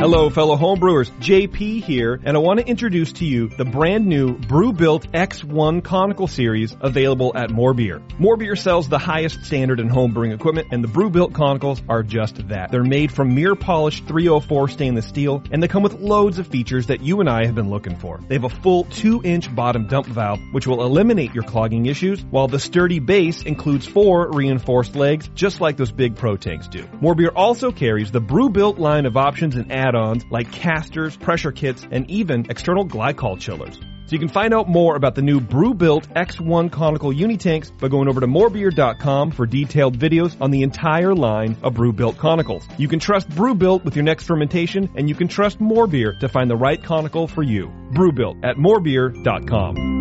Hello, fellow homebrewers. JP here, and I want to introduce to you the brand new Brew Built X1 Conical Series available at More Beer. More Beer sells the highest standard in homebrewing equipment, and the Brew Built Conicals are just that. They're made from mirror polished 304 stainless steel, and they come with loads of features that you and I have been looking for. They have a full 2-inch bottom dump valve, which will eliminate your clogging issues, while the sturdy base includes 4 reinforced legs, just like those big Pro tanks do. More Beer also carries the Brew Built line of options and add-ons like casters, pressure kits, and even external glycol chillers. So you can find out more about the new Brew Built X1 Conical Unitanks by going over to morebeer.com for detailed videos on the entire line of Brew Built Conicals. You can trust Brew Built with your next fermentation, and you can trust More Beer to find the right conical for you. Brew Built at morebeer.com.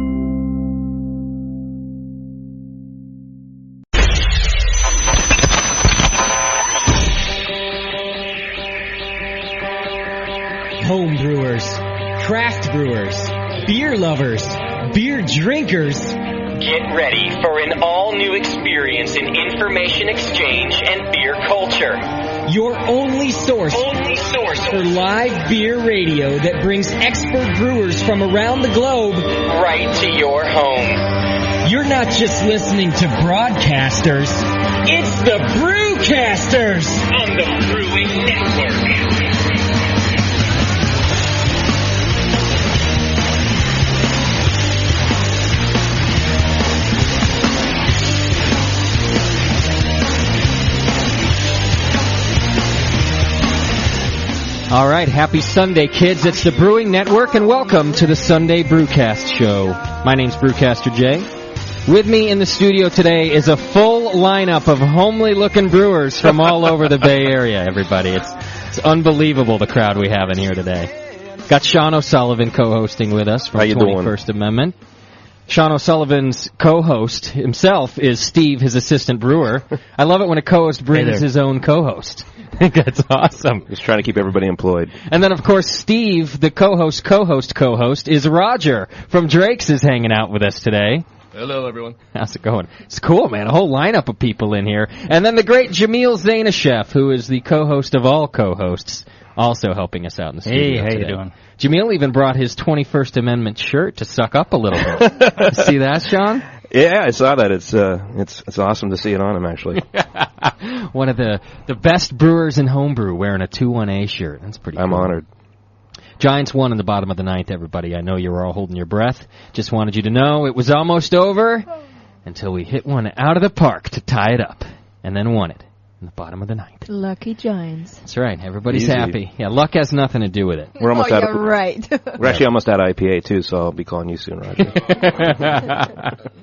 Home brewers, craft brewers, beer lovers, beer drinkers. Get ready for an all-new experience in information exchange and beer culture. Your only source for live beer radio that brings expert brewers from around the globe right to your home. You're not just listening to broadcasters, it's the Brewcasters on the Brewing Network. All right, happy Sunday, kids. It's the Brewing Network, and welcome to the Sunday Brewcast Show. My name's Brewcaster Jay. With me in the studio today is a full lineup of homely-looking brewers from all over the Bay Area, everybody. It's unbelievable, the crowd we have in here today. Got Sean O'Sullivan co-hosting with us from 21st Amendment. Sean O'Sullivan's co-host himself is Steve, his assistant brewer. I love it when a co-host brings his own co-host. I think that's awesome. Just trying to keep everybody employed. And then, of course, Steve, the co-host, is Roger from Drake's is hanging out with us today. Hello, everyone. How's it going? It's cool, man. A whole lineup of people in here. And then the great Jamil Zainasheff, who is the co-host of all co-hosts, also helping us out in the studio Hey, how today. you doing? Jamil even brought his 21st Amendment shirt to suck up a little bit. See that, Sean? Yeah, I saw that. It's awesome to see it on him, actually. One of the best brewers in homebrew wearing a 2-1A shirt. That's pretty cool. I'm honored. Giants won in the bottom of the ninth, everybody. I know you were all holding your breath. Just wanted you to know it was almost over until we hit one out of the park to tie it up, and then won it in the bottom of the ninth. Lucky Giants. That's right. Everybody's Easy. happy. Yeah, luck has nothing to do with it. We're almost out of right. We're actually almost out of IPA, too, so I'll be calling you soon, Roger.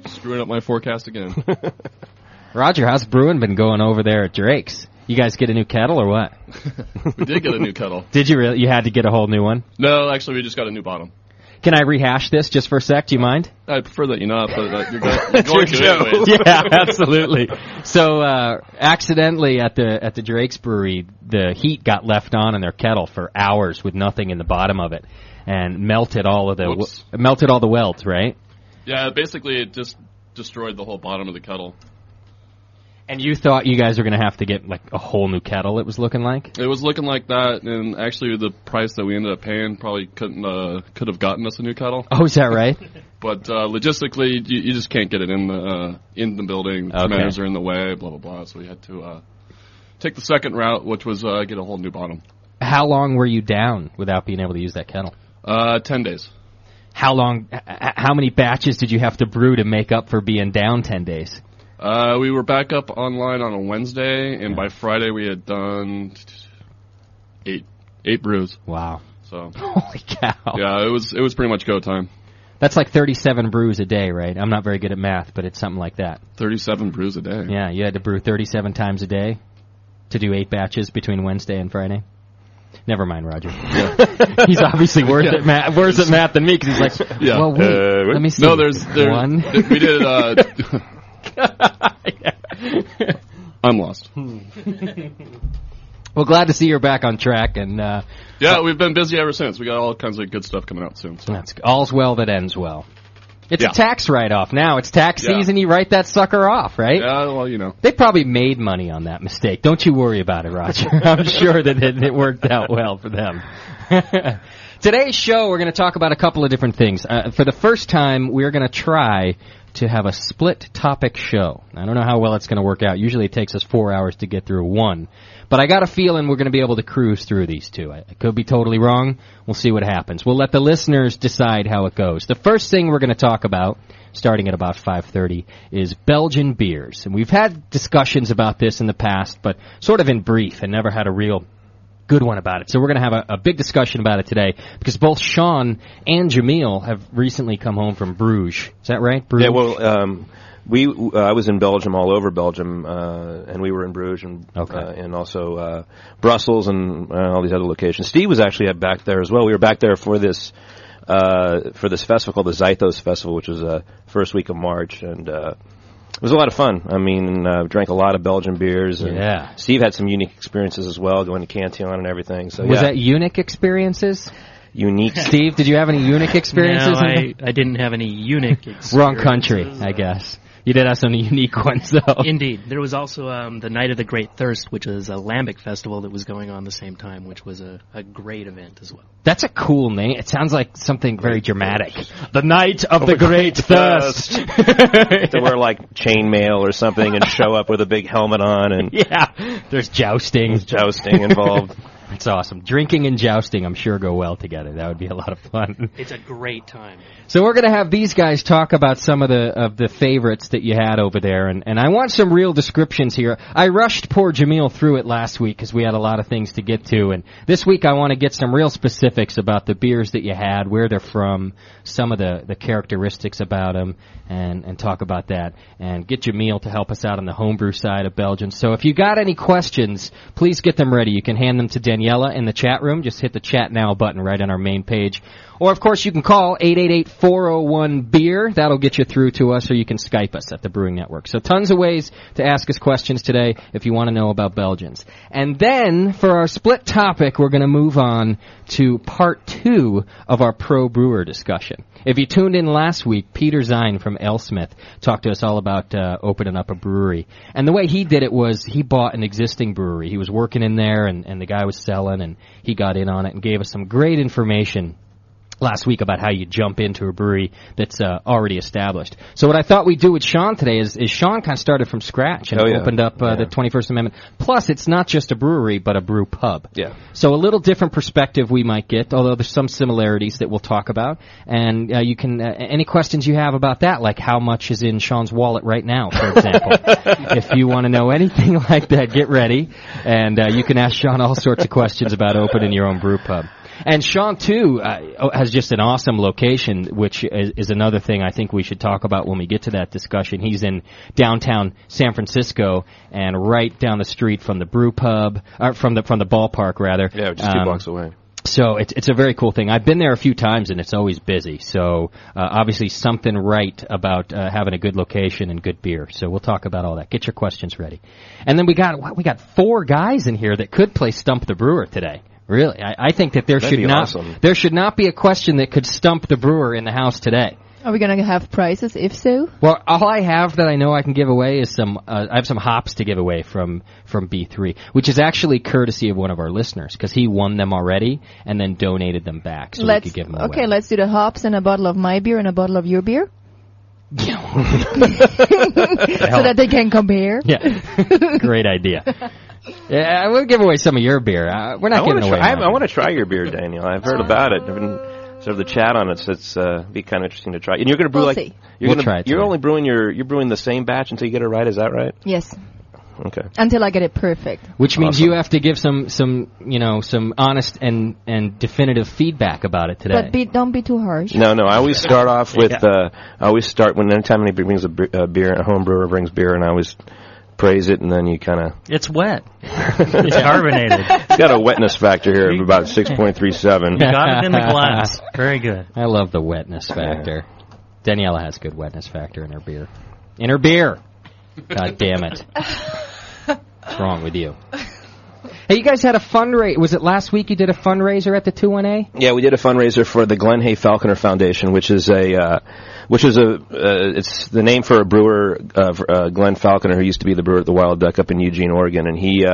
Screwing up my forecast again. Roger, how's brewing been going over there at Drake's? You guys get a new kettle or what? We did get a new kettle. Did you really? You had to get a whole new one? No, actually, we just got a new bottom. Can I rehash this just for a sec? Do you mind? I prefer that you not, but you're going to anyways. Yeah, absolutely. So, accidentally at the Drake's Brewery, the heat got left on in their kettle for hours with nothing in the bottom of it, and melted all the welds, right? Yeah, basically it just destroyed the whole bottom of the kettle. And you thought you guys were going to have to get like a whole new kettle, it was looking like? It was looking like that, and actually the price that we ended up paying probably could have gotten us a new kettle. Oh, is that right? But logistically, you just can't get it in the building. Okay. Commanders are in the way, blah, blah, blah. So we had to take the second route, which was get a whole new bottom. How long were you down without being able to use that kettle? 10 days. How many batches did you have to brew to make up for being down 10 days? We were back up online on a Wednesday, and by Friday we had done eight brews. Wow. So holy cow. Yeah, it was pretty much go time. That's like 37 brews a day, right? I'm not very good at math, but it's something like that. 37 brews a day. Yeah, you had to brew 37 times a day to do 8 batches between Wednesday and Friday. Never mind, Roger. Yeah. He's obviously worse at math than me, because he's like, yeah. Well, wait, let me see. No, there's one. We did I'm lost. Well, glad to see you're back on track, and yeah, we've been busy ever since. We got all kinds of good stuff coming out soon. So. That's all's well that ends well. It's a tax write-off now. It's tax season. You write that sucker off, right? Yeah, well, you know. They probably made money on that mistake. Don't you worry about it, Roger. I'm sure that it worked out well for them. Today's show, we're going to talk about a couple of different things. For the first time, we're going to try to have a split-topic show. I don't know how well it's going to work out. Usually it takes us 4 hours to get through one. But I got a feeling we're going to be able to cruise through these two. I could be totally wrong. We'll see what happens. We'll let the listeners decide how it goes. The first thing we're going to talk about, starting at about 5:30, is Belgian beers. And we've had discussions about this in the past, but sort of in brief and never had a real good one about it. So we're going to have a big discussion about it today because both Sean and Jamil have recently come home from Bruges. Is that right? Bruges? Yeah, well, I was in Belgium, all over Belgium, and we were in Bruges and also Brussels and all these other locations. Steve was actually back there as well. We were back there for this festival called the Zythos Festival, which was first week of March, and it was a lot of fun. I mean, drank a lot of Belgian beers. And Steve had some unique experiences as well, going to Cantillon and everything. So was that unique experiences? Unique. Steve, did you have any unique experiences? No, I didn't have any unique experiences. Wrong country, I guess. You did have some unique ones, though. Indeed. There was also the Night of the Great Thirst, which was a lambic festival that was going on the same time, which was a great event as well. That's a cool name. It sounds like something very dramatic. The Night of the Great Thirst. To wear, like, chainmail or something and show up with a big helmet on. And yeah, there's jousting. There's jousting involved. That's awesome. Drinking and jousting, I'm sure, go well together. That would be a lot of fun. It's a great time. So we're going to have these guys talk about some of the favorites that you had over there, and I want some real descriptions here. I rushed poor Jamil through it last week because we had a lot of things to get to, and this week I want to get some real specifics about the beers that you had, where they're from, some of the characteristics about them, and talk about that, and get Jamil to help us out on the homebrew side of Belgium. So if you got any questions, please get them ready. You can hand them to Daniela in the chat room. Just hit the Chat Now button right on our main page. Or, of course, you can call 888-401-BEER. That'll get you through to us, or you can Skype us at the Brewing Network. So tons of ways to ask us questions today if you want to know about Belgians. And then, for our split topic, we're going to move on to part 2 of our pro-brewer discussion. If you tuned in last week, Peter Zine from Alesmith talked to us all about opening up a brewery. And the way he did it was he bought an existing brewery. He was working in there, and the guy was selling, and he got in on it and gave us some great information last week about how you jump into a brewery that's already established. So what I thought we'd do with Sean today is Sean kind of started from scratch and opened up the 21st Amendment. Plus, it's not just a brewery, but a brew pub. Yeah. So a little different perspective we might get, although there's some similarities that we'll talk about. And you can any questions you have about that, like how much is in Sean's wallet right now, for example. If you want to know anything like that, get ready. And you can ask Sean all sorts of questions about opening your own brew pub. And Sean, too, has just an awesome location, which is another thing I think we should talk about when we get to that discussion. He's in downtown San Francisco and right down the street from the brew pub, or from the ballpark, rather. Yeah, just 2 blocks away. So it's a very cool thing. I've been there a few times, and it's always busy. So obviously something right about having a good location and good beer. So we'll talk about all that. Get your questions ready. And then we got 4 guys in here that could play Stump the Brewer today. Really, I think that there should not be a question that could stump the brewer in the house today. Are we going to have prizes, if so? Well, all I have that I know I can give away is I have some hops to give away from B3, which is actually courtesy of one of our listeners, because he won them already and then donated them back, so we could give them away. Okay, let's do the hops and a bottle of my beer and a bottle of your beer. So that they can compare. Yeah, great idea. Yeah, I will give away some of your beer. We're not giving away. I want to try your beer, Daniel. I've heard about it. I've been sort of the chat on it, so it's be kind of interesting to try. And you're going to brew you're only brewing you're brewing the same batch until you get it right. Is that right? Yes. Okay. Until I get it perfect. Which means you have to give some honest and definitive feedback about it today. But don't be too harsh. No. I always start off with anytime anybody brings a beer, a home brewer brings beer, and I always praise it, and then you kind of... It's wet. It's carbonated. It's got a wetness factor here of about 6.37. You got it in the glass. Very good. I love the wetness factor. Daniela has good wetness factor in her beer. In her beer! God damn it. What's wrong with you? Hey, you guys had a fundraiser. Was it last week you did a fundraiser at the 2-1A? Yeah, we did a fundraiser for the Glenn Hay Falconer Foundation, which is it's the name for a brewer, Glenn Falconer, who used to be the brewer at the Wild Duck up in Eugene, Oregon, and he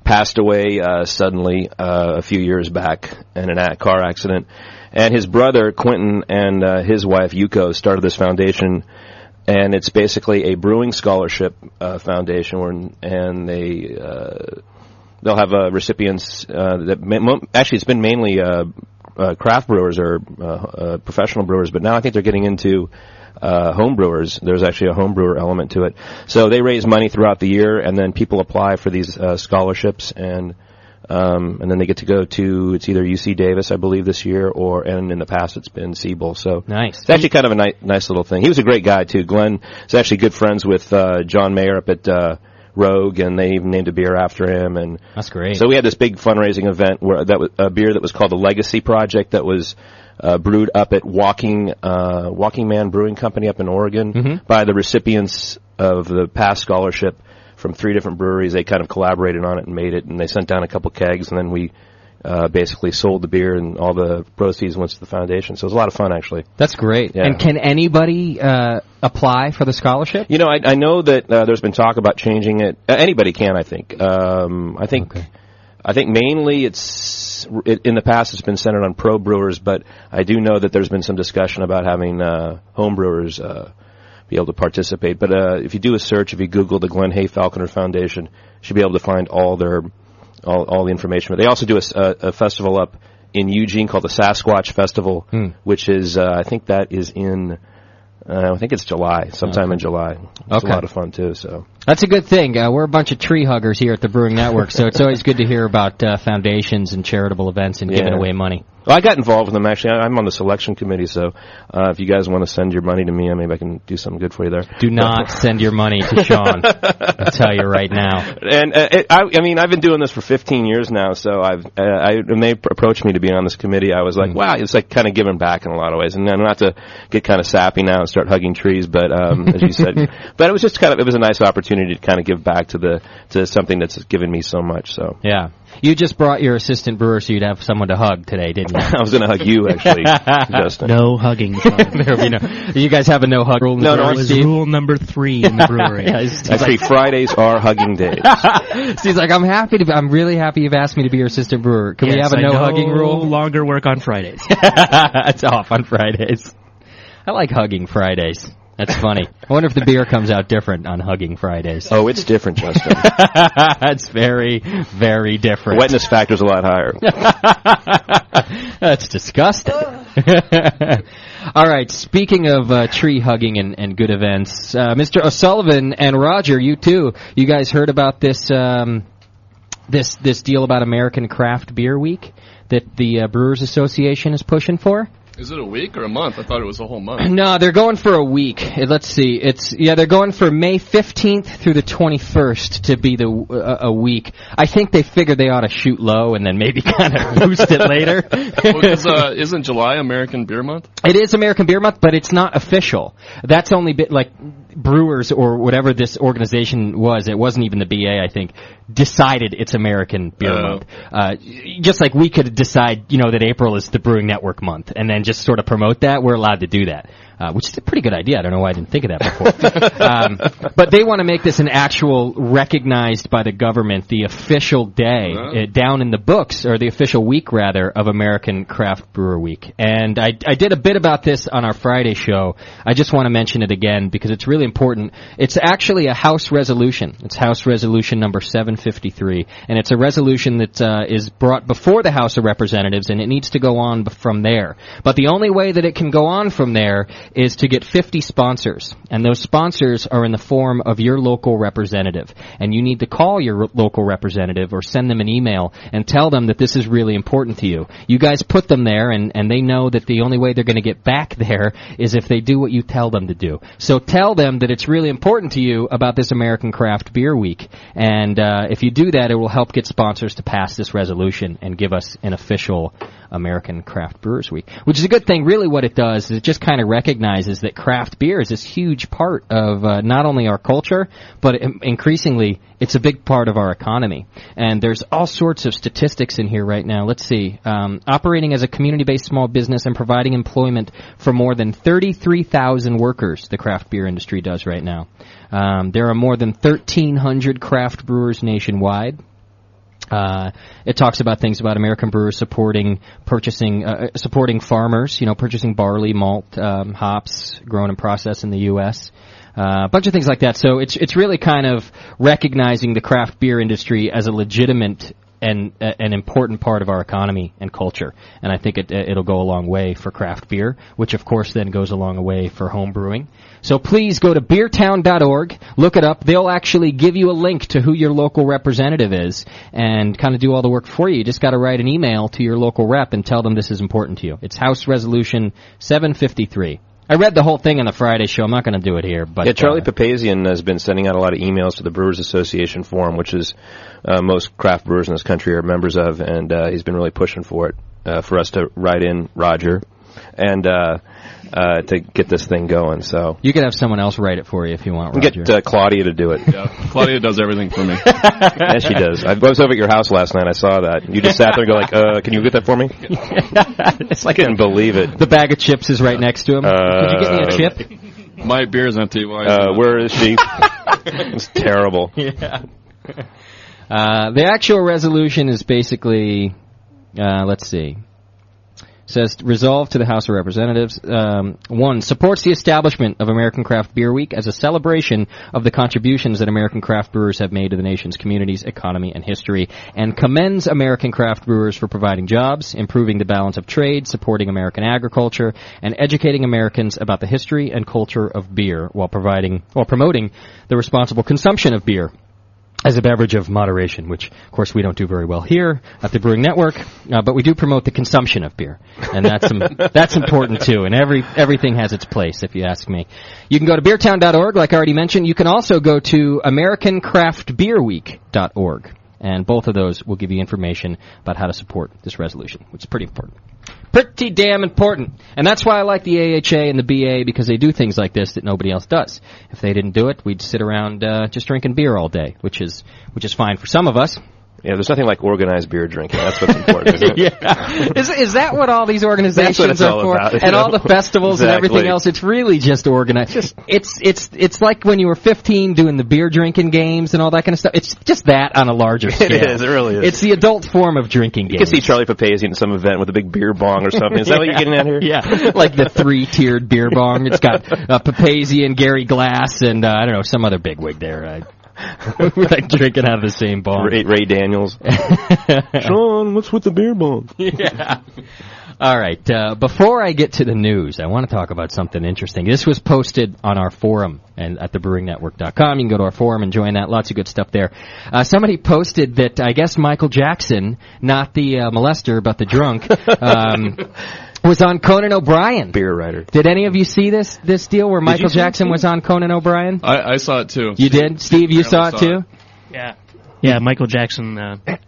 passed away suddenly a few years back in a car accident. And his brother Quentin and his wife Yuko started this foundation. And it's basically a brewing scholarship foundation, and they'll have recipients actually it's been mainly craft brewers or professional brewers, but now I think they're getting into home brewers. There's actually a home brewer element to it. So they raise money throughout the year, and then people apply for these scholarships, and then they get to go to, it's either UC Davis, I believe, this year, and in the past it's been Siebel. So nice. It's actually kind of a nice little thing. He was a great guy, too. Glenn is actually good friends with John Mayer up at Rogue, and they even named a beer after him. And that's great. So we had this big fundraising event where that was a beer that was called the Legacy Project that was brewed up at Walking Man Brewing Company up in Oregon by the recipients of the past scholarship from 3 different breweries. They kind of collaborated on it and made it, and they sent down a couple kegs, and then we basically sold the beer, and all the proceeds went to the foundation. So it was a lot of fun, actually. That's great. Yeah. And can anybody apply for the scholarship? You know, I know that there's been talk about changing it. Anybody can, I think. I think mainly in the past it's been centered on pro brewers, but I do know that there's been some discussion about having home brewers be able to participate. But if you do a search, if you Google the Glenn Hay Falconer Foundation, you should be able to find all the information. But they also do a festival up in Eugene called the Sasquatch Festival, which is I think that is in I think it's July, sometime in July. It's a lot of fun too. So that's a good thing. We're a bunch of tree huggers here at the Brewing Network, so it's always good to hear about foundations and charitable events and giving away money. Well, I got involved with them, actually. I'm on the selection committee, so if you guys want to send your money to me, maybe I can do something good for you there. Do not send your money to Sean. I'll tell you right now. And I mean, I've been doing this for 15 years now, so when they approached me to be on this committee, I was like, wow, it's like kind of giving back in a lot of ways. And not to get kind of sappy now and start hugging trees, but as you said, but it was just it was a nice opportunity to kind of give back to something that's given me so much. So yeah. You just brought your assistant brewer so you'd have someone to hug today, didn't you? I was going to hug you, actually, Justin. No hugging. There will be no. You guys have a no hug rule in the brewery, that was Steve? rule number 3 in the brewery. Actually, Fridays are hugging days. Steve's like, I'm really happy you've asked me to be your assistant brewer. Can we have a no hugging rule? No longer work on Fridays. It's off on Fridays. I like hugging Fridays. That's funny. I wonder if the beer comes out different on Hugging Fridays. Oh, it's different, Justin. It's very, very different. Wetness factor's a lot higher. That's disgusting. All right, speaking of tree hugging and good events, Mr. O'Sullivan and Roger, you too. You guys heard about this this deal about American Craft Beer Week that the Brewers Association is pushing for? Is it a week or a month? I thought it was a whole month. No, they're going for a week. Let's see. They're going for May 15th through the 21st to be a week. I think they figured they ought to shoot low and then maybe kind of boost it later. Well, isn't July American Beer Month? It is American Beer Month, but it's not official. That's only like Brewers or whatever this organization was. It wasn't even the BA, I think, decided it's American Beer Month. Just like we could decide, that April is the Brewing Network month, and then just sort of promote that. We're allowed to do that, which is a pretty good idea. I don't know why I didn't think of that before. But they want to make this an actual recognized by the government, the official day down in the books, or the official week rather, of American Craft Brewer Week. And I did a bit about this on our Friday show. I just want to mention it again because it's really important. It's actually a House resolution. It's House Resolution number 753, and it's a resolution that is brought before the House of Representatives, and it needs to go on from there. But the only way that it can go on from there is to get 50 sponsors, and those sponsors are in the form of your local representative. And you need to call your local representative or send them an email and tell them that this is really important to you. You guys put them there, and they know that the only way they're going to get back there is if they do what you tell them to do. So tell them that it's really important to you about this American Craft Beer Week. And if you do that, it will help get sponsors to pass this resolution and give us an official American Craft Brewers Week, which is a good thing. Really what it does is it just kind of recognizes recognizes that craft beer is this huge part of not only our culture, but increasingly it's a big part of our economy. And there's all sorts of statistics in here right now. Let's see. Operating as a community-based small business and providing employment for more than 33,000 workers, the craft beer industry does right now. There are more than 1,300 craft brewers nationwide. It talks about things about American brewers supporting farmers, purchasing barley, malt, hops grown and processed in the U.S., a bunch of things like that. So it's really kind of recognizing the craft beer industry as a legitimate and an important part of our economy and culture. And I think it'll go a long way for craft beer, which of course then goes a long way for home brewing. So please go to beertown.org, look it up. They'll actually give you a link to who your local representative is and kind of do all the work for you. You just got to write an email to your local rep and tell them this is important to you. It's House Resolution 753. I read the whole thing on the Friday show. I'm not going to do it here. But yeah, Charlie Papazian has been sending out a lot of emails to the Brewers Association Forum, which is most craft brewers in this country are members of, and he's been really pushing for it, for us to write in Roger and to get this thing going. So you could have someone else write it for you if you want, Roger. Get Claudia to do it. Yeah, Claudia does everything for me. Yes, she does. I was over at your house last night. I saw that. You just sat there and go like, can you get that for me? It's like I couldn't believe it. The bag of chips is right next to him. Could you get me a chip? My beer's empty. Where is she? It's terrible. Yeah. The actual resolution is basically, let's see. Says, resolved to the House of Representatives, 1, supports the establishment of American Craft Beer Week as a celebration of the contributions that American craft brewers have made to the nation's communities, economy, and history, and commends American craft brewers for providing jobs, improving the balance of trade, supporting American agriculture, and educating Americans about the history and culture of beer while promoting the responsible consumption of beer as a beverage of moderation, which, of course, we don't do very well here at the Brewing Network, but we do promote the consumption of beer, and that's important, too, and everything has its place, if you ask me. You can go to beertown.org, like I already mentioned. You can also go to AmericanCraftBeerWeek.org, and both of those will give you information about how to support this resolution, which is pretty important. Pretty damn important. And that's why I like the AHA and the BA, because they do things like this that nobody else does. If they didn't do it, we'd sit around just drinking beer all day, which is fine for some of us. Yeah, there's nothing like organized beer drinking. That's what's important, isn't it? Yeah. Is that what all these organizations That's what it's are all for? about, and all the festivals and everything else, it's really just organized. It's like when you were 15 doing the beer drinking games and all that kind of stuff. It's just that on a larger scale. It is, it really is. It's the adult form of drinking games. You can see Charlie Papazian at some event with a big beer bong or something. Is that what you're getting at here? Yeah, like the 3-tiered beer bong. It's got Papazian, Gary Glass, and I don't know, some other bigwig there. Like drinking out of the same bong. Ray Daniels. Sean, what's with the beer bong? Yeah. All right. Before I get to the news, I want to talk about something interesting. This was posted on our forum and at thebrewingnetwork.com. You can go to our forum and join that. Lots of good stuff there. Somebody posted that I guess Michael Jackson, not the molester but the drunk, was on Conan O'Brien. Beer writer. Did any of you see this deal where Michael Jackson was on Conan O'Brien? I saw it too. You did? Steve, you saw it too? Yeah. Yeah, Michael Jackson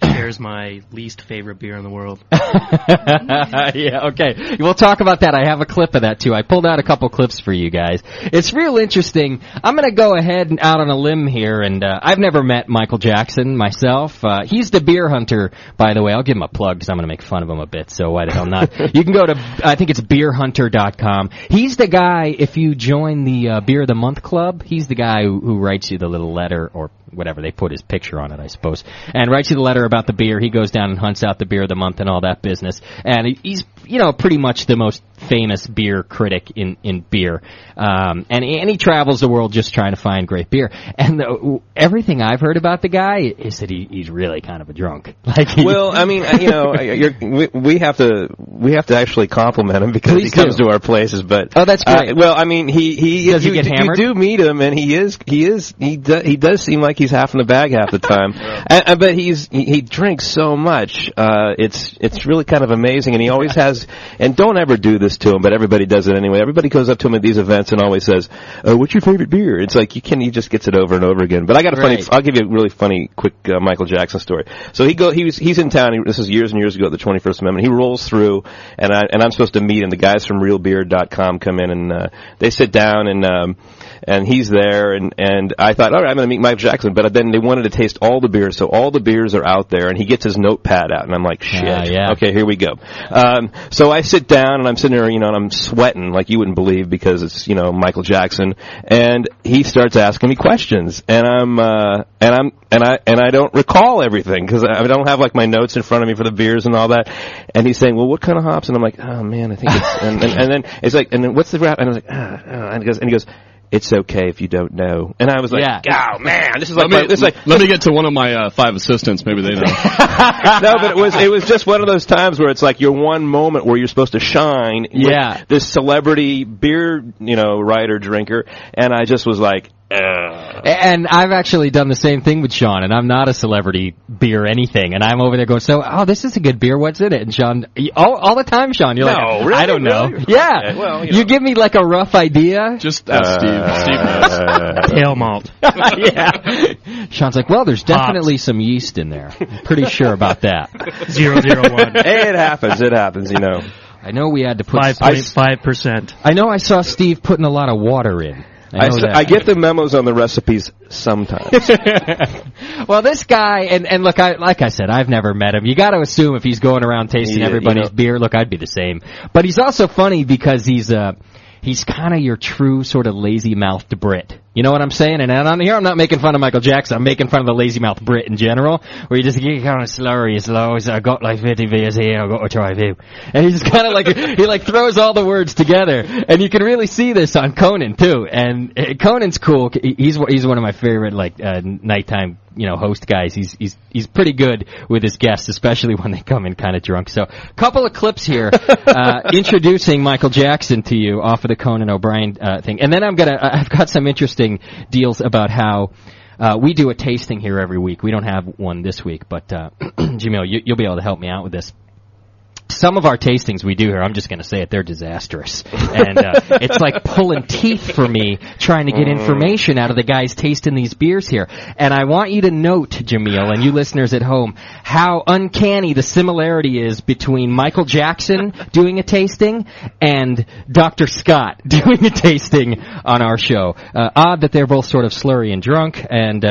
shares my least favorite beer in the world. Yeah, okay. We'll talk about that. I have a clip of that, too. I pulled out a couple clips for you guys. It's real interesting. I'm going to go ahead and out on a limb here, and I've never met Michael Jackson myself. He's the beer hunter, by the way. I'll give him a plug because I'm going to make fun of him a bit, so why the hell not? You can go to, I think it's beerhunter.com. He's the guy, if you join the Beer of the Month Club, he's the guy who writes you the little letter, or whatever, they put his picture on it, I suppose, and writes you the letter about the beer. He goes down and hunts out the beer of the month and all that business. And he's, pretty much the most famous beer critic in beer. And he travels the world just trying to find great beer. And everything I've heard about the guy is that he's really kind of a drunk. Well, I mean, we have to actually compliment him because he comes to our places. But oh, that's great. Well, I mean, does he get hammered? You do meet him, and he does seem like he's half in the bag half the time. But he drinks so much. It's really kind of amazing, and he always has. And don't ever do this to him, but everybody does it anyway. Everybody goes up to him at these events and always says, "What's your favorite beer?" It's like he just gets it over and over again. But I got I'll give you a really funny, quick Michael Jackson story. So he's in town. This is years and years ago at the 21st Amendment. He rolls through show, and I'm supposed to meet him. The guys from RealBeer.com come in, and they sit down, and he's there, and I thought, all right, I'm going to meet Mike Jackson, but then they wanted to taste all the beers, so all the beers are out there, and he gets his notepad out, and I'm like, shit, okay, here we go. So I sit down, and I'm sitting there, and I'm sweating like you wouldn't believe because it's, Michael Jackson, and he starts asking me questions, and I don't recall everything because I don't have like my notes in front of me for the beers and all that, and he's saying, well, what kind of hops? And I'm like, oh man, I think it's, and then it's like, and then what's the wrap? And I was like, and he goes, it's okay if you don't know. And I was like, oh man, this is like, let me get to one of my 5 assistants. Maybe they know. No, but it was just one of those times where it's like your one moment where you're supposed to shine. With this celebrity beer, writer, drinker. And I just was like, And I've actually done the same thing with Sean, and I'm not a celebrity beer anything, and I'm over there going, this is a good beer, what's in it? And Sean, all the time, Sean, you're like, really? I don't know. Really? Yeah. Okay, well, you give me like a rough idea. Just ask Steve. Steve knows. Tail malt. Yeah. Sean's like, well, there's definitely some yeast in there. I'm pretty sure about that. 001. Hey, it happens, I know we had to put 5.5%. I know I saw Steve putting a lot of water in. I get the memos on the recipes sometimes. Well, this guy, and look, like I said, I've never met him. You got to assume if he's going around tasting everybody's beer, look, I'd be the same. But he's also funny because he's kind of your true sort of lazy-mouthed Brit. You know what I'm saying? And on here, I'm not making fun of Michael Jackson. I'm making fun of the lazy-mouthed Brit in general, where you just get kind of slurry, as low as I got like 50 beers here, I got to try a few. And he's kind of like, he like throws all the words together. And you can really see this on Conan, too. And Conan's cool. He's one of my favorite, nighttime, host guys. He's pretty good with his guests, especially when they come in kind of drunk. So, couple of clips here, introducing Michael Jackson to you off of the Conan O'Brien, thing. And then I've got some interesting deals about how we do a tasting here every week. We don't have one this week, but Jamil, you'll be able to help me out with this. Some of our tastings we do here, I'm just going to say it, they're disastrous. And it's like pulling teeth for me trying to get information out of the guys tasting these beers here. And I want you to note, Jamil, and you listeners at home, how uncanny the similarity is between Michael Jackson doing a tasting and Dr. Scott doing a tasting on our show. Odd that they're both sort of slurry and drunk. And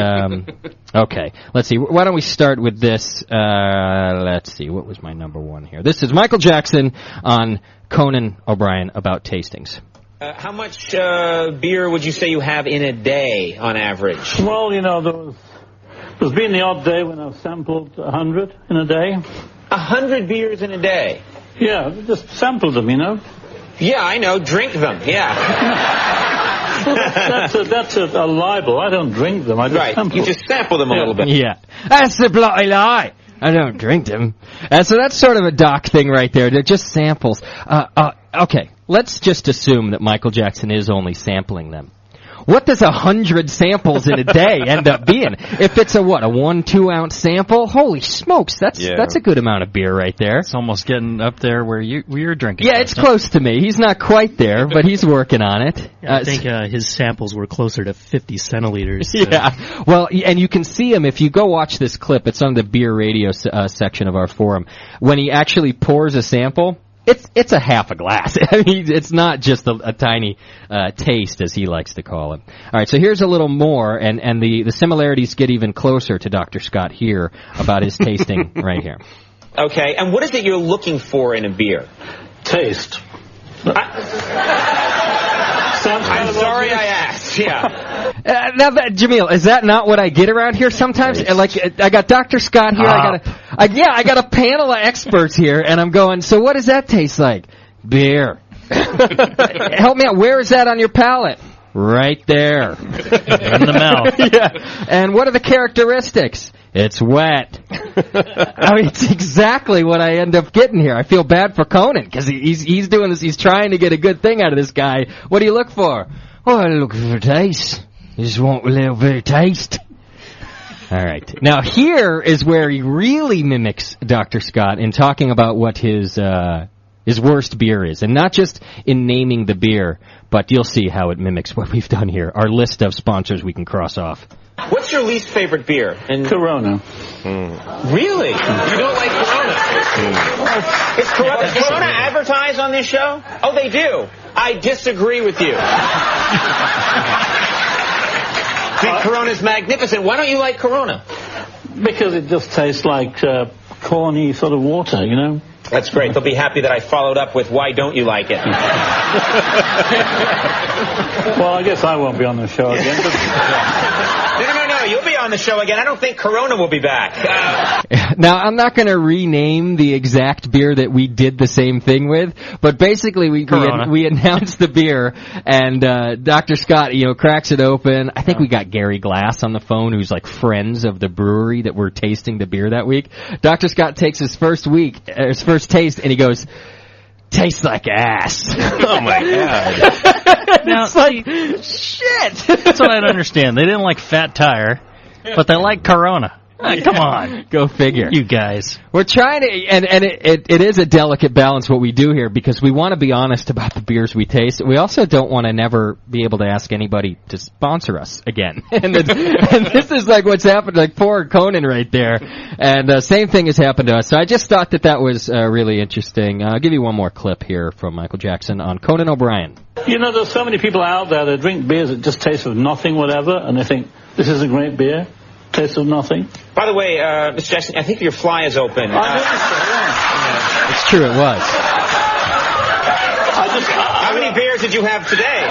okay, let's see. Why don't we start with this? Let's see. What was my number one here? This is Michael Jackson on Conan O'Brien about tastings. How much beer would you say you have in a day on average? Well, there's been the odd day when I've sampled 100 in a day. 100 beers in a day? Yeah, just sampled them, Yeah, I know. Drink them, yeah. Well, that's a libel. I don't drink them. I just sample. You just sample them a little bit. Yeah. That's the bloody lie. I don't drink them. And so that's sort of a Doc thing right there. They're just samples. Okay, let's just assume that Michael Jackson is only sampling them. What does 100 samples in a day end up being? If it's a 1-2 ounce sample, holy smokes, that's a good amount of beer right there. It's almost getting up there where you're drinking. Yeah, it's close to me. He's not quite there, but he's working on it. I think his samples were closer to 50 centiliters. Yeah, well, and you can see him if you go watch this clip. It's on the beer radio section of our forum. When he actually pours a sample, it's a half a glass. I mean, it's not just a tiny taste, as he likes to call it. All right, so here's a little more, and the similarities get even closer to Dr. Scott here about his tasting right here. Okay, and what is it you're looking for in a beer? Taste. I'm sorry I asked, yeah. Now, Jamil, is that not what I get around here sometimes? Like, I got Dr. Scott here, I got a panel of experts here, and I'm going, so what does that taste like? Beer. Help me out, where is that on your palate? Right there. In the mouth. Yeah. And what are the characteristics? It's wet. I mean, it's exactly what I end up getting here. I feel bad for Conan, because he's doing this, he's trying to get a good thing out of this guy. What do you look for? Oh, I look for taste. You just want a little bit of taste. All right. Now, here is where he really mimics Dr. Scott in talking about what his worst beer is. And not just in naming the beer, but you'll see how it mimics what we've done here. Our list of sponsors we can cross off. What's your least favorite beer? Corona. Really? You don't like Corona? Is Corona advertise on this show? Oh, they do. I disagree with you. I think Corona's magnificent. Why don't you like Corona? Because it just tastes like corny sort of water, you know? That's great. They'll be happy that I followed up with, why don't you like it? Well, I guess I won't be on the show again. No, you'll be on the show again. I don't think Corona will be back. Now, I'm not going to rename the exact beer that we did the same thing with, but basically we announced the beer, and Dr. Scott, cracks it open. I think we got Gary Glass on the phone, who's like friends of the brewery that were tasting the beer that week. Dr. Scott takes his first taste, and he goes, tastes like ass. Oh, my God. It's like, shit. That's what I don't understand. They didn't like Fat Tire, but they like Corona. Come on. Go figure. You guys. We're trying to, and it is a delicate balance what we do here, because we want to be honest about the beers we taste. We also don't want to never be able to ask anybody to sponsor us again. and this is like what's happened, like poor Conan right there. And same thing has happened to us. So I just thought that was really interesting. I'll give you one more clip here from Michael Jackson on Conan O'Brien. You know, there's so many people out there that drink beers that just taste of nothing, whatever, and they think, this is a great beer. Taste of nothing. By the way, Mr. Jackson, I think your fly is open. It's true, it was. How many beers did you have today?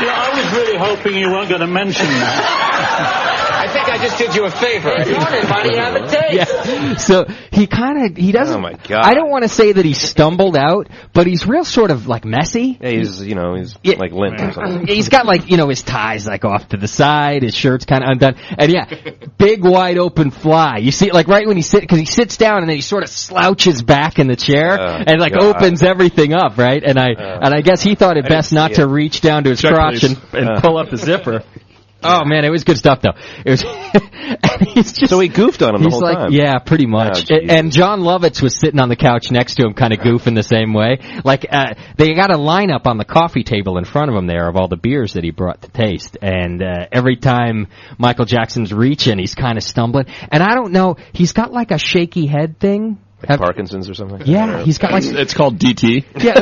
I was really hoping you weren't going to mention that. I think I just did you a favor. Everybody have a taste. Yeah. So he doesn't. Oh my God. I don't want to say that he stumbled out, but he's real sort of like messy. Yeah, he's like limp or something. He's got like, his ties like off to the side, his shirt's kind of undone, and big wide open fly. You see it like right when he sits down and then he sort of slouches back in the chair and like opens everything up, right? And I guess he thought it best not to reach down to his crotch and pull up the zipper. Oh man, it was good stuff though. It was. So he goofed on him the whole time. Yeah, pretty much. And John Lovitz was sitting on the couch next to him, kind of goofing the same way. Like they got a lineup on the coffee table in front of him there of all the beers that he brought to taste. And every time Michael Jackson's reaching, he's kind of stumbling. And I don't know, he's got like a shaky head thing. Like Parkinson's or something? Yeah, he's got like... It's called DT. Yeah,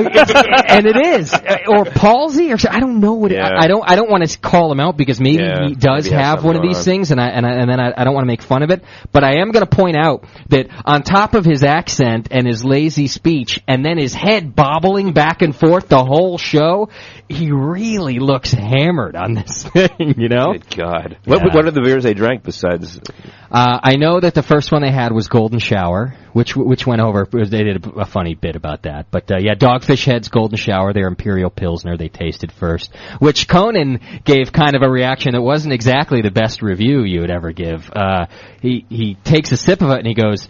and it is. Or palsy, or I don't know what it... I don't want to call him out, because maybe he does have one of these things, and then I don't want to make fun of it. But I am going to point out that on top of his accent and his lazy speech, and then his head bobbling back and forth the whole show, he really looks hammered on this thing, Good God. What are the beers they drank besides... I know that the first one they had was Golden Shower, which went over. They did a funny bit about that. But Dogfish Head's Golden Shower, their Imperial Pilsner, they tasted first, which Conan gave kind of a reaction that wasn't exactly the best review you would ever give. He takes a sip of it and he goes,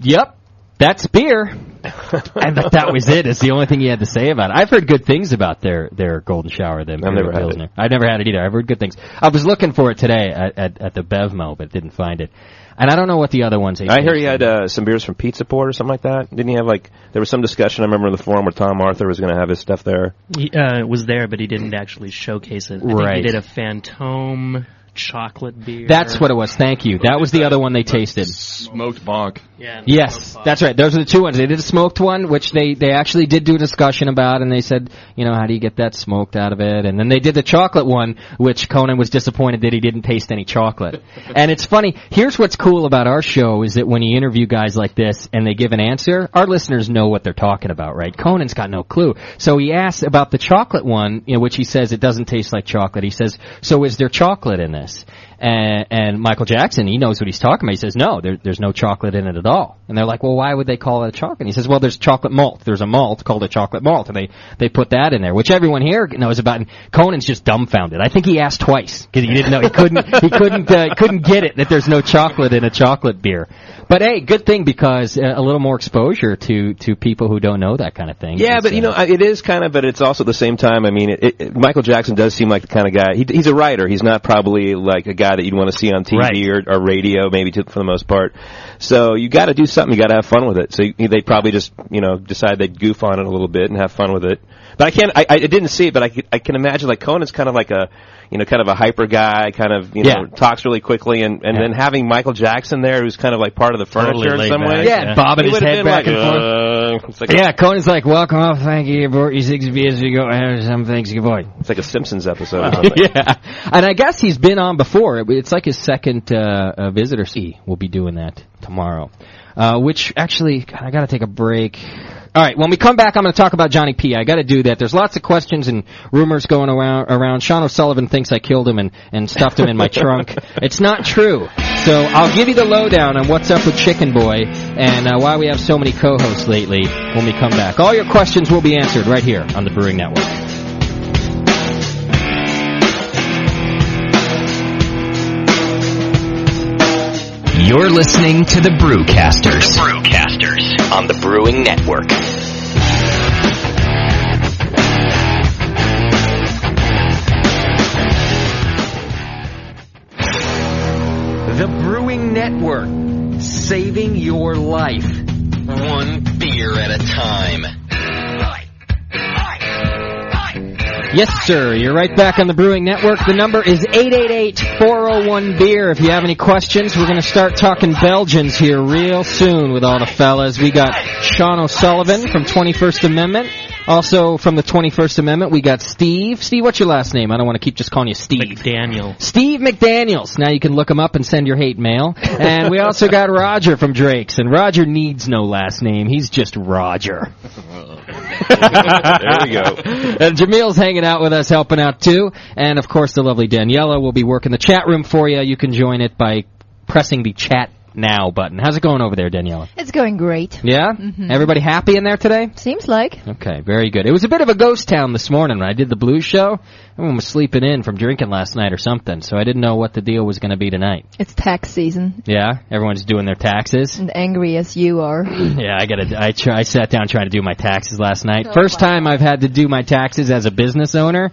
"Yep, that's beer." And that was it. It's the only thing he had to say about it. I've heard good things about their Golden Shower, the Imperial Pilsner. I've never had it either. I've heard good things. I was looking for it today at the Bevmo, but didn't find it. And I don't know what the other ones. I hear he had some beers from Pizza Port or something like that. Didn't he have there was some discussion, I remember in the forum, where Tom Arthur was going to have his stuff there. He was there, but he didn't actually showcase it. I think he did a Fantôme chocolate beer. That's what it was. Thank you. That was the other one they tasted. Smoked Bog. Yeah. Yes, that's right. Those are the two ones. They did a smoked one, which they actually did do a discussion about, and they said, how do you get that smoked out of it? And then they did the chocolate one, which Conan was disappointed that he didn't taste any chocolate. And it's funny. Here's what's cool about our show is that when you interview guys like this and they give an answer, our listeners know what they're talking about, right? Conan's got no clue. So he asks about the chocolate one, which he says it doesn't taste like chocolate. He says, so is there chocolate in this? And Michael Jackson, he knows what he's talking about. He says, no, there's no chocolate in it at all. And they're like, well, why would they call it a chocolate? And he says, well, there's chocolate malt. There's a malt called a chocolate malt. And they put that in there, which everyone here knows about. And Conan's just dumbfounded. I think he asked twice because he didn't know. He couldn't get it that there's no chocolate in a chocolate beer. But hey, good thing, because a little more exposure to people who don't know that kind of thing. Yeah, but it is kind of, but it's also at the same time, I mean, Michael Jackson does seem like the kind of guy, he's a writer. He's not probably like a guy that you'd want to see on TV or radio, maybe for the most part. So you got to do something. You got to have fun with it. So they probably just, decide they'd goof on it a little bit and have fun with it. But I didn't see it, but I can imagine like Conan's kind of like a, kind of a hyper guy, kind of, talks really quickly, and then having Michael Jackson there, who's kind of like part of the furniture in some way. Yeah, bobbing his head back and forth. thing. It's like Conan's like, welcome up, thank you, brought you 6 beers, you go have some things, good boy. It's like a Simpsons episode or something. Yeah, and I guess he's been on before. It's like his second visitor. We'll be doing that tomorrow. Which, actually, I gotta take a break. All right, when we come back, I'm going to talk about Johnny P. I got to do that. There's lots of questions and rumors going around. Sean O'Sullivan thinks I killed him and stuffed him in my trunk. It's not true. So I'll give you the lowdown on what's up with Chicken Boy and why we have so many co-hosts lately when we come back. All your questions will be answered right here on the Brewing Network. You're listening to the Brewcasters. Brewcasters on the Brewing Network. The Brewing Network, saving your life. One beer at a time. Yes, sir. You're right back on the Brewing Network. The number is 888-401-BEER. If you have any questions, we're going to start talking Belgians here real soon with all the fellas. We got Sean O'Sullivan from 21st Amendment. Also from the 21st Amendment, we got Steve. Steve, what's your last name? I don't want to keep just calling you Steve. McDaniel. Steve McDaniels. Now you can look him up and send your hate mail. And we also got Roger from Drake's. And Roger needs no last name. He's just Roger. There we go. And Jamil's hanging out with us, helping out too. And of course, the lovely Daniela will be working the chat room for you. You can join it by pressing the chat now button. How's it going over there, Daniela? It's going great. Yeah? Mm-hmm. Everybody happy in there today? Seems like. Okay, very good. It was a bit of a ghost town this morning when I did the blues show. Everyone was sleeping in from drinking last night or something, so I didn't know what the deal was going to be tonight. It's tax season. Yeah? Everyone's doing their taxes? And angry as you are. Yeah, I sat down trying to do my taxes last night. First time I've had to do my taxes as a business owner.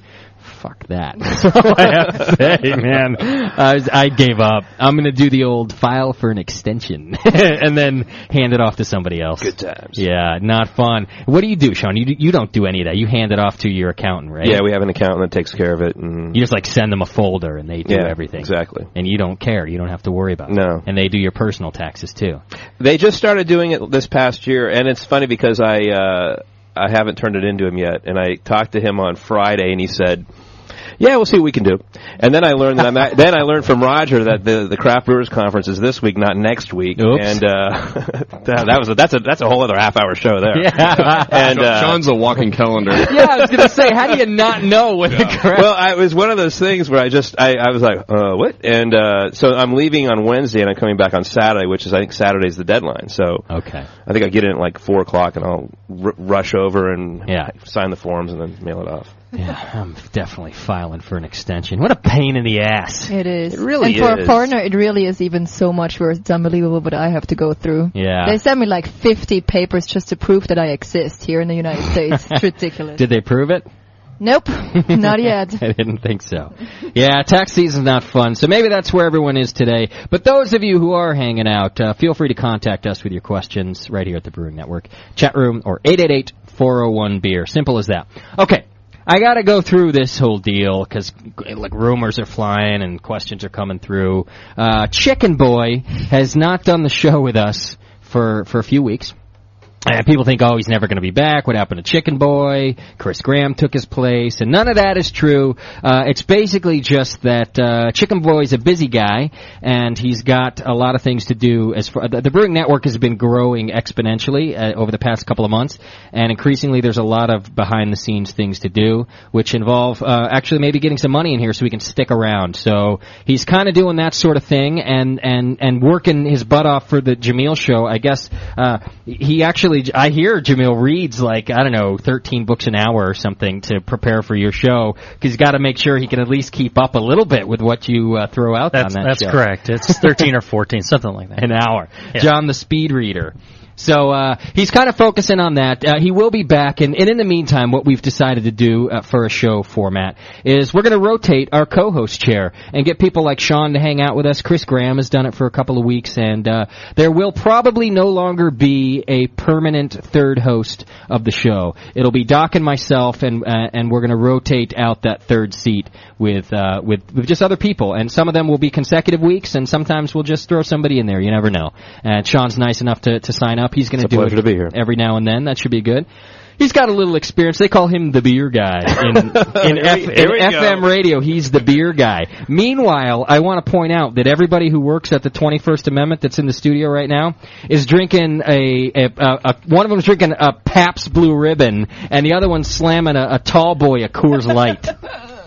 Fuck that. That's all I have to say, man. I gave up. I'm going to do the old file for an extension and then hand it off to somebody else. Good times. Yeah, not fun. What do you do, Sean? You don't do any of that. You hand it off to your accountant, right? Yeah, we have an accountant that takes care of it. And you just like send them a folder and they do everything. Exactly. And you don't care. You don't have to worry about it. No. And they do your personal taxes too. They just started doing it this past year, and it's funny because I haven't turned it into him yet. And I talked to him on Friday, and he said, yeah, we'll see what we can do. And then I learned then I learned from Roger that the Craft Brewers Conference is this week, not next week. Oops. And that's a whole other half-hour show there. Yeah. And Sean's a walking calendar. Yeah, I was going to say, how do you not know what the craft? Well, it was one of those things where I was like, what? And so I'm leaving on Wednesday, and I'm coming back on Saturday, which is I think Saturday's the deadline. So okay, I think I get in at like 4:00, and I'll rush over and sign the forms and then mail it off. Yeah, I'm definitely filing for an extension. What a pain in the ass. It is. It really is. And for is. a foreigner, it really is even so much worse. It's unbelievable what I have to go through. Yeah. They send me like 50 papers just to prove that I exist here in the United States. It's ridiculous. Did they prove it? Nope, not yet. I didn't think so. Yeah, tax season's not fun, so maybe that's where everyone is today. But those of you who are hanging out, feel free to contact us with your questions right here at the Brewing Network. Chat room or 888-401-BEER. Simple as that. Okay. I gotta go through this whole deal because, like, rumors are flying and questions are coming through. Chicken Boy has not done the show with us for a few weeks. And people think, oh, he's never going to be back. What happened to Chicken Boy? Chris Graham took his place. And none of that is true. It's basically just that Chicken Boy's a busy guy, and he's got a lot of things to do. The Brewing Network has been growing exponentially over the past couple of months, and increasingly there's a lot of behind-the-scenes things to do, which involve actually maybe getting some money in here so we can stick around. So he's kind of doing that sort of thing and working his butt off for the Jamil show. I guess he actually... I hear Jamil reads like, I don't know, 13 books an hour or something to prepare for your show, because he's got to make sure he can at least keep up a little bit with what you throw out on that show. That's correct. It's 13 or 14, something like that. An hour. Yeah. John the Speed Reader. So he's kind of focusing on that. He will be back, and in the meantime, what we've decided to do for a show format is we're going to rotate our co-host chair and get people like Sean to hang out with us. Chris Graham has done it for a couple of weeks, and there will probably no longer be a permanent third host of the show. It'll be Doc and myself, and we're going to rotate out that third seat with just other people, and some of them will be consecutive weeks, and sometimes we'll just throw somebody in there. You never know. And Sean's nice enough to sign up. He's going to do pleasure it to be here. every now and then. That should be good. He's got a little experience. They call him the beer guy in FM radio. He's the beer guy. Meanwhile, I want to point out that everybody who works at the 21st Amendment that's in the studio right now is drinking one of them's drinking a Pabst Blue Ribbon, and the other one's slamming a tall boy a Coors Light.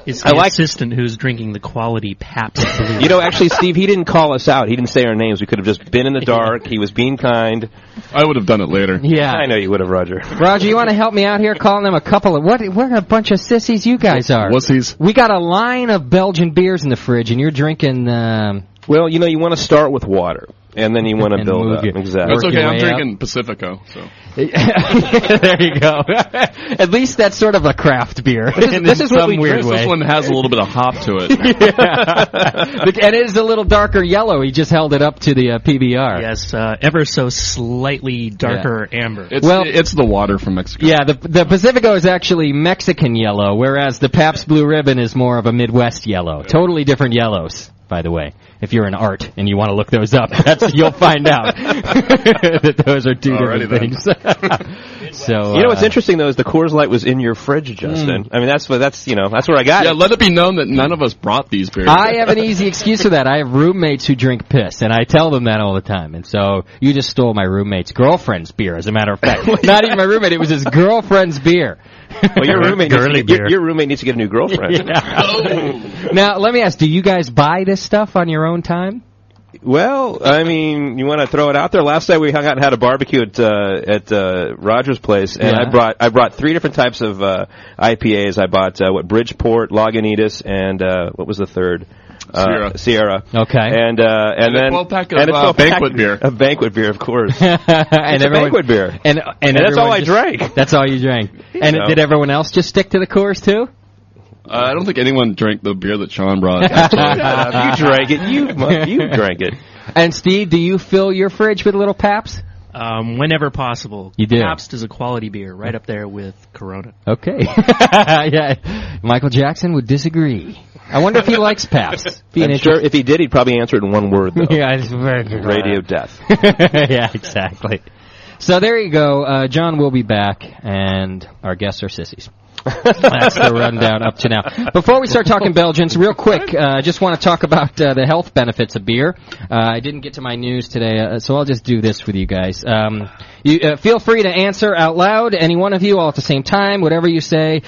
It's the assistant who's drinking the quality Pabst Blue. You know, actually, Steve, he didn't call us out. He didn't say our names. We could have just been in the dark. He was being kind. I would have done it later. Yeah. I know you would have, Roger. Roger, you want to help me out here calling them a couple of... What a bunch of sissies you guys are. Wussies. We got a line of Belgian beers in the fridge, and you're drinking... Well, you know, you want to start with water, and then you want to build up. Exactly. That's okay. I'm drinking Pacifico, so... There you go. At least that's sort of a craft beer. This is what we weird drink. This one has a little bit of hop to it. And it is a little darker yellow. He just held it up to the PBR. Yes, ever so slightly darker amber. It's the water from Mexico. Yeah, the Pacifico is actually Mexican yellow, whereas the Pabst Blue Ribbon is more of a Midwest yellow. Totally different yellows, by the way. If you're in art and you want to look those up, you'll find out that those are two different things. So you know what's interesting though is the Coors Light was in your fridge, Justin. I mean that's where I got it. Yeah, let it be known that none of us brought these beers. I have an easy excuse for that. I have roommates who drink piss, and I tell them that all the time. And so you just stole my roommate's girlfriend's beer, as a matter of fact. Not even my roommate; it was his girlfriend's beer. Well, your roommate needs to get a new girlfriend. Yeah. Now, let me ask: do you guys buy this stuff on your own time? Well, I mean, you want to throw it out there? Last night we hung out and had a barbecue at Roger's place, and I brought 3 different types of IPAs. I bought Bridgeport, Lagunitas, and what was the third? Sierra. Okay. And then 12-pack of banquet beer. A banquet beer, of course. And it's a banquet beer. And that's all I drank. That's all you drank. And did everyone else just stick to the Coors too? I don't think anyone drank the beer that Sean brought. You drank it. You drank it. And Steve, do you fill your fridge with a little Pabst? Whenever possible. You do. Pabst is a quality beer, right up there with Corona. Okay. Yeah. Michael Jackson would disagree. I wonder if he likes Pabst. I'm sure if he did, he'd probably answer it in one word, though. Yeah, it's very good. Radio death. Yeah, exactly. So there you go. John will be back, and our guests are sissies. That's the rundown up to now. Before we start talking Belgians, real quick, I just want to talk about the health benefits of beer. I didn't get to my news today, so I'll just do this with you guys. You feel free to answer out loud, any one of you, all at the same time, whatever you say.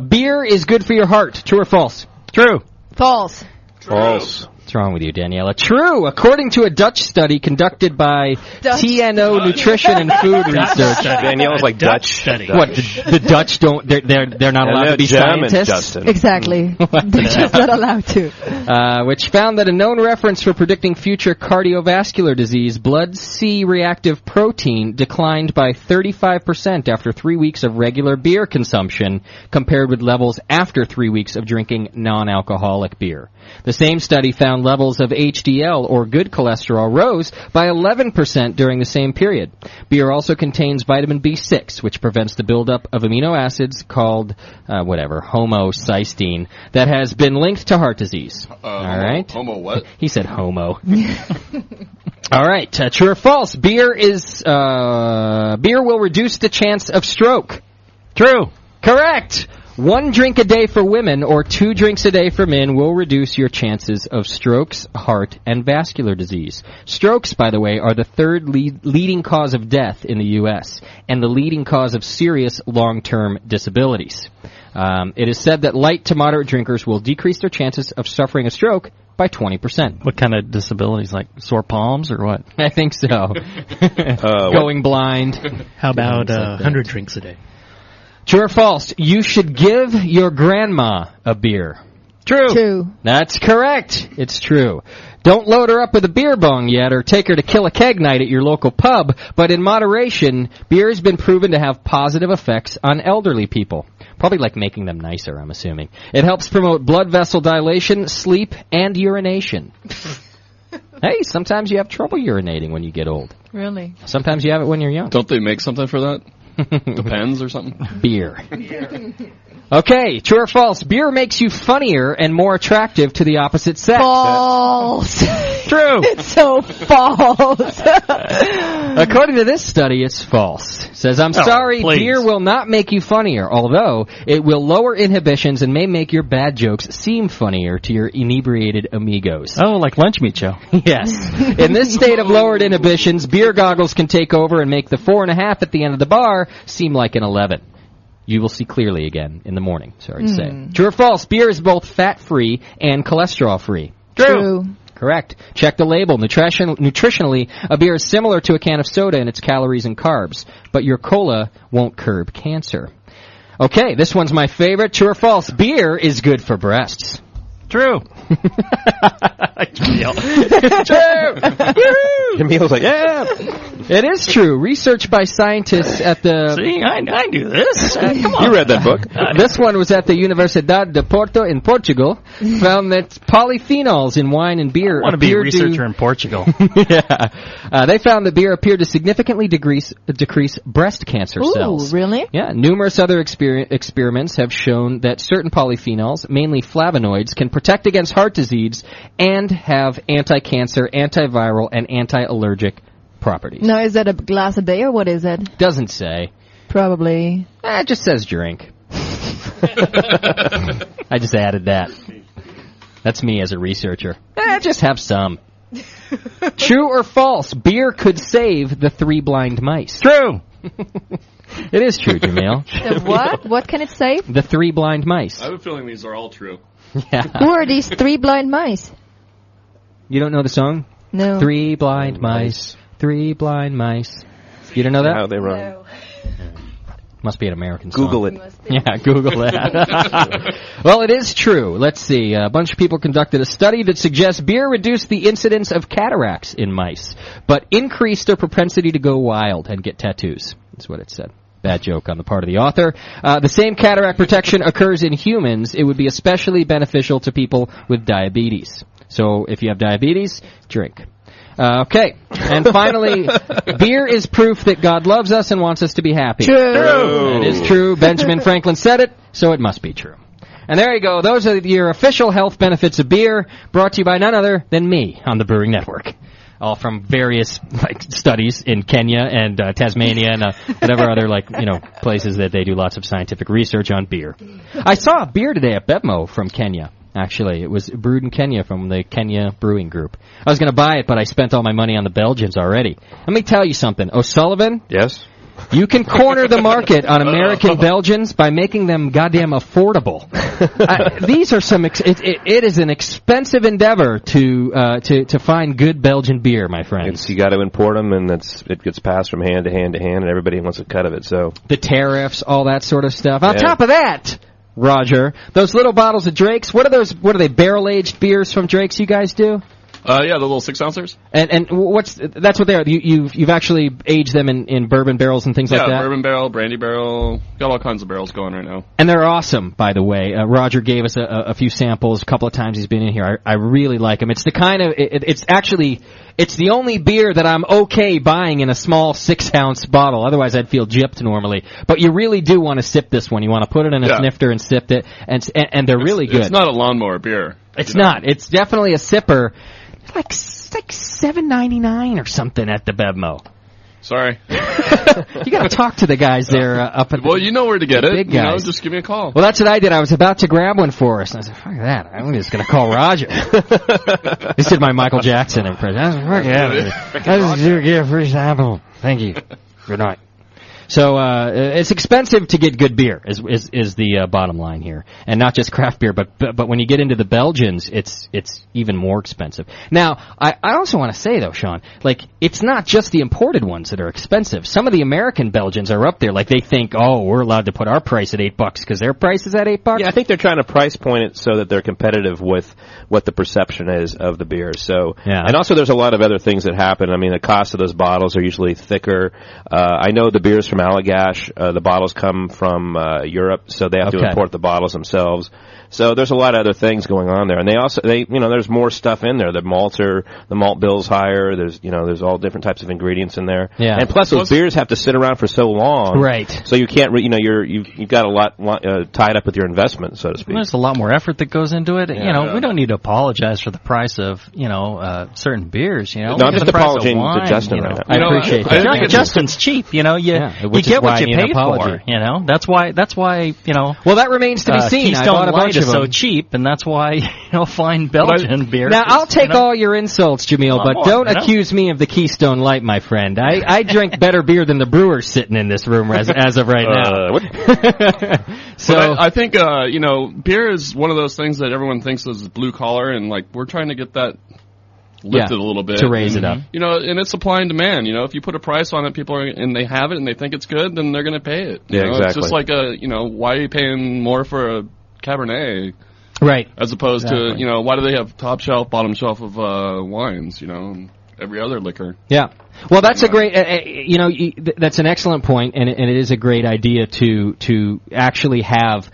Beer is good for your heart. True or false? True. False. False. What's wrong with you, Daniela? True. According to a Dutch study conducted by TNO Nutrition and Food Research. Daniela's like Dutch. What? The Dutch don't? They're not allowed to be German, scientists. Justin. Exactly. They're just not allowed to. Which found that a known reference for predicting future cardiovascular disease, blood C-reactive protein, declined by 35% after 3 weeks of regular beer consumption, compared with levels after 3 weeks of drinking non-alcoholic beer. The same study found levels of HDL, or good cholesterol, rose by 11% during the same period. Beer also contains vitamin B6, which prevents the buildup of amino acids called, homocysteine, that has been linked to heart disease. All right? Homo what? He said homo. All right, true or false? Beer will reduce the chance of stroke. True. Correct. 1 drink a day for women or 2 drinks a day for men will reduce your chances of strokes, heart, and vascular disease. Strokes, by the way, are the third leading cause of death in the U.S. and the leading cause of serious long-term disabilities. It is said that light to moderate drinkers will decrease their chances of suffering a stroke by 20%. What kind of disabilities, like sore palms or what? I think so. Going blind. How about 100 drinks a day? True or false? You should give your grandma a beer. True. That's correct. It's true. Don't load her up with a beer bong yet or take her to kill a keg night at your local pub, but in moderation, beer has been proven to have positive effects on elderly people. Probably like making them nicer, I'm assuming. It helps promote blood vessel dilation, sleep, and urination. Hey, sometimes you have trouble urinating when you get old. Really? Sometimes you have it when you're young. Don't they make something for that? Depends or something? Beer. Okay, true or false? Beer makes you funnier and more attractive to the opposite sex. False. True. It's so false. According to this study, it's false. It says, I'm sorry, please. beer will not make you funnier, although it will lower inhibitions and may make your bad jokes seem funnier to your inebriated amigos. Oh, like lunch meat show. Yes. In this state of lowered inhibitions, beer goggles can take over and make the 4.5 at the end of the bar seem like an 11. You will see clearly again in the morning, sorry to say. True or false, beer is both fat-free and cholesterol-free. True. Correct. Check the label. Nutritionally, a beer is similar to a can of soda in its calories and carbs, but your cola won't curb cancer. Okay, this one's my favorite. True or false, beer is good for breasts. True. True. Camille's like, yeah. It is true. Research by scientists at the... See, I do this. Come on. You read that book. This one was at the Universidade de Porto in Portugal. Found that polyphenols in wine and beer I want to be a researcher in Portugal. Yeah. They found that beer appeared to significantly decrease breast cancer cells. Ooh, really? Yeah. Numerous other experiments have shown that certain polyphenols, mainly flavonoids, can protect against heart disease and have anti-cancer, antiviral, and anti-allergic properties. Now, is that a glass a day or what is it? Doesn't say. Probably. It just says drink. I just added that. That's me as a researcher. Just have some. True or false, beer could save the 3 blind mice? True. It is true, Jamil. The what? What can it save? The 3 blind mice. I have a feeling these are all true. Yeah. Who are these 3 blind mice? You don't know the song? No. 3 blind mice. 3 blind mice. You don't know that? How they run. No. Must be an American song. Google it. Yeah, Google that. Well, it is true. Let's see. A bunch of people conducted a study that suggests beer reduced the incidence of cataracts in mice, but increased their propensity to go wild and get tattoos. That's what it said. Bad joke on the part of the author. The same cataract protection occurs in humans. It would be especially beneficial to people with diabetes. So if you have diabetes, drink. Okay. And finally, beer is proof that God loves us and wants us to be happy. True. It is true. Benjamin Franklin said it, so it must be true. And there you go. Those are your official health benefits of beer, brought to you by none other than me on the Brewing Network. All from various studies in Kenya and Tasmania and whatever other places that they do lots of scientific research on beer. I saw a beer today at Bevmo from Kenya. Actually, it was brewed in Kenya from the Kenya Brewing Group. I was going to buy it, but I spent all my money on the Belgians already. Let me tell you something. O'Sullivan? Yes? You can corner the market on American Belgians by making them goddamn affordable. These are some. It is an expensive endeavor to find good Belgian beer, my friends. You got to import them, and it gets passed from hand to hand to hand, and everybody wants a cut of it. So the tariffs, all that sort of stuff. On top of that, Roger, those little bottles of Drake's. What are those? What are they? Barrel-aged beers from Drake's? You guys do? Yeah, the little 6-ouncers. And that's what they are. You've actually aged them in bourbon barrels and things like that? Yeah, bourbon barrel, brandy barrel. Got all kinds of barrels going right now. And they're awesome, by the way. Roger gave us a few samples a couple of times he's been in here. I really like them. It's the kind of, it's the only beer that I'm okay buying in a small 6-ounce bottle. Otherwise I'd feel gypped normally. But you really do want to sip this one. You want to put it in a snifter and sip it. And they're really good. It's not a lawnmower beer. It's not. It's definitely a sipper. Like $7.99 or something at the Bevmo. Sorry. You got to talk to the guys there up at Well, you know where to get it. Big guys. Just give me a call. Well, that's what I did. I was about to grab one for us. And I said, fuck that. I'm just going to call Roger. This did my Michael Jackson impression. Fuck yeah. I'll just give a free sample. Thank you. Good night. So it's expensive to get good beer is the bottom line here, and not just craft beer, but when you get into the Belgians, it's even more expensive. Now, I also want to say though, Sean, like it's not just the imported ones that are expensive. Some of the American Belgians are up there. Like they think, oh, we're allowed to put our price at $8 because their price is at $8. Yeah, I think they're trying to price point it so that they're competitive with what the perception is of the beer. So, yeah. And also there's a lot of other things that happen. I mean, the cost of those bottles are usually thicker. I know the beers from Allagash. The bottles come from Europe, so they have to import the bottles themselves. So there's a lot of other things going on there, and there's more stuff in there. The malt bill's higher. There's all different types of ingredients in there. Yeah. And plus those beers have to sit around for so long. Right. So you can't, you've got a lot tied up with your investment, so to speak. There's a lot more effort that goes into it. We don't need to apologize for the price of, certain beers, No, I'm just apologizing to Justin right now. I appreciate that. Justin's cheap, you get what you pay for, That's why, Well, that remains to be seen. Keystone Light is so cheap, and that's why, fine Belgian beer. Now, I'll take all your insults, Jamil, but don't accuse me of the Keystone Light, my friend. I drink better beer than the brewers sitting in this room as of right now. So I think, beer is one of those things that everyone thinks is blue collar, and we're trying to get that lifted a little bit to raise it up. And it's supply and demand. If you put a price on it, and they have it and they think it's good, then they're going to pay it. Exactly. It's just like why are you paying more for a Cabernet? Right. As opposed to, why do they have top shelf, bottom shelf of wines, and every other liquor? Yeah. Well, that's a great, that's an excellent point, and it is a great idea to actually have,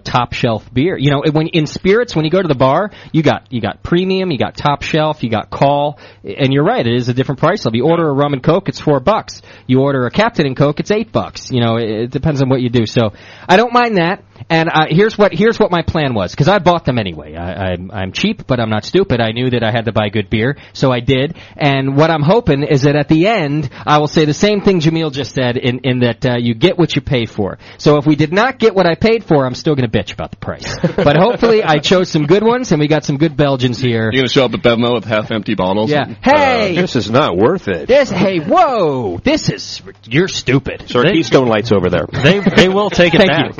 top shelf beer. When in spirits, when you go to the bar, you got premium, you got top shelf, you got call, and you're right, it is a different price level. You order a rum and coke, it's $4. You order a Captain and Coke, it's $8. It depends on what you do. So I don't mind that. And here's what my plan was, because I bought them anyway. I'm cheap, but I'm not stupid. I knew that I had to buy good beer, so I did. And what I'm hoping is that at the end, I will say the same thing Jamil just said, in that you get what you pay for. So if we did not get what I paid for, I'm still going to bitch about the price. But hopefully I chose some good ones, and we got some good Belgians here. You're going to show up at Bevmo with half-empty bottles? Yeah. Hey! This is not worth it. Whoa! You're stupid. So our Keystone Light's over there. They will take it back.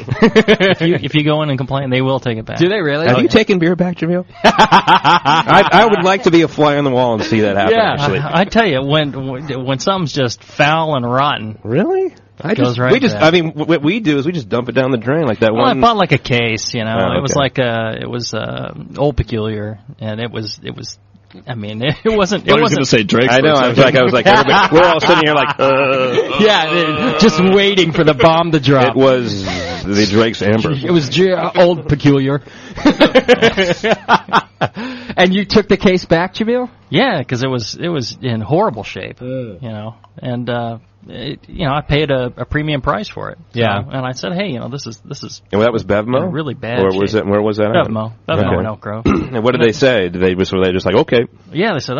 Thank If you go in and complain, they will take it back. Do they really? Have you taken beer back, Jamil? I would like to be a fly on the wall and see that happen, actually. I tell you, when something's just foul and rotten. Really? What we do is we just dump it down the drain like that one. I bought like a case, It was Old Peculiar, and it wasn't. It wasn't. Going to say Drake's. I know. I was like, we're all sitting here like, just waiting for the bomb to drop. It was the Drake's Amber. It was Old Peculiar. And you took the case back, Jamil? Yeah, because it was in horrible shape, and I paid a premium price for it. Yeah, and I said, hey, this is. And that was Bevmo? Really bad. Or was it? Where was that? Bevmo in Elk Grove. And what did they say? Were they just like, okay? Yeah, they said,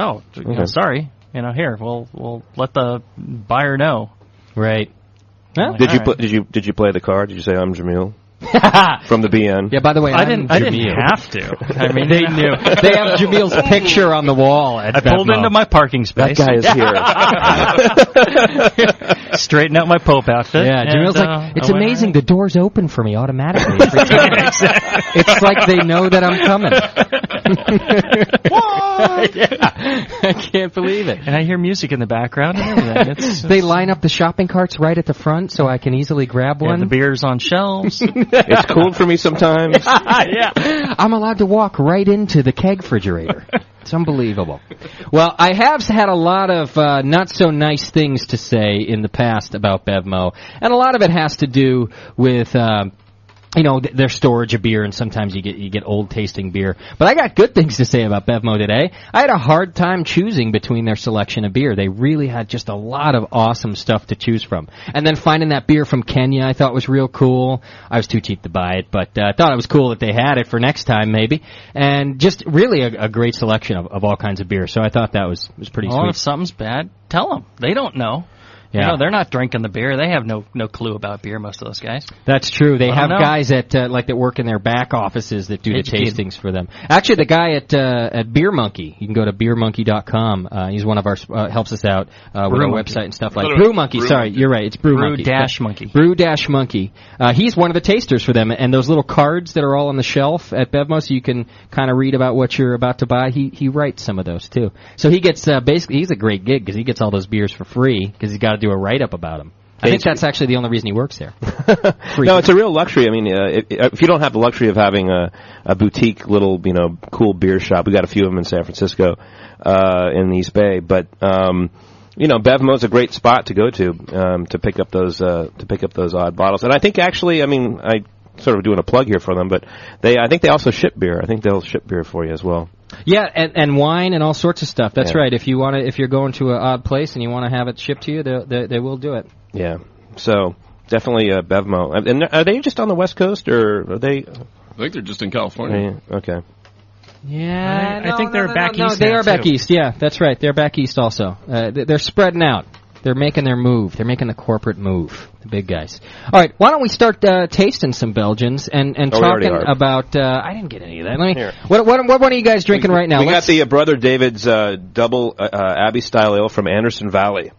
sorry, here we'll let the buyer know. Right. Well, did you play the card? Did you say I'm Jamil? From the BN. Yeah, by the way, I didn't have to. I mean, they knew. They have Jamil's picture on the wall at I pulled into my parking space. That guy is here. Straighten out my Pope outfit. Yeah, Jamil's like, it's amazing. The doors open for me automatically every time. It's like they know that I'm coming. I can't believe it. And I hear music in the background and everything. They line up the shopping carts right at the front so I can easily grab one. The beer's on shelves. It's cold for me sometimes. Yeah. I'm allowed to walk right into the keg refrigerator. It's unbelievable. Well, I have had a lot of not so nice things to say in the past about Bevmo, and a lot of it has to do with their storage of beer, and sometimes you get old tasting beer. But I got good things to say about Bevmo today. I had a hard time choosing between their selection of beer. They really had just a lot of awesome stuff to choose from. And then finding that beer from Kenya I thought was real cool. I was too cheap to buy it, but I thought it was cool that they had it for next time maybe. And just really a great selection of all kinds of beer. So I thought that was pretty sweet. If something's bad, tell them. They don't know. Yeah. They're not drinking the beer. They have no clue about beer, most of those guys. That's true. They have guys that work in their back offices that do the tastings for them. Actually, the guy at Beer Monkey, you can go to beermonkey.com. He's one of our helps us out with our website and stuff like that. Brew Monkey. Sorry, you're right. It's Brew Monkey. Brew-Monkey. Brew-Monkey. He's one of the tasters for them, and those little cards that are all on the shelf at Bevmo, so you can kind of read about what you're about to buy. He writes some of those too. So he gets basically he's a great gig because he gets all those beers for free because he's got to do a write-up about them. I think that's actually the only reason he works there. No, it's a real luxury. I mean, if you don't have the luxury of having a boutique little, cool beer shop, we got a few of them in San Francisco, in the East Bay, but Bevmo's a great spot to go to pick up those odd bottles. And I think actually, I sort of doing a plug here for them, but I think they also ship beer. I think they'll ship beer for you as well. Yeah, and wine and all sorts of stuff. That's right. If you're going to an odd place and you want to have it shipped to you, they will do it. Yeah. So definitely Bevmo. And are they just on the West Coast, or are they? I think they're just in California. Okay. Yeah, I think they're back east. No, they are back east. Yeah, that's right. They're back east also. They're spreading out. They're making their move. They're making the corporate move, the big guys. All right, why don't we start tasting some Belgians and talking about... I didn't get any of that. Let me. What one are you guys drinking right now? We got the Brother David's double Abbey-style ale from Anderson Valley.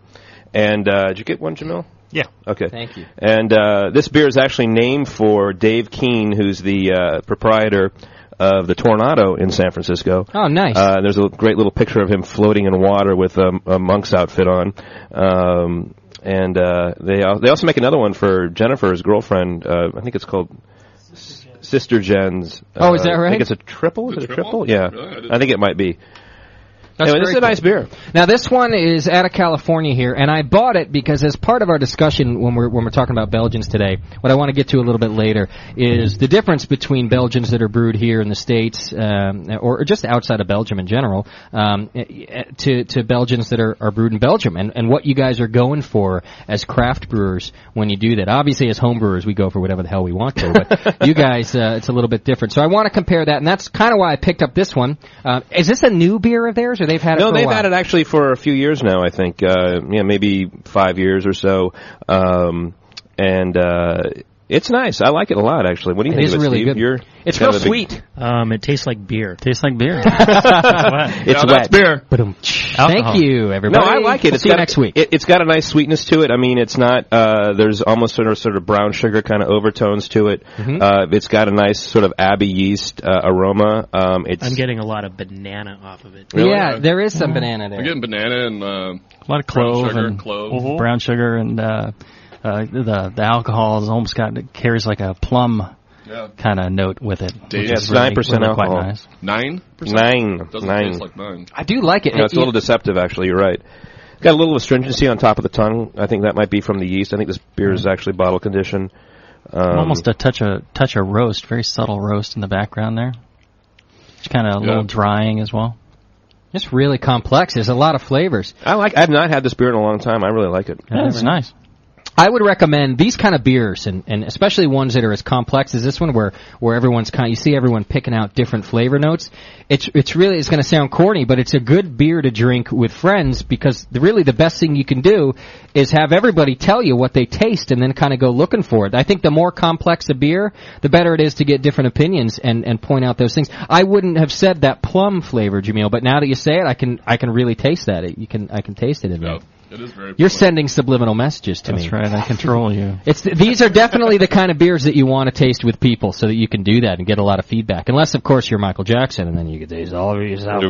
And did you get one, Jamil? Yeah. Okay. Thank you. And this beer is actually named for Dave Keene, who's the proprietor of the Tornado in San Francisco. Oh, nice. There's a great little picture of him floating in water with a monk's outfit on. And they also make another one for Jennifer, his girlfriend. I think it's called Sister Jen's. Oh, is that right? I think it's a triple. Is it a triple? Yeah. I think it might be. Anyway, this is a nice beer. Now, this one is out of California here, and I bought it because as part of our discussion when we're talking about Belgians today, what I want to get to a little bit later is the difference between Belgians that are brewed here in the States, or just outside of Belgium in general, to Belgians that are brewed in Belgium, and what you guys are going for as craft brewers when you do that. Obviously, as home brewers, we go for whatever the hell we want to, but you guys, it's a little bit different. So I want to compare that, and that's kind of why I picked up this one. Is this a new beer of theirs, or they've had it for a while? No, they've had it actually for a few years now, I think. Maybe 5 years or so. It's nice. I like it a lot, actually. What do you think of it, really Steve? Good. It's real sweet. It tastes like beer. Tastes like beer. It's wet. That's beer. Thank you, everybody. No, I like it. We'll see you next week. It's got a nice sweetness to it. I mean, it's not. There's almost sort of brown sugar kind of overtones to it. Mm-hmm. It's got a nice sort of Abbey yeast aroma. I'm getting a lot of banana off of it. Really? Yeah, there is some banana there. I'm getting banana and a lot of clove brown sugar, and the alcohol is almost carries like a plum kind of note with it. Yeah, it's 9% alcohol. Quite nice. 9%? Doesn't taste like 9. I do like it. No, it's a little deceptive, actually. You're right. It's got a little astringency on top of the tongue. I think that might be from the yeast. I think this beer is actually bottle conditioned. Almost a touch of roast, very subtle roast in the background there. It's kind of a little drying as well. It's really complex. There's a lot of flavors. I've not had this beer in a long time. I really like it. Yeah, it's nice. I would recommend these kind of beers, and especially ones that are as complex as this one, where everyone's you see everyone picking out different flavor notes. It's going to sound corny, but it's a good beer to drink with friends, because really the best thing you can do is have everybody tell you what they taste and then kind of go looking for it. I think the more complex a beer, the better it is to get different opinions and point out those things. I wouldn't have said that plum flavor, Jamil, but now that you say it, I can really taste that. I can taste it in there. It is very. You're sending subliminal messages to me. That's right. I control you. These are definitely the kind of beers that you want to taste with people, so that you can do that and get a lot of feedback. Unless, of course, you're Michael Jackson, and then you can taste all of yourself.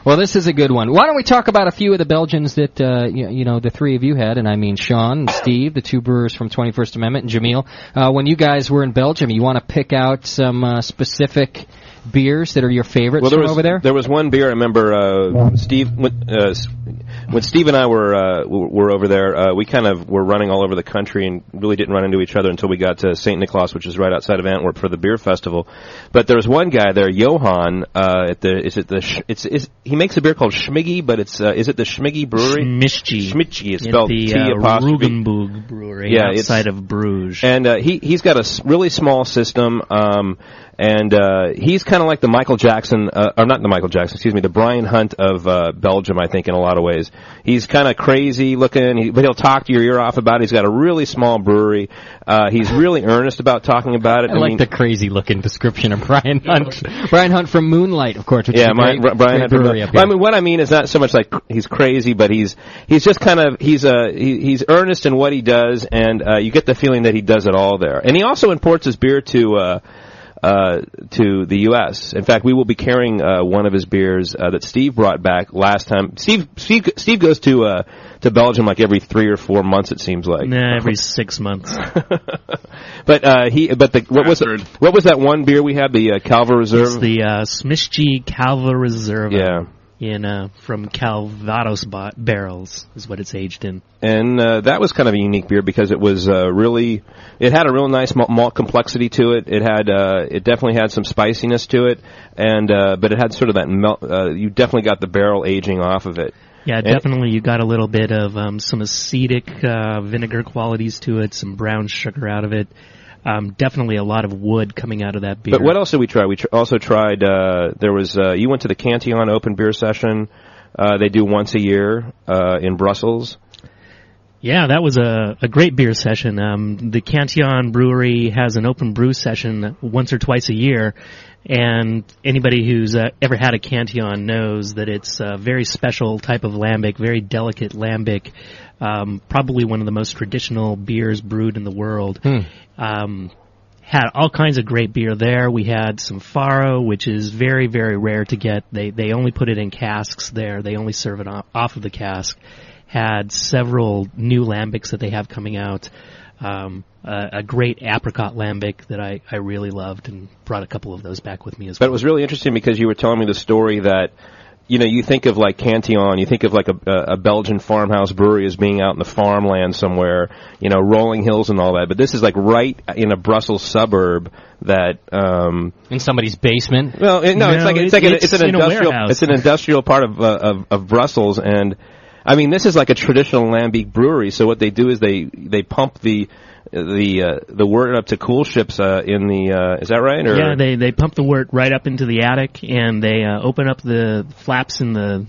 Well, this is a good one. Why don't we talk about a few of the Belgians that the three of you had, and I mean Sean and Steve, the two brewers from 21st Amendment, and Jamil. When you guys were in Belgium, you want to pick out some specific beers that are your favorites from over there? There was one beer I remember. Steve, when Steve and I were over there, we kind of were running all over the country and really didn't run into each other until we got to St. Nicholas, which is right outside of Antwerp, for the beer festival. But there was one guy there, Johan. He makes a beer called Schmiggy, but is it the Schmiggy Brewery? Schmidtje. It's spelled the Rugenboog Brewery outside of Bruges. And he's got a really small system. And he's kind of like the Michael Jackson, or not the Michael Jackson, excuse me, the Brian Hunt of Belgium, I think, in a lot of ways. He's kind of crazy looking, but he'll talk your ear off about it. He's got a really small brewery. He's really earnest about talking about it. I like the crazy looking description of Brian Hunt. Brian Hunt from Moonlight, of course. Which is Brian Hunt brewery up here. I mean, what I mean is not so much like he's crazy, but he's just kind of he's earnest in what he does, and you get the feeling that he does it all there. And he also imports his beer to the U.S. In fact, we will be carrying one of his beers that Steve brought back last time. Steve goes to Belgium like every 3 or 4 months, it seems like. Nah, every 6 months. What was that one beer we had? The Calva Reserve. It's the Schmidtje Calva Reserve. Yeah. from Calvados barrels is what it's aged in. And that was kind of a unique beer because it was it had a real nice malt complexity to it. It definitely had some spiciness to it, and but it had sort of that you definitely got the barrel aging off of it. Yeah, definitely. You got a little bit of some acetic vinegar qualities to it, some brown sugar out of it. Definitely a lot of wood coming out of that beer. But what else did we try? We also tried, there was, you went to the Cantillon Open Beer Session. They do once a year in Brussels. Yeah, that was a great beer session. The Cantillon Brewery has an open brew session once or twice a year, and anybody who's ever had a Cantillon knows that it's a very special type of lambic, very delicate lambic, probably one of the most traditional beers brewed in the world. Had all kinds of great beer there. We had some Faro, which is very, very rare to get. They only put it in casks there. They only serve it off of the cask. Had several new lambics that they have coming out. A great apricot lambic that I really loved, and brought a couple of those back with me as well. But it was really interesting because you were telling me the story that, you think of like Cantillon, you think of like a Belgian farmhouse brewery as being out in the farmland somewhere, rolling hills and all that. But this is like right in a Brussels suburb that in somebody's basement. Well, it's an industrial part of Brussels, and I mean, this is like a traditional lambic brewery. So what they do is they pump the wort up to cool ships in the is that right? Or? Yeah, they pump the wort right up into the attic, and they open up the flaps in the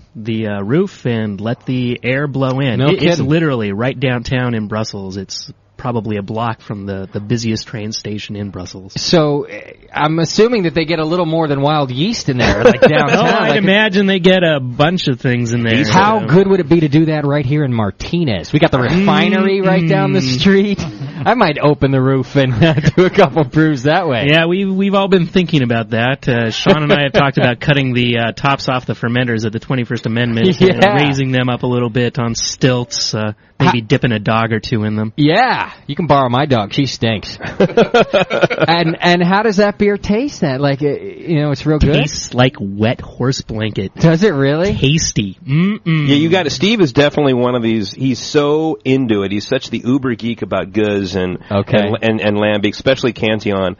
roof and let the air blow in. It's literally right downtown in Brussels. It's probably a block from the busiest train station in Brussels. So I'm assuming that they get a little more than wild yeast in there, like downtown. I'd imagine they get a bunch of things in there. How good would it be to do that right here in Martinez? We got the refinery right down the street. I might open the roof and do a couple brews that way. Yeah, we've all been thinking about that. Sean and I have talked about cutting the tops off the fermenters of the 21st Amendment and raising them up a little bit on stilts, maybe dipping a dog or two in them. Yeah, you can borrow my dog. She stinks. And how does that beer taste then? Like, it's real good? Tastes like wet horse blanket. Does it really? Tasty. Yeah, you got it. Steve is definitely one of these. He's so into it. He's such the uber geek about goods and lambic, especially Cantillon.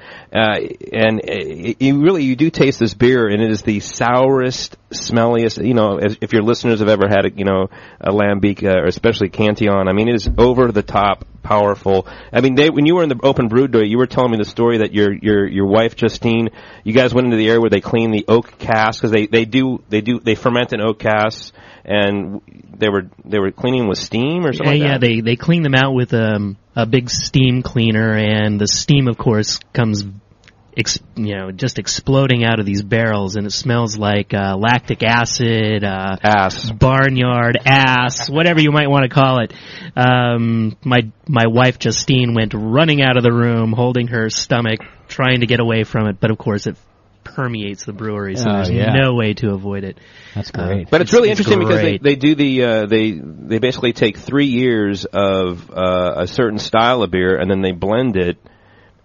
You do taste this beer, and it is the sourest, smelliest. If your listeners have ever had a lambic, or especially Cantillon, I mean, it is over the top powerful. I mean, when you were in the open brew day, you were telling me the story that your wife Justine, you guys went into the area where they clean the oak casks, because they ferment in oak casks, and they were cleaning with steam or something. Yeah, they clean them out with a big steam cleaner, and the steam, of course, comes just exploding out of these barrels, and it smells like lactic acid, barnyard ass, whatever you might want to call it. My wife Justine went running out of the room, holding her stomach, trying to get away from it, but of course it permeates the brewery, so there's no way to avoid it. That's great. But it's really interesting because they do they basically take 3 years of a certain style of beer, and then they blend it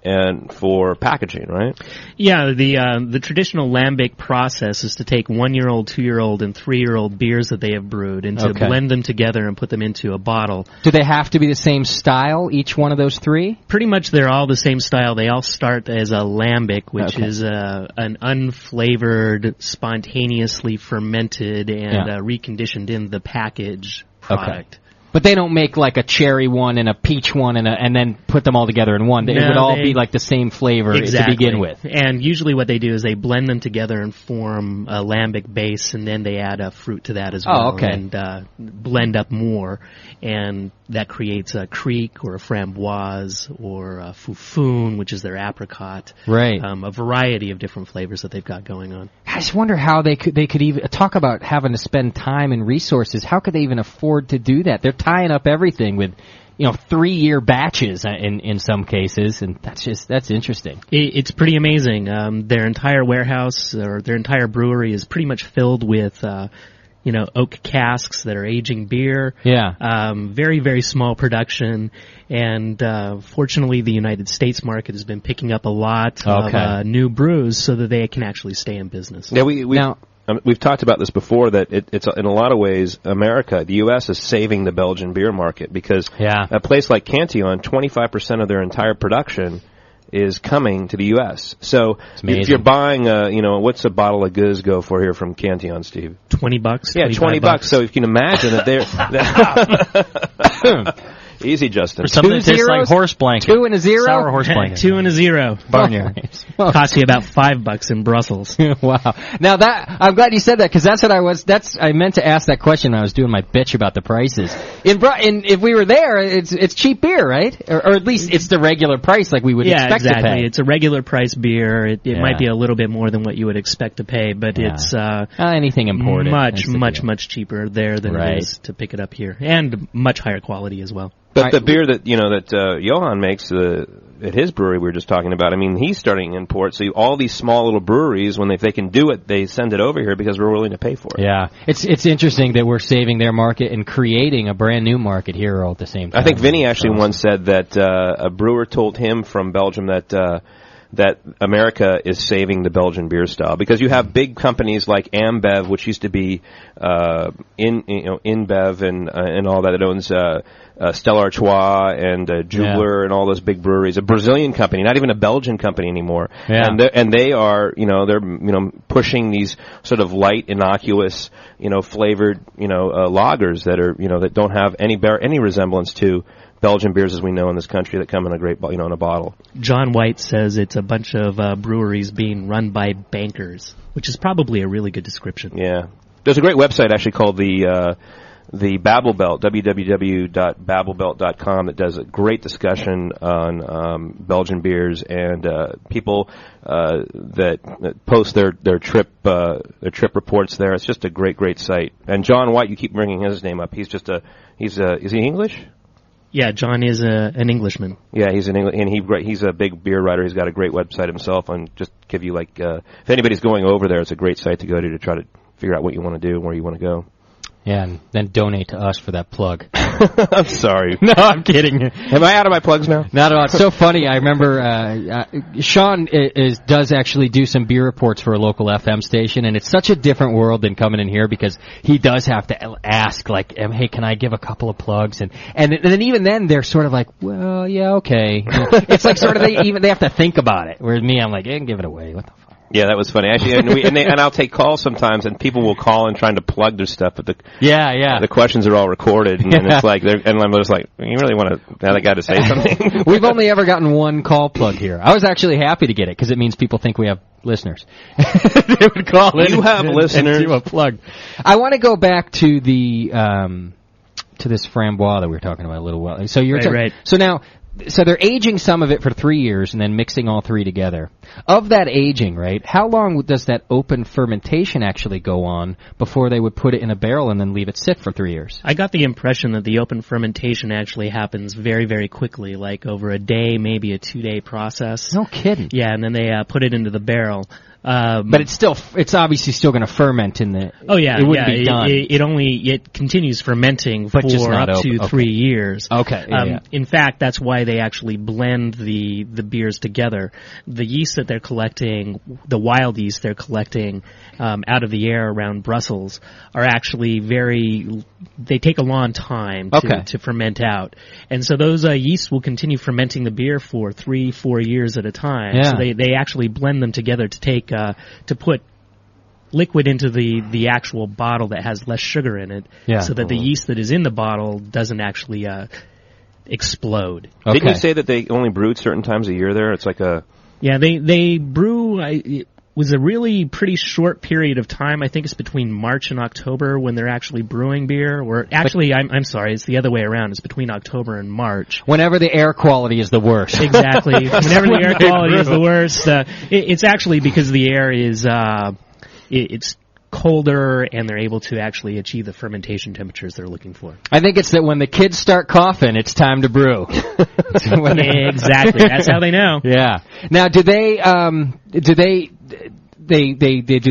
and for packaging, right? Yeah, the traditional lambic process is to take 1-year-old, 2-year-old, and 3-year-old beers that they have brewed and to blend them together and put them into a bottle. Do they have to be the same style, each one of those three? Pretty much they're all the same style. They all start as a lambic, which is an unflavored, spontaneously fermented and reconditioned in the package product. Okay. But they don't make like a cherry one and a peach one and then put them all together in one. It would all be like the same flavor to begin with. And usually what they do is they blend them together and form a lambic base, and then they add a fruit to that as well. And blend up more. And that creates a creek or a framboise or a foufoune, which is their apricot. Right. A variety of different flavors that they've got going on. I just wonder how they could even talk about having to spend time and resources. How could they even afford to do that? They're tying up everything with 3-year batches in some cases, and that's interesting. It's pretty amazing. Their entire warehouse or their entire brewery is pretty much filled with oak casks that are aging beer. Yeah. Very, very small production. And fortunately, the United States market has been picking up a lot of new brews so that they can actually stay in business. Yeah, we've talked about this before, that it's in a lot of ways, the U.S. is saving the Belgian beer market, because a place like Cantillon, 25% of their entire production is coming to the U.S. So if you're buying, what's a bottle of Guz go for here from Cantillon, Steve? $20. Yeah, $20. So if you can imagine that they're... Easy, Justin. For something that tastes like horse blanket. 2 and a 0? Sour horse blanket. 2 and a 0. Barnyard. Costs you about $5 in Brussels. Wow. Now I'm glad you said that, because that's what I meant to ask that question when I was doing my bitch about the prices. If we were there, it's cheap beer, right? Or at least it's the regular price like we would expect to pay. It's a regular price beer. It might be a little bit more than what you would expect to pay, but it's anything imported. Much cheaper there than it is to pick it up here. And much higher quality as well. But the beer that Johan makes at his brewery we were just talking about, I mean, he's starting to import. So all these small little breweries, if they can do it, they send it over here because we're willing to pay for it. Yeah, it's interesting that we're saving their market and creating a brand new market here all at the same time. I think Vinny actually once said that a brewer told him from Belgium that America is saving the Belgian beer style, because you have big companies like Ambev, which used to be InBev and all that owns Stella Artois and Jubler and all those big breweries. A Brazilian company, not even a Belgian company anymore. Yeah. And they are they're pushing these sort of light, innocuous flavored lagers that are that don't have any resemblance to Belgian beers as we know in this country that come in a great in a bottle. John White says it's a bunch of breweries being run by bankers, which is probably a really good description. Yeah, there's a great website actually called the Babel Belt, www.babelbelt.com, that does a great discussion on Belgian beers and people that post their trip reports there. It's just a great site. And John White, you keep bringing his name up. Is he English? Yeah, John is an Englishman. Yeah, he's he's a big beer writer. He's got a great website himself, and just give you if anybody's going over there, it's a great site to go to try to figure out what you want to do and where you want to go. Yeah, and then donate to us for that plug. I'm sorry. No, I'm kidding. Am I out of my plugs now? Not at all. It's so funny. I remember Sean does actually do some beer reports for a local FM station, and it's such a different world than coming in here, because he does have to ask, hey, can I give a couple of plugs? And then even then, they're sort of like, well, yeah, okay. It's like sort of they have to think about it. Whereas me, I'm like, I can give it away. What the fuck? Yeah, that was funny. Actually, and I'll take calls sometimes, and people will call and trying to plug their stuff, but the questions are all recorded, and it's and I'm just like, you really want to have that guy to say something? We've only ever gotten one call plug here. I was actually happy to get it, because it means people think we have listeners. They would call in. You have listeners. And do a plug. I want to go back to the to this framboise that we were talking about a little while. So you're right. So they're aging some of it for 3 years and then mixing all three together. Of that aging, right, how long does that open fermentation actually go on before they would put it in a barrel and then leave it sit for 3 years? I got the impression that the open fermentation actually happens very, very quickly, like over a day, maybe a 2-day process. No kidding. Yeah, and then they put it into the barrel. But it's obviously still going to ferment in the. Oh yeah, it wouldn't be done. It continues fermenting for up to 3 years. Okay. In fact, that's why they actually blend the beers together. The yeast that they're collecting, the wild yeast they're collecting out of the air around Brussels, are actually they take a long time to ferment out, and so those yeasts will continue fermenting the beer for 3-4 years at a time. Yeah. So they actually blend them together to take to put liquid into the actual bottle that has less sugar in it, so that the yeast that is in the bottle doesn't actually explode. Okay. Didn't you say that they only brewed certain times a year there? It's like a... Yeah, they brew... It was a really pretty short period of time. I think it's between March and October when they're actually brewing beer. Or actually, I'm sorry, it's the other way around. It's between October and March. Whenever the air quality is the worst. Exactly. Whenever the air quality is the worst. It's actually because the air is... it's colder, and they're able to actually achieve the fermentation temperatures they're looking for. I think it's that when the kids start coughing, it's time to brew. Exactly. That's how they know. Yeah. Now, do they do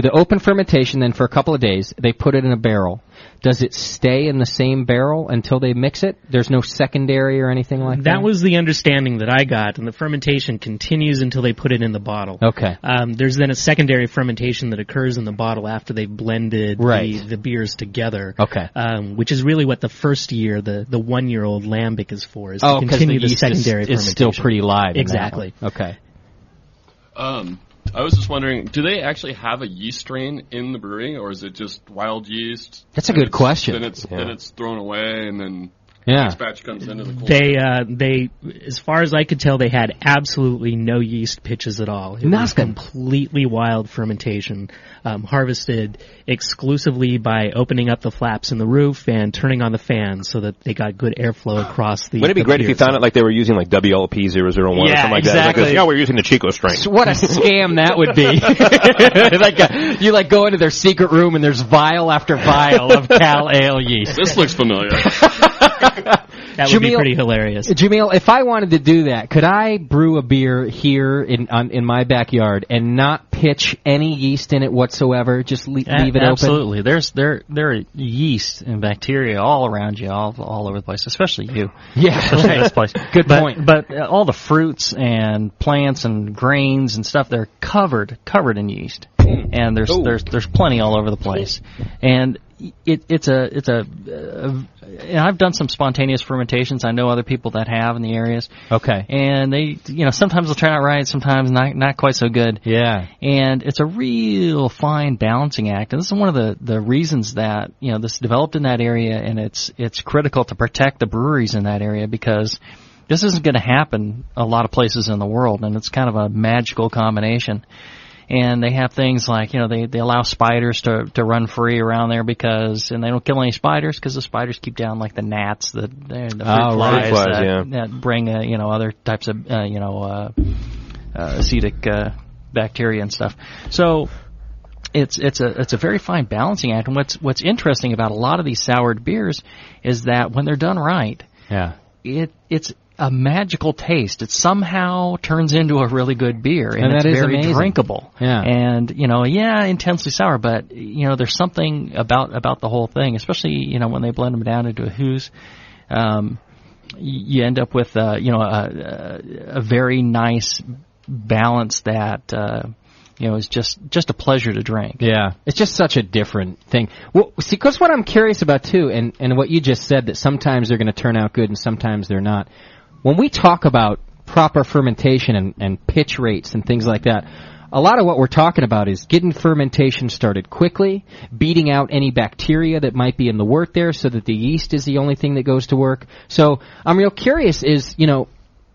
the open fermentation, then for a couple of days, they put it in a barrel. does it stay in the same barrel until they mix it? There's no secondary or anything like that? That was the understanding that I got, and the fermentation continues until they put it in the bottle. Okay. There's then a secondary fermentation that occurs in the bottle after they've blended the beers together. Okay. Which is really what the first year, the 1-year-old lambic is for, is to continue the secondary fermentation. It's still pretty live. Exactly. Okay. I was just wondering, do they actually have a yeast strain in the brewery, or is it just wild yeast? That's a good question. Then it's thrown away, and then Yeah. Dispatch comes into the cold. They, as far as I could tell, they had absolutely no yeast pitches at all. It was completely wild fermentation, harvested exclusively by opening up the flaps in the roof and turning on the fans so that they got good airflow across the. Wouldn't it be great if you found it like they were using like WLP 001 or something like that? It's like, we're using the Chico strain. What a scam that would be! You go into their secret room and there's vial after vial of Cal Ale yeast. This looks familiar. That would be pretty hilarious. Jamil, if I wanted to do that, could I brew a beer here in my backyard and not pitch any yeast in it whatsoever? Just leave it open? Absolutely. There are yeast and bacteria all around you, all over the place, especially you. Yeah, especially this place. Good point. But all the fruits and plants and grains and stuff, they're covered in yeast. And there's plenty all over the place. And and I've done some spontaneous fermentations. I know other people that have in the areas. Okay. And they, sometimes they'll turn out right, sometimes not quite so good. Yeah. And it's a real fine balancing act. And this is one of the reasons that, this developed in that area, and it's critical to protect the breweries in that area, because this isn't going to happen a lot of places in the world, and it's kind of a magical combination. And they have things like, they allow spiders to run free around there and they don't kill any spiders because the spiders keep down like the gnats, the fruit flies that bring, other types of, acetic bacteria and stuff. So it's a very fine balancing act. And what's interesting about a lot of these soured beers is that when they're done right, it's a magical taste. It somehow turns into a really good beer, and it's very drinkable. Yeah. And intensely sour, but there's something about the whole thing, especially when they blend them down into a hooze. You end up with a very nice balance that is just a pleasure to drink. Yeah, it's just such a different thing. Well, see, because what I'm curious about too, and what you just said, that sometimes they're going to turn out good and sometimes they're not. When we talk about proper fermentation and pitch rates and things like that, a lot of what we're talking about is getting fermentation started quickly, beating out any bacteria that might be in the wort there so that the yeast is the only thing that goes to work. So I'm real curious is,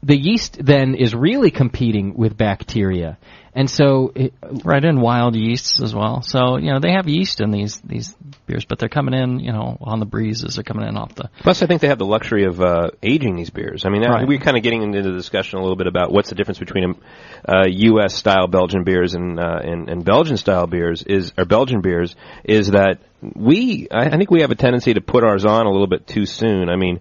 the yeast then is really competing with bacteria. And so right in wild yeasts as well. So, they have yeast in these beers, but they're coming in, on the breezes. They're coming in off the... Plus, I think they have the luxury of aging these beers. I mean, we're kind of getting into the discussion a little bit about what's the difference between U.S.-style Belgian beers and Belgian-style beers, or Belgian beers, is that I think we have a tendency to put ours on a little bit too soon. I mean...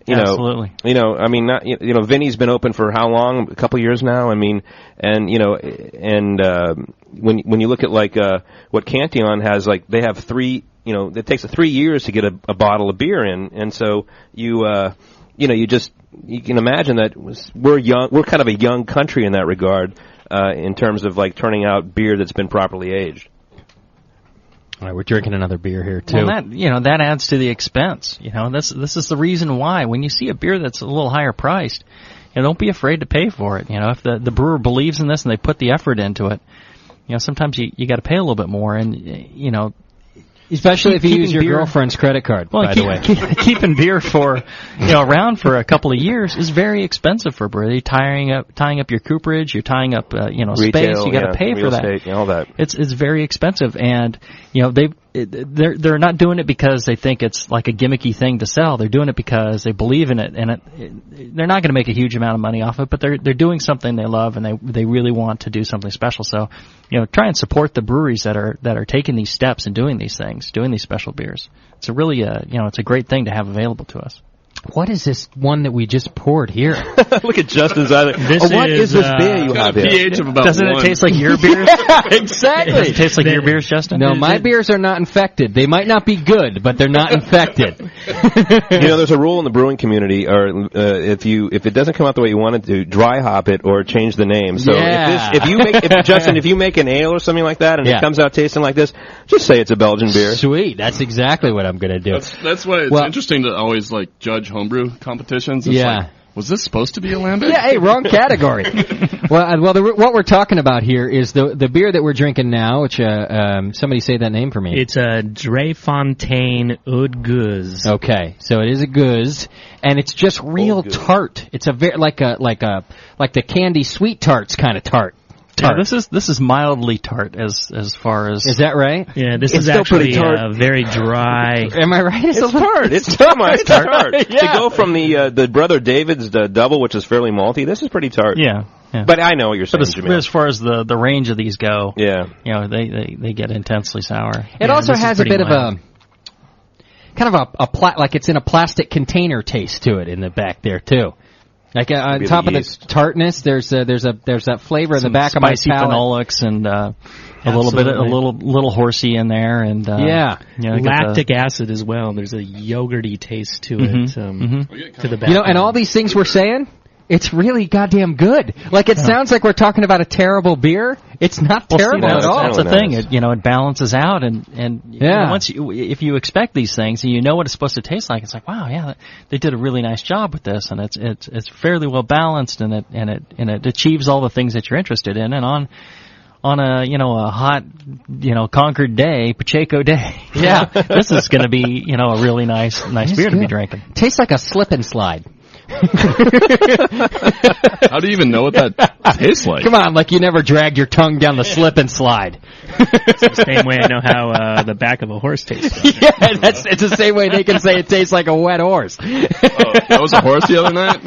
Absolutely. Vinny's been open for how long? A couple years now. I mean, when you look at what Cantillon has, they have it takes 3 years to get a bottle of beer in, and so you can imagine that we're kind of a young country in that regard, in terms of turning out beer that's been properly aged. All right, we're drinking another beer here too. Well, that adds to the expense. This is the reason why when you see a beer that's a little higher priced, don't be afraid to pay for it. If the brewer believes in this and they put the effort into it, sometimes you got to pay a little bit more, and especially if you use your girlfriend's credit card. Well, by the way, keeping beer for around for a couple of years is very expensive for a brewer. You're tying up your cooperage, you're tying up retail, space. You got to pay for that. Estate, all that. It's very expensive, and they're not doing it because they think it's like a gimmicky thing to sell. They're doing it because they believe in it, and they're not going to make a huge amount of money off it, but they're doing something they love, and they really want to do something special. So, try and support the breweries that are taking these steps and doing these things, doing these special beers. It's a really it's a great thing to have available to us. What is this one that we just poured here? Look at Justin's eye. What is this beer you have here? pH of about Doesn't 1. it taste like your beers? Yeah, exactly. Does it taste like your beers, Justin? No, my beers are not infected. They might not be good, but they're not infected. There's a rule in the brewing community, or if it doesn't come out the way you want it to, dry hop it or change the name. So if you make an ale or something like that and it comes out tasting like this, just say it's a Belgian beer. Sweet. That's exactly what I'm going to do. That's why it's interesting to always judge homebrew competitions. It's like, was this supposed to be a lambic? Yeah, hey, wrong category. What we're talking about here is the beer that we're drinking now, which somebody say that name for me. It's a Dreifontein Oud Guz. Okay, so it is a Guz, and it's just real tart. It's a very like the candy sweet tarts kind of tart. Yeah, this is mildly tart as far as... Is that right? Yeah, this is actually very dry. Am I right? It's tart. It's tart. To go from the Brother David's double, which is fairly malty, this is pretty tart. Yeah. But I know what you're saying, But as far as the range of these go, they get intensely sour. It also has a bit of a... kind of like it's in a plastic container taste to it in the back there, too. Like on top of the tartness, there's that flavor in the back of my palate. Spicy phenolics and a little horsey in there, and lactic acid as well. There's a yogurty taste to it. To the back. And all these things we're saying, it's really goddamn good. Like it sounds like we're talking about a terrible beer. It's not terrible at all. That's the thing. It balances out, and once if you expect these things and you know what it's supposed to taste like, it's like, wow, they did a really nice job with this, and it's fairly well balanced, and it achieves all the things that you're interested in, and on a hot Concord day, Pacheco day. Yeah, this is going to be a really nice beer to be drinking. Tastes like a slip and slide. How do you even know what that tastes like? Come on, like you never dragged your tongue down the slip and slide. It's the same way I know how the back of a horse tastes. Yeah, it's the same way they can say it tastes like a wet horse. That was a horse the other night?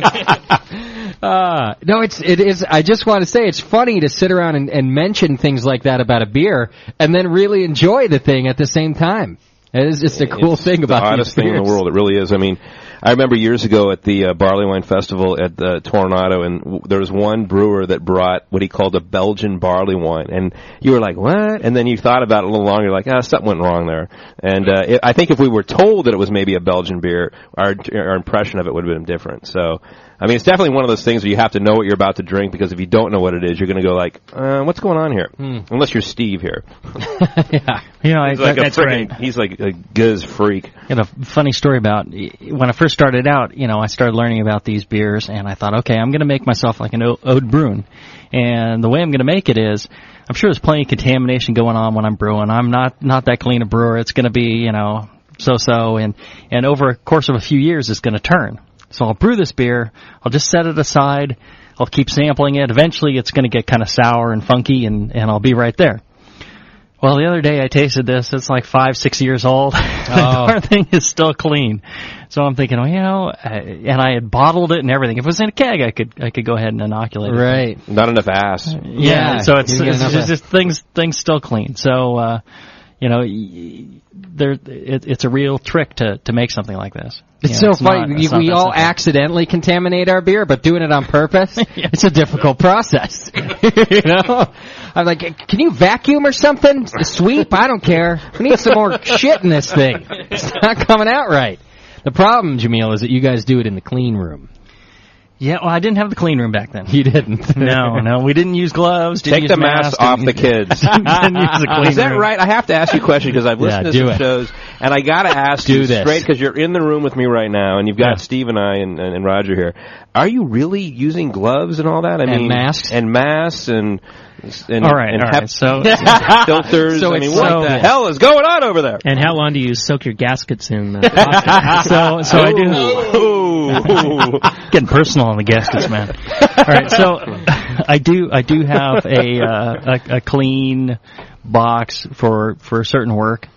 No, it is. I just want to say it's funny to sit around and mention things like that about a beer and then really enjoy the thing at the same time. It's just a cool thing about the hottest thing in the world. It really is. I mean, I remember years ago at the Barley Wine Festival at the Tornado, and there was one brewer that brought what he called a Belgian barley wine, and you were like, what? And then you thought about it a little longer, you're like, something went wrong there. And I think if we were told that it was maybe a Belgian beer, our impression of it would have been different. So, I mean, it's definitely one of those things where you have to know what you're about to drink, because if you don't know what it is, you're going to go like, what's going on here? Unless you're Steve here. Yeah. That's right. He's like a Guz freak. A funny story about when I first started out, I started learning about these beers, and I thought, okay, I'm going to make myself like an Ode Bruin. And the way I'm going to make it is, I'm sure there's plenty of contamination going on when I'm brewing. I'm not that clean a brewer. It's going to be, so-so, and over a course of a few years, it's going to turn. So I'll brew this beer, I'll just set it aside, I'll keep sampling it. Eventually it's going to get kind of sour and funky, and I'll be right there. Well, the other day I tasted this. It's like 5-6 years old. The darn thing is still clean. So I'm thinking, and I had bottled it and everything. If it was in a keg, I could go ahead and inoculate it. Right. Not enough ass. Yeah. So it's just things still clean. So, it's a real trick to make something like this. It's so funny. We all accidentally contaminate our beer, but doing it on purpose, it's a difficult process. I'm like, can you vacuum or something? Sweep? I don't care. We need some more shit in this thing. It's not coming out right. The problem, Jameel, is that you guys do it in the clean room. Yeah, well, I didn't have the clean room back then. You didn't? No, we didn't use gloves. Take the mask off the kids. Didn't use the clean Is that room. right? I have to ask you a question because I've listened to some shows, and I got to ask you straight, because you're in the room with me right now, and you've got Steve and I and Roger here. Are you really using gloves and all that? I mean, masks? And masks and all right. So filters. So I mean, what the hell is going on over there? And how long do you soak your gaskets in? Coffee? So I do. Getting personal on the gaskets, man. All right, so I do have a clean box for certain work.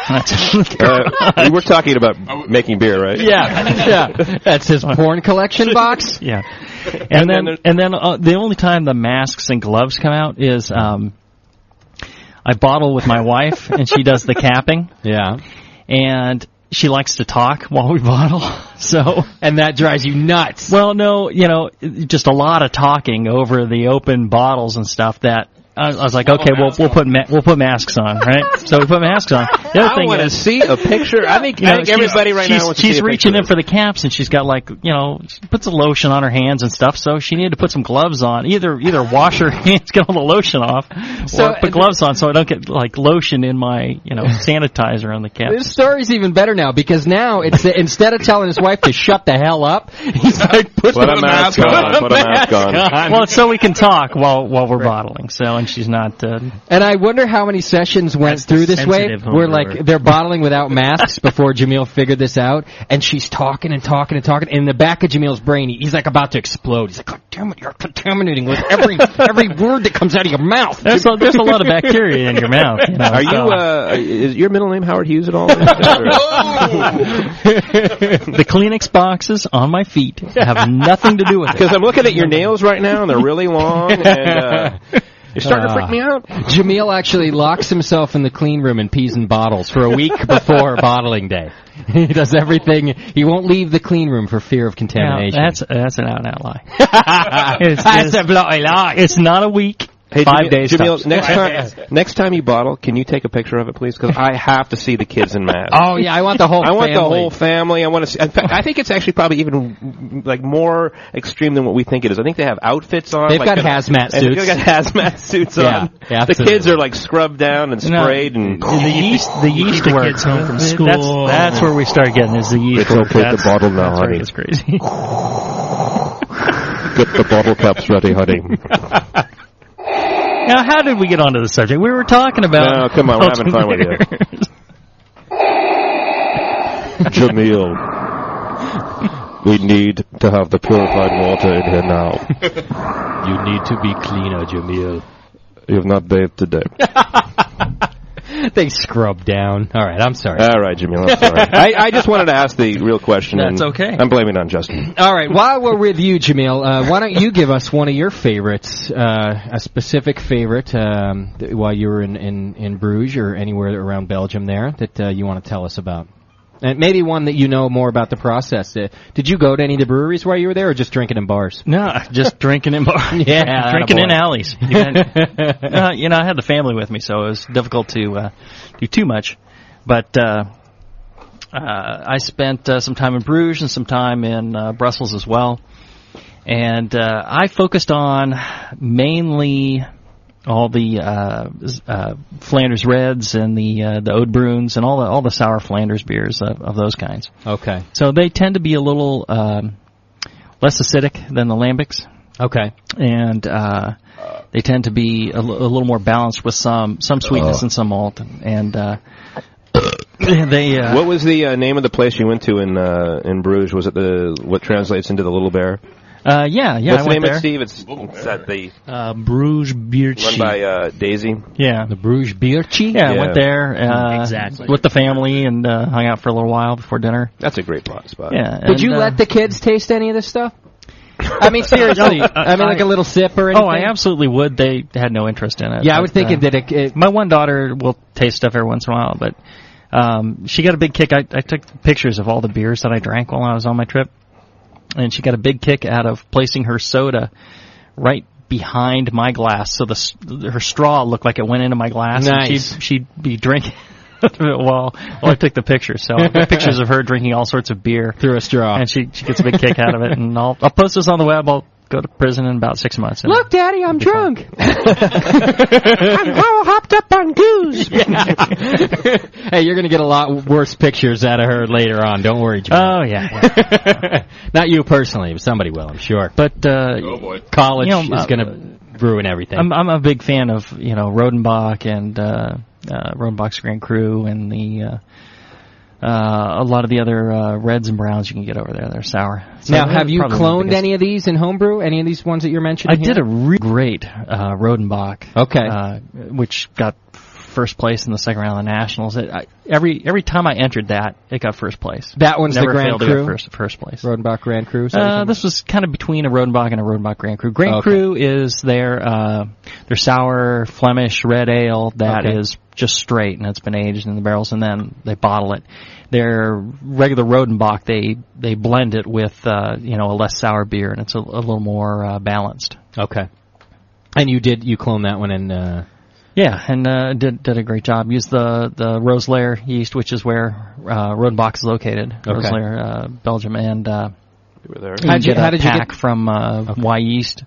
We're talking about making beer, right? Yeah. That's his porn collection box. Yeah. And then the only time the masks and gloves come out is I bottle with my wife, and she does the capping. Yeah. And she likes to talk while we bottle. And that drives you nuts. Well, no, just a lot of talking over the open bottles and stuff that I was like, okay, we'll put masks on, right? So we put masks on. The other thing want to see a picture. I think everybody right now wants to see a picture. She's reaching in for the caps, and she's got she puts a lotion on her hands and stuff. So she needed to put some gloves on. Either wash her hands, get all the lotion off, or put gloves on so I don't get lotion in my sanitizer on the caps. This story's even better now because now it's instead of telling his wife to shut the hell up, he's like, put a mask on. Put a mask on. Well, it's so we can talk while we're bottling. So. And she's not. And I wonder how many sessions went through this way where they're bottling without masks before Jamil figured this out, and she's talking and talking and talking. And in the back of Jamil's brain, he's like about to explode. He's like, "God damn it, you're contaminating with every word that comes out of your mouth." There's a lot of bacteria in your mouth. Are you? Is your middle name Howard Hughes at all? The Kleenex boxes on my feet have nothing to do with it. Because I'm looking at your nails right now, and they're really long, and you're starting to freak me out. Jamil actually locks himself in the clean room and pees in bottles for a week before bottling day. He does everything. He won't leave the clean room for fear of contamination. No, that's an out-and-out lie. That's a bloody lie. It's not a week. Hey, 5 days. Jamil, next time you bottle, can you take a picture of it, please? Because I have to see the kids in masks. Oh yeah, I want the whole family. I want the whole family. I want to see. In fact, I think it's actually probably even more extreme than what we think it is. I think they have outfits on. They've got hazmat suits. They've got hazmat suits on. Yeah, the kids are scrubbed down and sprayed and the yeast works. Kids home from school. That's where we start getting is the yeast work. Take the bottle now, honey. It's crazy. Get the bottle caps ready, honey. Now, how did we get onto the subject? We were talking about... No, come on, we're having fun with you. Jamil, we need to have the purified water in here now. You need to be cleaner, Jamil. You have not bathed today. They scrub down. All right, I'm sorry. All right, Jamil, I'm sorry. I just wanted to ask the real question. That's okay. I'm blaming it on Justin. All right, while we're with you, Jamil, why don't you give us one of your favorites, a specific favorite while you were in Bruges or anywhere around Belgium there that you want to tell us about? And maybe one that you know more about the process. Did you go to any of the breweries while you were there, or just drinking in bars? No, just drinking in bars. Yeah, drinking in alleys. I had the family with me, so it was difficult to do too much. But I spent some time in Bruges and some time in Brussels as well. And I focused on mainly all the Flanders Reds and the Ode Bruins and all the sour Flanders beers of those kinds. Okay. So they tend to be a little less acidic than the lambics. Okay. And they tend to be a little more balanced with some sweetness and some malt. And they. What was the name of the place you went to in Bruges? Was it what translates into the Little Bear? Yeah. What's the name there. of Steve? It's at the Bruges Bierchi. run by Daisy. Yeah, the Bruges Bierchi. Yeah, I went there exactly with the family and hung out for a little while before dinner. That's a great spot. Yeah. Did you let the kids taste any of this stuff? I mean, seriously. Like a little sip or anything? Oh, I absolutely would. They had no interest in it. Yeah, I would think that my one daughter will taste stuff every once in a while, but she got a big kick. I took pictures of all the beers that I drank while I was on my trip. And she got a big kick out of placing her soda right behind my glass, so her straw looked like it went into my glass. Nice. And she'd be drinking while I took the pictures. So I got pictures of her drinking all sorts of beer through a straw, and she gets a big kick out of it. And I'll post this on the web. I'll go to prison in about 6 months. Look, Daddy, I'm drunk. I'm all hopped up on goose. Hey, you're going to get a lot worse pictures out of her later on. Don't worry, Jimmy. Oh, yeah. Not you personally, but somebody will, I'm sure. But college is going to ruin everything. I'm a big fan of Rodenbach and Rodenbach's Grand Cru and a lot of the other reds and browns you can get over there. They're sour. So now, have you cloned any of these in homebrew? Any of these ones that you're mentioning? I did a really great Rodenbach. Okay. Which got first place in the second round of the Nationals. Every time I entered that, it got first place. That one's Never the Grand failed Cru? to get first place. Rodenbach Grand Cru? This was kind of between a Rodenbach and a Rodenbach Grand Cru. Grand Cru is their sour Flemish red ale that is just straight, and it's been aged in the barrels, and then they bottle it. Their regular Rodenbach, they blend it with a less sour beer, and it's a little more balanced. Okay. And you cloned that one in... Yeah, and did a great job. Used the Roselair yeast, which is where Rodenbach is located. Okay. Roselair, Belgium, and you were there. How did you get from Y yeast?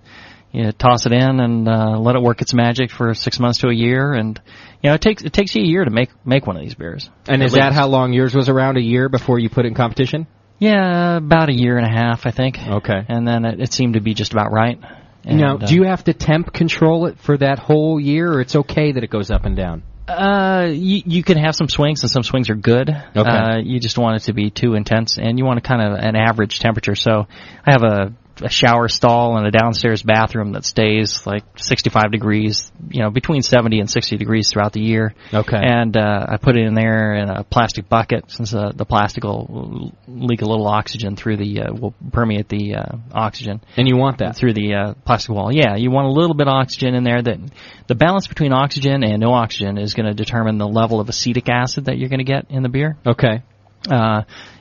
You toss it in and let it work its magic for 6 months to a year, and it takes you a year to make one of these beers. And is that how long yours was around? A year before you put it in competition? Yeah, about a year and a half, I think. Okay. And then it seemed to be just about right. And, now, do you have to temp control it for that whole year, or it's okay that it goes up and down? You can have some swings, and some swings are good. Okay. You just want it to be too intense, and you want kind of an average temperature. So I have a shower stall and a downstairs bathroom that stays like 65 degrees, between 70 and 60 degrees throughout the year. Okay. And I put it in there in a plastic bucket, since the plastic will leak a little oxygen through will permeate the oxygen. And you want that? Through the plastic wall. Yeah, you want a little bit of oxygen in there. That the balance between oxygen and no oxygen is going to determine the level of acetic acid that you're going to get in the beer. Okay.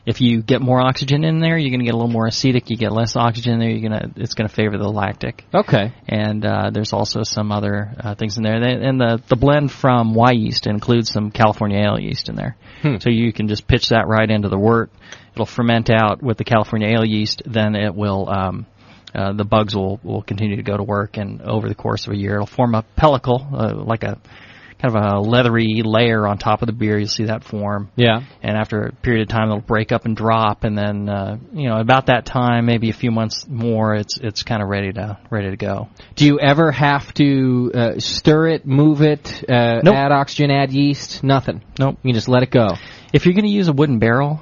If you get more oxygen in there, you're going to get a little more acetic. You get less oxygen in there, it's going to favor the lactic. Okay. And there's also some other things in there. And the blend from Y yeast includes some California ale yeast in there. So you can just pitch that right into the wort. It'll ferment out with the California ale yeast. Then it will the bugs will continue to go to work, and over the course of a year, it'll form a pellicle, like a kind of a leathery layer on top of the beer. You'll see that form. Yeah. And after a period of time, it'll break up and drop, and then about that time, maybe a few months more, it's kind of ready to go. Do you ever have to stir it, move it, Nope. add oxygen, add yeast? Nothing. Nope. You just let it go. If you're going to use a wooden barrel,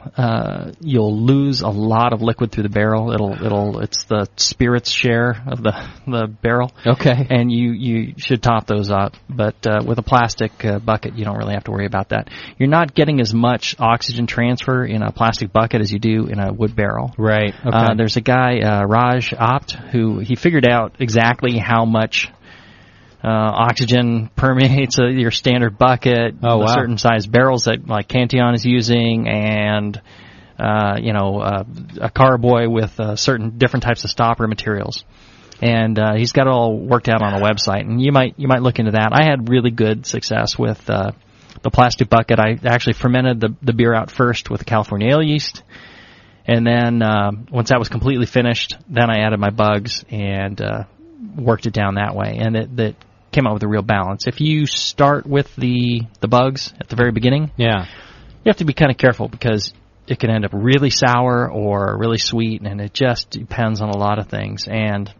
you'll lose a lot of liquid through the barrel. It's the spirits share of the barrel. Okay. And you should top those up. But with a plastic bucket, you don't really have to worry about that. You're not getting as much oxygen transfer in a plastic bucket as you do in a wood barrel. Right. Okay. There's a guy, Raj Apt, who he figured out exactly how much oxygen permeates your standard bucket, certain size barrels that like Cantillon is using, and a carboy with certain different types of stopper materials. And he's got it all worked out on a website, and you might look into that. I had really good success with the plastic bucket. I actually fermented the beer out first with California ale yeast, and then once that was completely finished, then I added my bugs and worked it down that way, and it came out with a real balance. If you start with the bugs at the very beginning, you have to be kind of careful, because it can end up really sour or really sweet, and it just depends on a lot of things. And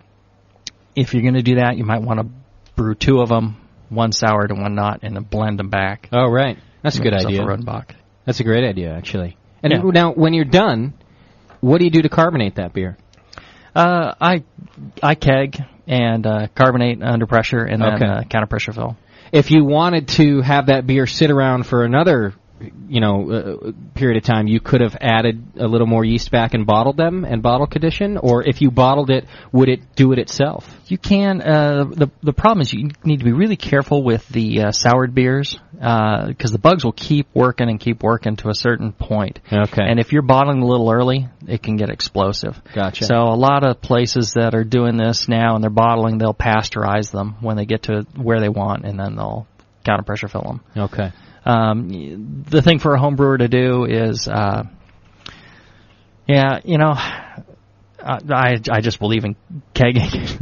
if you're going to do that, you might want to brew two of them, one soured and one not, and then blend them back. Oh, right. That's a good idea. Rodenbach. That's a great idea, actually. And now, when you're done, what do you do to carbonate that beer? I keg and carbonate under pressure, and then counter pressure fill. If you wanted to have that beer sit around for another period of time, you could have added a little more yeast back and bottled them in bottle condition, or if you bottled it, would it do it itself? You can. The problem is you need to be really careful with the soured beers, because the bugs will keep working to a certain point. Okay. And if you're bottling a little early, it can get explosive. Gotcha. So a lot of places that are doing this now and they're bottling, they'll pasteurize them when they get to where they want, and then they'll counter pressure fill them. Okay. The thing for a home brewer to do is, I just believe in kegging.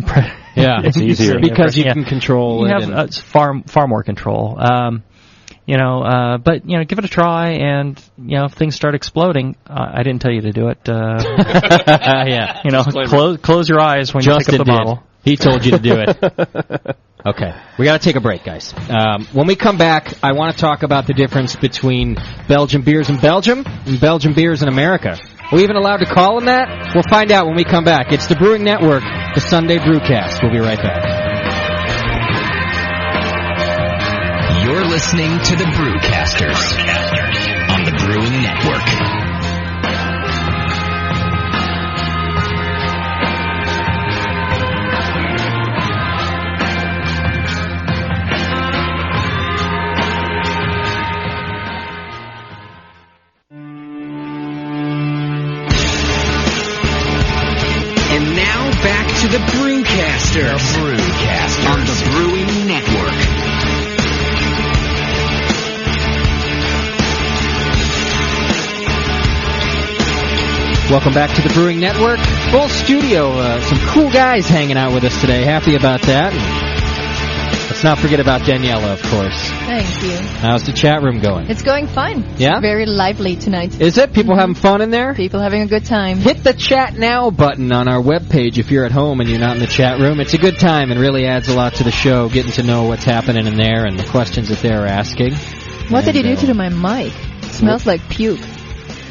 It's easier because you can control it. You have far more control. But give it a try, and if things start exploding, I didn't tell you to do it. Close your eyes when you pick up the bottle. He told you to do it. Okay, we got to take a break, guys. When we come back, I want to talk about the difference between Belgian beers in Belgium and Belgian beers in America. Are we even allowed to call them that? We'll find out when we come back. It's the Brewing Network, the Sunday Brewcast. We'll be right back. You're listening to the Brewcasters on the Brewing Network. And now back to the Brewcasters. On the Brewing Network. Welcome back to the Brewing Network. Full studio. Some cool guys hanging out with us today. Happy about that. Let's not forget about Daniela, of course. Thank you. How's the chat room going? It's going fine. Yeah? It's very lively tonight. Is it? People having fun in there? People having a good time. Hit the Chat Now button on our webpage if you're at home and you're not in the chat room. It's a good time and really adds a lot to the show, getting to know what's happening in there and the questions that they're asking. What did you do to my mic? It smells like puke.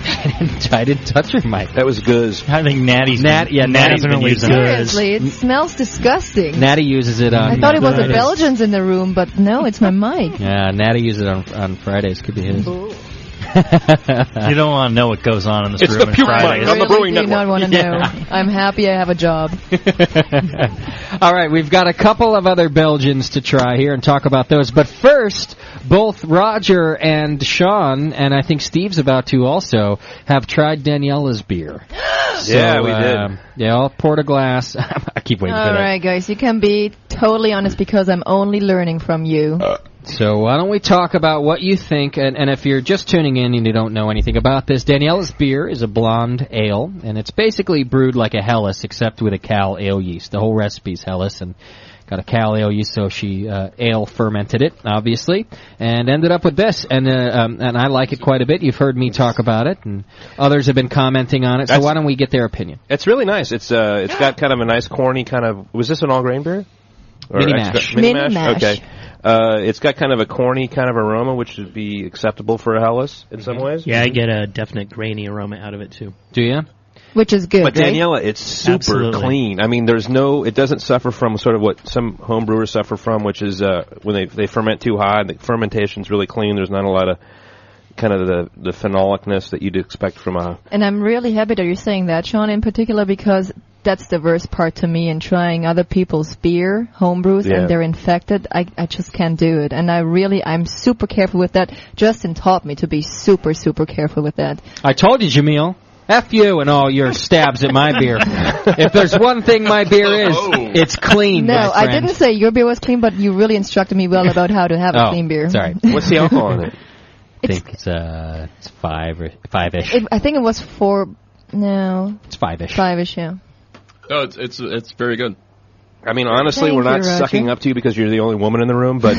I didn't touch your mic. That was Guz. I think Natty's Natty's been using it. Seriously, it smells disgusting. Natty uses it on... I thought it was the Belgians in the room, but no, it's my mic. Yeah, Natty uses it on Fridays. Could be his. You don't want to know what goes on in this room on Fridays. I really do not want to know. I'm happy I have a job. All right, we've got a couple of other Belgians to try here and talk about those. But first, both Roger and Sean, and I think Steve's about to also, have tried Daniela's beer. Yeah, we did. Yeah, I'll pour a glass. I keep waiting for that. All right, guys, you can be totally honest because I'm only learning from you. So why don't we talk about what you think, and if you're just tuning in and you don't know anything about this, Daniela's beer is a blonde ale, and it's basically brewed like a Helles, except with a Cal ale yeast. The whole recipe's Helles, and got a Cal ale yeast, so she ale fermented it, obviously, and ended up with this, and I like it quite a bit. You've heard me talk about it, and others have been commenting on it, so why don't we get their opinion? It's really nice. It's got kind of a nice corny kind of... Was this an all-grain beer? Or Mini mash. Mini mash? Okay. It's got kind of a corny kind of aroma, which would be acceptable for a Helles in some ways. Yeah, I get a definite grainy aroma out of it, too. Do you? Which is good, But right? Daniela, it's super Absolutely. clean. I mean, it doesn't suffer from sort of what some home brewers suffer from, which is when they ferment too high, the fermentation's really clean. There's not a lot of kind of the phenolicness that you'd expect from a... And I'm really happy that you're saying that, Sean, in particular, because that's the worst part to me in trying other people's beer, homebrews, and they're infected. I just can't do it. And I'm super careful with that. Justin taught me to be super, super careful with that. I told you, Jamil. F you and all your stabs at my beer. If there's one thing my beer is, it's clean. No, my I friend. didn't say your beer was clean, but you really instructed me well about how to have a clean beer. Sorry. What's the alcohol in it? I think it's 5-ish. I think it was 4. No. It's 5-ish. 5-ish, yeah. No, it's very good. I mean, honestly, Thank we're not you, Roger. sucking up to you because you're the only woman in the room, but,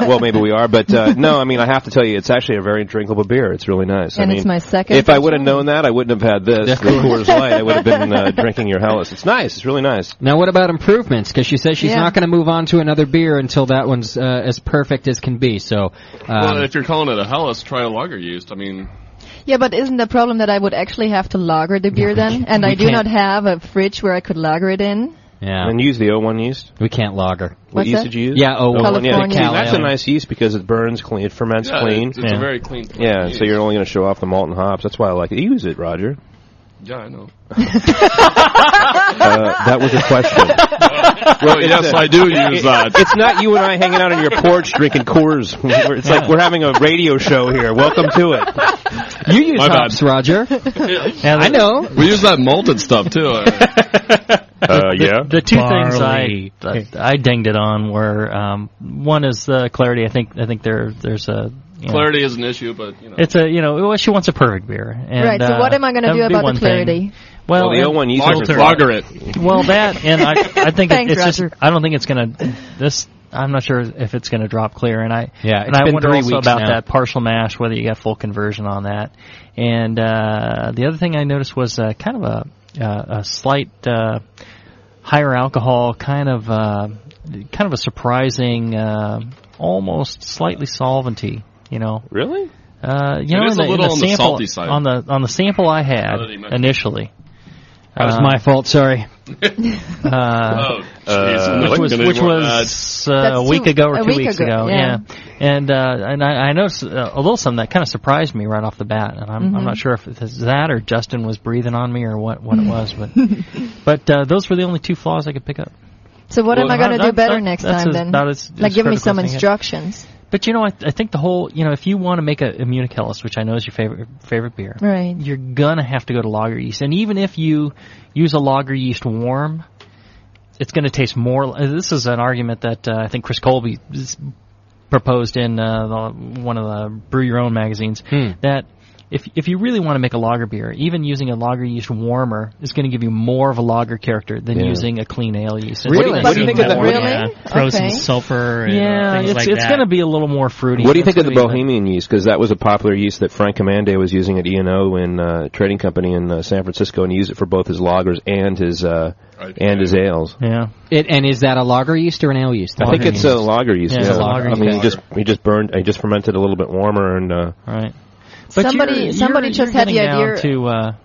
well, maybe we are, but, no, I mean, I have to tell you, it's actually a very drinkable beer. It's really nice. And I mean, it's my second. if I would have known that, I wouldn't have had this, the Coors Light. I would have been drinking your Helles. It's nice. It's really nice. Now, what about improvements? Because she says she's not going to move on to another beer until that one's as perfect as can be. So, well, if you're calling it a Helles, try a lager yeast. I mean... Yeah, but isn't the problem that I would actually have to lager the beer then? And I do not have a fridge where I could lager it in. Yeah. And use the O1 yeast. We can't lager. What yeast did you use? Yeah, O1. California. Yeah, that's a nice yeast because it burns clean, it ferments clean. It's a very clean. Yeah, so you're only going to show off the malt and hops. That's why I like it. Use it, Roger. Yeah, I know. That was a question. Well, yes, I do use that. It's not you and I hanging out on your porch drinking Coors. It's like we're having a radio show here. Welcome to it. You use hops, Roger. Yeah, I know. We use that malted stuff, too. Yeah. The two things I dinged it on were one is the clarity. I think there's a clarity is an issue, but it's she wants a perfect beer. And, right. So what am I going to do about the clarity? Thing. Well, the O1 yeast lager it. Well, that and I think Thanks, it's Roger. just I don't think it's going to this. I'm not sure if it's going to drop clear, and I been wonder 3 also weeks about now. that partial mash, whether you got full conversion on that. And the other thing I noticed was kind of a slight higher alcohol, kind of a surprising, almost slightly solventy. Really? It is a little on the salty side. On the sample I had initially. That was my fault. Sorry. Which was a week ago or 2 weeks ago. Yeah. And I noticed a little something that kind of surprised me right off the bat, and I'm not sure if it's that or Justin was breathing on me or what it was, but those were the only 2 flaws I could pick up. So what am I going to do better next time then? Like give me some instructions. But I think the whole, if you want to make a Munichelis, which I know is your favorite beer, right? You're gonna have to go to lager yeast, and even if you use a lager yeast warm, it's going to taste more. This is an argument that I think Chris Colby proposed in one of the Brew Your Own magazines, that if you really want to make a lager beer, even using a lager yeast warmer is going to give you more of a lager character than using a clean ale yeast. Really? What do you think of the throw some sulfur? And things it's going to be a little more fruity. What do you think of the Bohemian yeast? Because that was a popular yeast that Frank Commande was using at E&O in trading company in San Francisco, and he used it for both his lagers and his ales. Yeah. And is that a lager yeast or an ale yeast? I think it's a lager yeast. Yeah, it's a lager yeast. I mean, he just fermented a little bit warmer and. Right. But somebody just had the idea to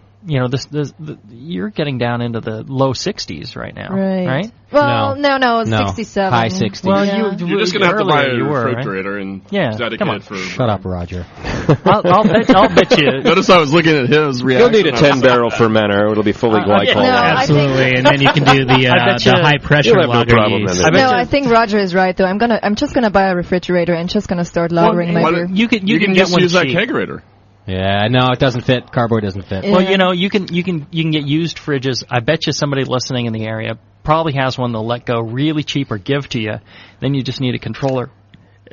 you're getting down into the low 60s right now, right? Well, no, 67. High 60s. Well, you're just going to have to buy a refrigerator and dedicate for. Shut up, Roger. I'll bet you. Notice I was looking at his reaction. You'll need a 10-barrel fermenter. It'll be fully glycol. Absolutely, and then you can do the high pressure lager yeast. I think Roger is right though. I'm just gonna buy a refrigerator and just gonna start lagering my beer. You can just use that cheap. kegerator. Yeah, no, it doesn't fit. Cardboard doesn't fit. Yeah. Well, you can get used fridges. I bet you somebody listening in the area probably has one they'll let go really cheap or give to you. Then you just need a controller.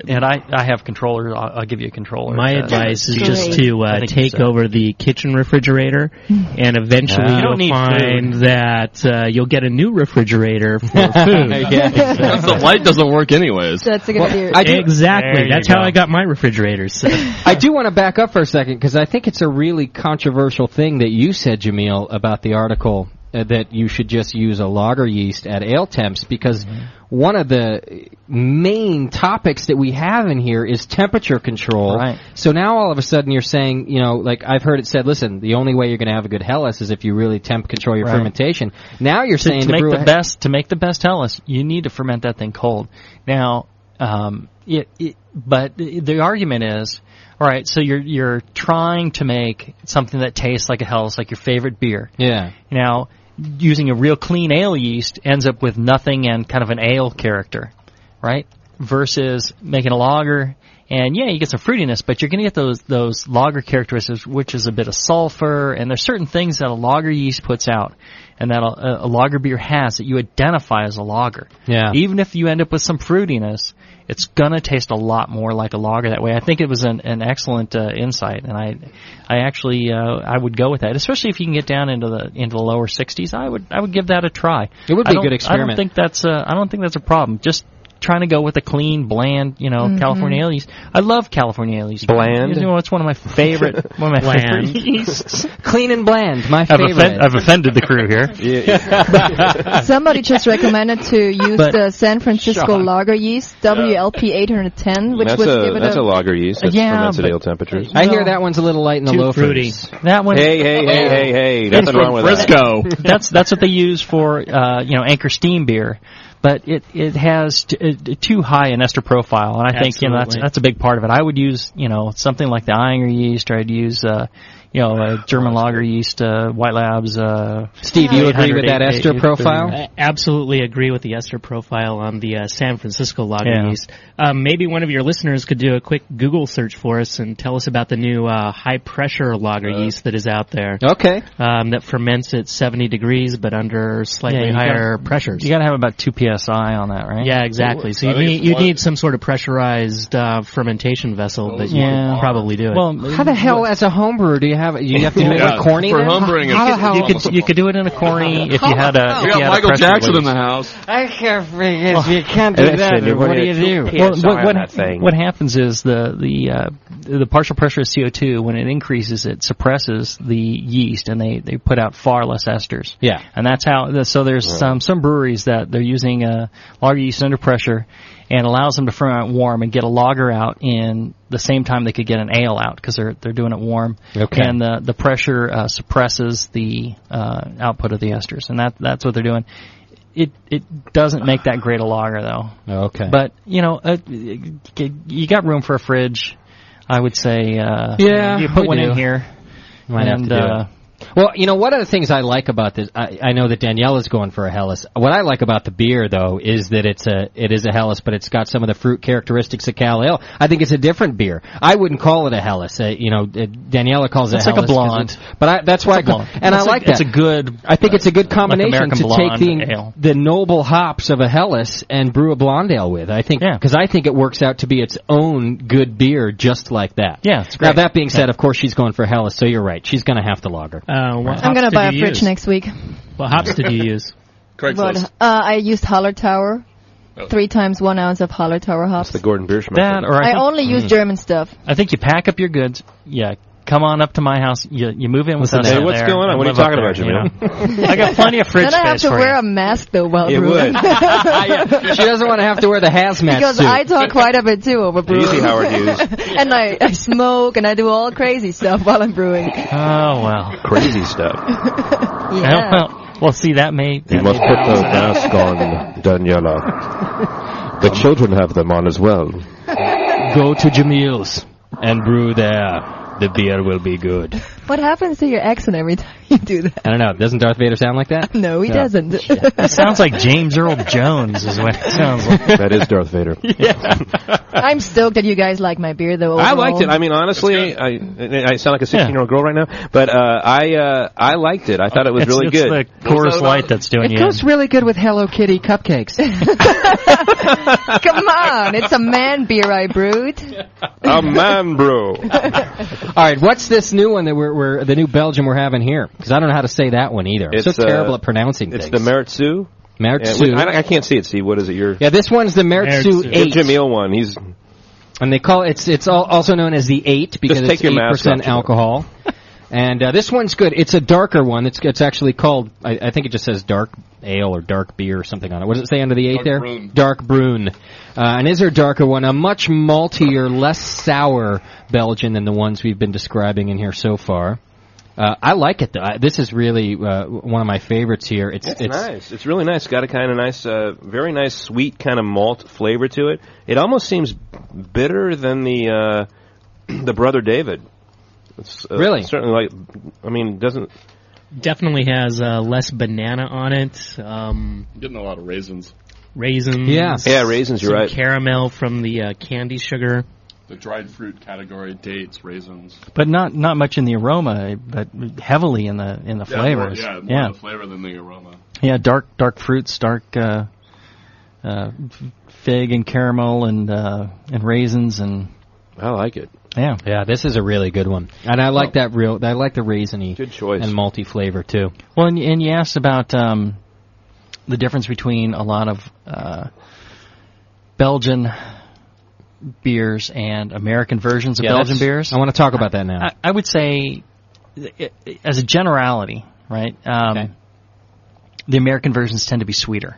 And I have controllers. I'll give you a controller. My advice is just to take over the kitchen refrigerator, and eventually you'll find that you'll get a new refrigerator for food. Because the light doesn't work anyways. That's a good idea. Exactly. That's how I got my refrigerators. So. I do want to back up for a second, because I think it's a really controversial thing that you said, Jamil, about the article that you should just use a lager yeast at ale temps, because one of the main topics that we have in here is temperature control. Right. So now all of a sudden you're saying, like I've heard it said, listen, the only way you're going to have a good Helles is if you really temp control your fermentation. Now you're saying to make the best Helles, you need to ferment that thing cold. Now, but the argument is, all right, so you're trying to make something that tastes like a Helles, like your favorite beer. Yeah. Now, using a real clean ale yeast ends up with nothing and kind of an ale character, right? Versus making a lager, and you get some fruitiness, but you're going to get those lager characteristics, which is a bit of sulfur, and there's certain things that a lager yeast puts out, and that a lager beer has that you identify as a lager. Yeah. Even if you end up with some fruitiness, it's going to taste a lot more like a lager that way. I think it was an excellent insight, and I actually I would go with that, especially if you can get down into the lower 60s. I would give that a try. It would be a good experiment. I don't think that's a problem. Just trying to go with a clean, bland, California ale yeast. I love California ale yeast. Bland? It's one of my favorite favorite yeasts. Clean and bland, my favorite. I've offended the crew here. Somebody just recommended to use the San Francisco lager yeast, WLP 810, which would give it that's a lager yeast. That's fermented at ale temperatures. I hear that one's a little light in the low fruity. That one. Hey! Nothing wrong with Frisco. That's what they use for Anchor Steam beer. But it has too high an ester profile, and I think that's a big part of it. I would use something like the Eyinger yeast, or I'd use a German lager yeast, White Labs. Steve, you agree with that ester profile? I absolutely agree with the ester profile on the San Francisco lager yeast. Maybe one of your listeners could do a quick Google search for us and tell us about the new high-pressure lager yeast that is out there. Okay. That ferments at 70 degrees, but under slightly higher pressures. You got to have about 2 psi on that, right? Yeah, exactly. So you need some sort of pressurized fermentation vessel that you can probably do it. Well, how the hell, as a homebrewer, do you have to do it with corny? For homebrewing, you could do it in a corny if you had a. You got Michael Jackson in the house. I can't figure you can't do that. What do you do? What happens is the partial pressure of CO2, when it increases, it suppresses the yeast, and they put out far less esters. Yeah, and that's how. So there's some breweries that they're using lager yeast under pressure, and allows them to ferment warm and get a lager out in the same time they could get an ale out, because they're doing it warm. Okay. And the pressure suppresses the output of the esters, and that's what they're doing. it doesn't make that great a lager, though. Okay. But, you got room for a fridge, I would say. You put one in here. Might have to do it. Well, one of the things I like about this, I know that Daniela's going for a Helles. What I like about the beer, though, is that it is a Helles, but it's got some of the fruit characteristics of Cal Ale. I think it's a different beer. I wouldn't call it a Helles. Daniela calls it a Helles. It's like a blonde. But that's why I like that. I think it's a good combination to take the noble hops of a Helles and brew a blonde ale with. I think, because I think it works out to be its own good beer just like that. Yeah, it's great. Now, that being said, of course, she's going for Helles, so you're right. She's going to have to lager. I'm going to buy a fridge next week. What hops did you use? Craigslist. I used Holler Tower. 3 times 1 ounce of Holler Tower hops. That's the Gordon Bierschmidt. I only use German stuff. I think you pack up your goods. Yeah. Come on up to my house. You move in with us. Hey, what's going on? What are you talking about, Jamil? I got plenty of fridge space. Then I have to wear a mask, though, while brewing. She doesn't want to have to wear the hazmat because suit. I talk quite a bit, too, over brewing. Easy, Howard Hughes. And I smoke, and I do all crazy stuff while I'm brewing. Oh, well. Crazy stuff. Well, see, that may... You must put the mask on, Daniela. The children have them on as well. Go to Jamil's and brew there. The beer will be good. What happens to your accent every time you do that? I don't know. Doesn't Darth Vader sound like that? No, he doesn't. It sounds like James Earl Jones is what it sounds like. That is Darth Vader. Yeah. I'm stoked that you guys like my beer, though. Overall. I liked it. I mean, honestly, I sound like a 16-year-old girl right now, but I liked it. I thought it was really good. It's the Coors Light that's doing it. It goes really good with Hello Kitty cupcakes. Come on, it's a man beer I brewed. A man brew. All right, what's this new one that we're the new Belgium we're having here? Because I don't know how to say that one either. I'm so terrible at pronouncing things. It's the Meritsu. Meritsu. I can't see it, Steve. What is it? Yeah, this one's the Meritsu 8. The Jamil one. And they call it's also known as the 8 because it's 8% alcohol. And this one's good. It's a darker one. It's actually called, I think it just says dark ale or dark beer or something on it. What does it say under the 8 there? Brune. Dark Brune. And is there a darker one? A much maltier, less sour Belgian than the ones we've been describing in here so far. I like it, though. This is really one of my favorites here. It's nice. It's really nice. It's got a kind of nice, very nice, sweet kind of malt flavor to it. It almost seems bitter than the Brother David. It's, really? Certainly, doesn't... Definitely has less banana on it. Getting a lot of raisins. Yeah, raisins, you're right. Caramel from the candy sugar. The dried fruit category, dates, raisins. But not much in the aroma, but heavily in the flavors. More in the flavor than the aroma. Yeah, dark fruits, dark fig and caramel and raisins and... I like it. Yeah, this is a really good one, and I like I like the raisiny, good choice, and malty flavor too. Well, and you asked about the difference between a lot of Belgian beers and American versions of Belgian beers. I want to talk about that now. I would say, as a generality, right? The American versions tend to be sweeter.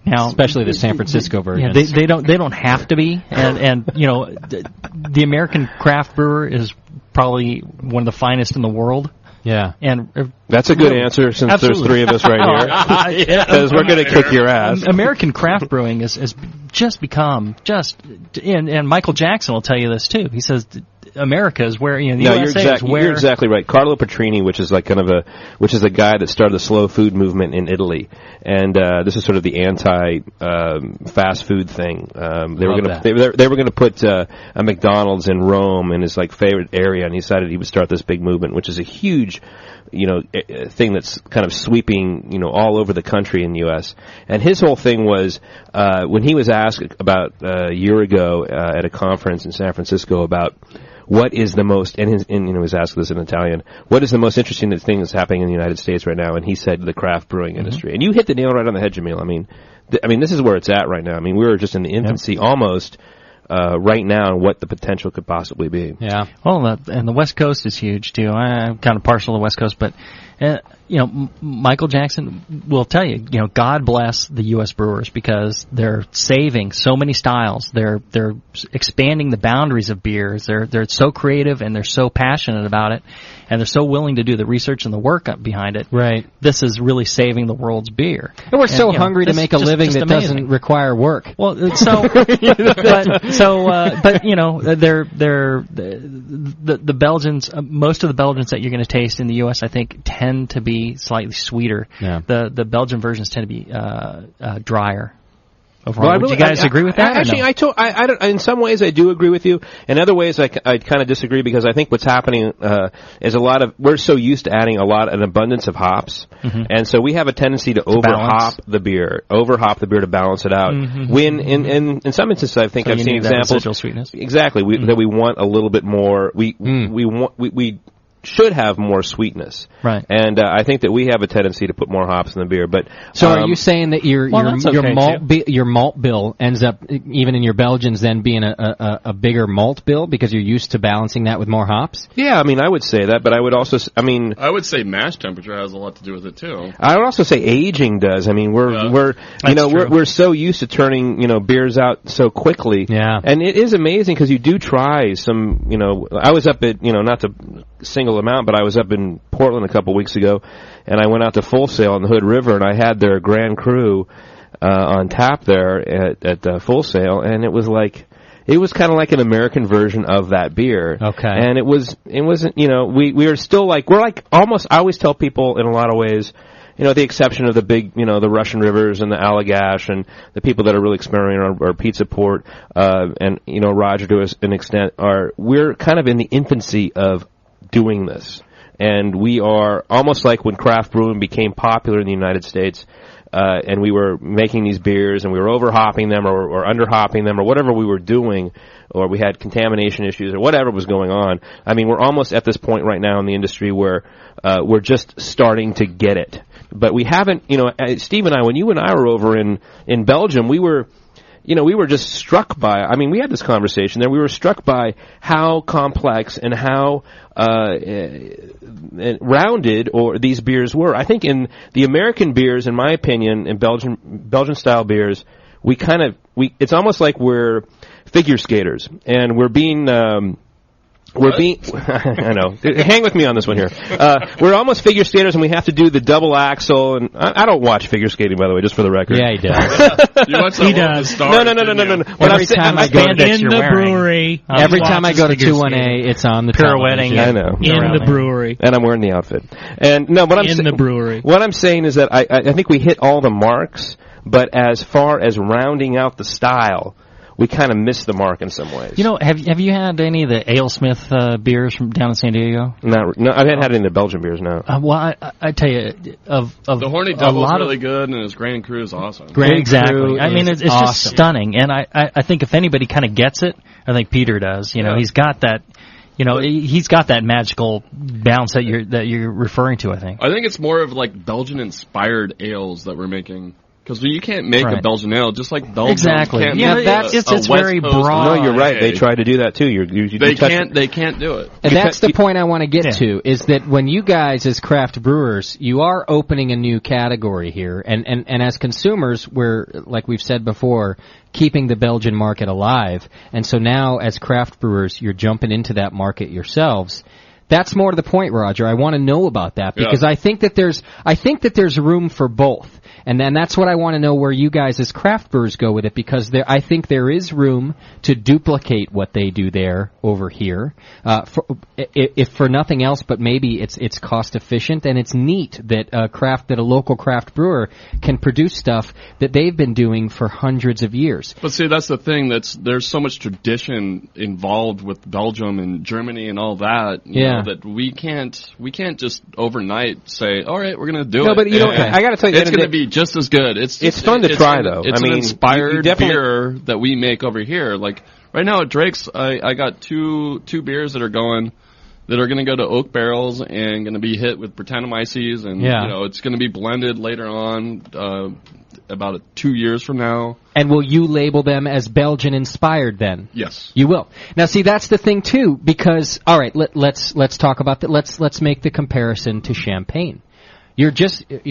Now, especially the San Francisco version. Yeah, they don't have to be, and the American craft brewer is probably one of the finest in the world. Yeah, and that's a good answer since there's 3 of us right here. Because we're going to kick your ass. American craft brewing has just become and Michael Jackson will tell you this too. He says America is where the USA is where. You're exactly right. Carlo Petrini, which is like which is the guy that started the slow food movement in Italy, and this is sort of the anti fast food thing. They were going to put a McDonald's in Rome in his favorite area, and he decided he would start this big movement, which is a huge thing that's kind of sweeping, all over the country in the U.S. And his whole thing was, when he was asked about a year ago at a conference in San Francisco about what is the most, and he was asked this in Italian, what is the most interesting thing that's happening in the United States right now? And he said the craft brewing industry. And you hit the nail right on the head, Jamil. I mean, this is where it's at right now. We're just in the infancy almost right now and what the potential could possibly be. Yeah. Well, and the West Coast is huge, too. I'm kind of partial to the West Coast, but Michael Jackson will tell you, God bless the U.S. brewers because they're saving so many styles. They're expanding the boundaries of beers. They're so creative and they're so passionate about it, and they're so willing to do the research and the work up behind it. Right. This is really saving the world's beer. And we're so hungry to make a living that doesn't require work. Well, so the Belgians. Most of the Belgians that you're going to taste in the U.S., I think, tend to be slightly sweeter. Yeah. The Belgian versions tend to be drier. Overall. Would you guys agree with that? Actually, no? in some ways I do agree with you. In other ways, I kind of disagree because I think what's happening is we're so used to adding an abundance of hops, and so we have a tendency to over-hop the beer to balance it out. When in some instances, I think I've seen examples. Residual sweetness. Exactly, that we want a little bit more. We should have more sweetness, right? And I think that we have a tendency to put more hops in the beer. But so, are you saying that your malt bill ends up, even in your Belgians, then being a bigger malt bill because you're used to balancing that with more hops? Yeah, I would say that, but I would also, I would say mash temperature has a lot to do with it too. I would also say aging does. We're so used to turning beers out so quickly. Yeah, and it is amazing because you do try some. I was up at not to single amount, but I was up in Portland a couple weeks ago, and I went out to Full Sail on the Hood River, and I had their Grand Cru on tap there at Full Sail, and it was kind of like an American version of that beer. Okay. And it wasn't, we are still we're almost, I always tell people in a lot of ways, the exception of the big, the Russian Rivers and the Allagash and the people that are really experimenting are Pizza Port, and, Roger to an extent we're kind of in the infancy of doing this. And we are almost like when craft brewing became popular in the United States, and we were making these beers and we were over-hopping them or under-hopping them or whatever we were doing, or we had contamination issues or whatever was going on. We're almost at this point right now in the industry where we're just starting to get it. But we haven't, Steve and I, when you and I were over in Belgium, we were just struck by, we had this conversation there, we were struck by how complex and how rounded these beers were. I think in the American beers, in my opinion, in Belgian style beers, it's almost like we're figure skaters, and we're being, I know. Hang with me on this one here. We're almost figure skaters, and we have to do the double axel. And I don't watch figure skating, by the way, just for the record. Yeah, he does. You watch he does. No. Every time I go in the brewery, every time I go to 21A, it's on the pirouetting. I know. In the brewery, and I'm wearing the outfit. And no, but in the brewery. What I'm saying is that I think we hit all the marks, but as far as rounding out the style, we kind of missed the mark in some ways. Have you had any of the AleSmith beers from down in San Diego? No, I haven't had any of the Belgian beers, no. Well, I tell you, of the Horny Double's really good, and his Grand Cru is awesome. Exactly. It's awesome. Just stunning, and I think if anybody kind of gets it, I think Peter does. He's got that. He's got that magical balance that you're referring to. I think it's more of Belgian-inspired ales that we're making. Because you can't make a Belgian ale just like Belgium. Exactly. Can't it's very broad. No, you're right. They try to do that too. They can't do it. And that's the point I want to get to, is that when you guys as craft brewers, you are opening a new category here, and as consumers, we're, like we've said before, keeping the Belgian market alive. And so now as craft brewers, you're jumping into that market yourselves. That's more to the point, Roger. I want to know about that because I think that there's room for both. And then that's what I want to know where you guys as craft brewers go with it, because I think there is room to duplicate what they do there over here, if for nothing else, but maybe it's cost efficient, and it's neat that a local craft brewer can produce stuff that they've been doing for hundreds of years. But see, that's the thing. There's so much tradition involved with Belgium and Germany and all that. You know, that we can't just overnight say, all right, we're going to do it. No, but I got to tell you, it's going to be just as good. It's fun to try, though. It's an inspired beer that we make over here. Like right now at Drake's, I got two beers that are going to go to oak barrels and going to be hit with Brettanomyces, and it's going to be blended later on, about 2 years from now. And will you label them as Belgian inspired then? Yes, you will. Now, see, that's the thing too, because all right, let's talk about that. Let's make the comparison to champagne. you're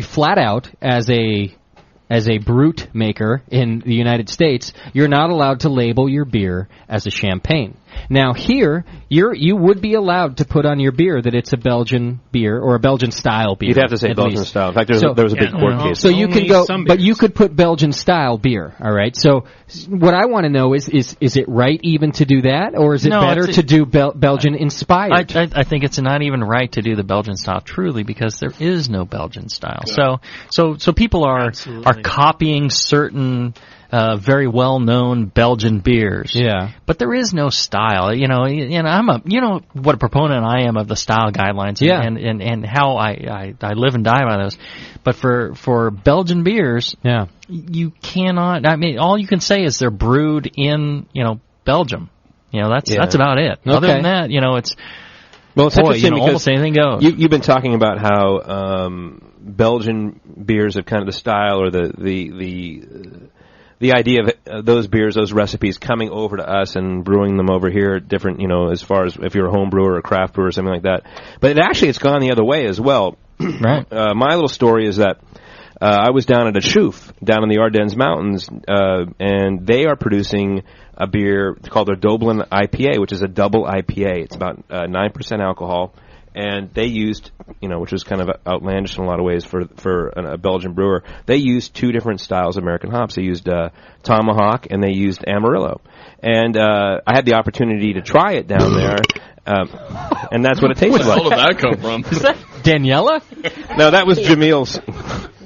flat out as a brute maker in the United States, you're not allowed to label your beer as a champagne. Now here, you would be allowed to put on your beer that it's a Belgian beer or a Belgian style beer. You'd have to say Belgian style. In fact, there was a big court case. So you can go, but you could put Belgian style beer. All right. So what I want to know is it right even to do that, or is it better to do Belgian inspired? I think it's not even right to do the Belgian style truly, because there is no Belgian style. Yeah. So people are copying certain very well-known Belgian beers. Yeah. But there is no style. I'm what a proponent I am of the style guidelines. Yeah. And how I live and die by those. But for Belgian beers, yeah, you cannot. I mean, all you can say is they're brewed in Belgium. That's about it. Okay. Other than that, it's. Well, it's interesting because almost anything goes. You've been talking about how Belgian beers have kind of the style or the idea of those beers, those recipes coming over to us and brewing them over here at different, as far as if you're a home brewer or a craft brewer or something like that. But it's gone the other way as well. Right. My little story is that I was down at a Schoof down in the Ardennes Mountains, and they are producing a beer called their Dublin IPA, which is a double IPA. It's about 9% alcohol. And they used, which was kind of outlandish in a lot of ways for a Belgian brewer, they used two different styles of American hops. They used Tomahawk and they used Amarillo. And I had the opportunity to try it down there, and that's what it tasted like. Where the hell did that come from? Is that Daniela? No, that was Jamil's.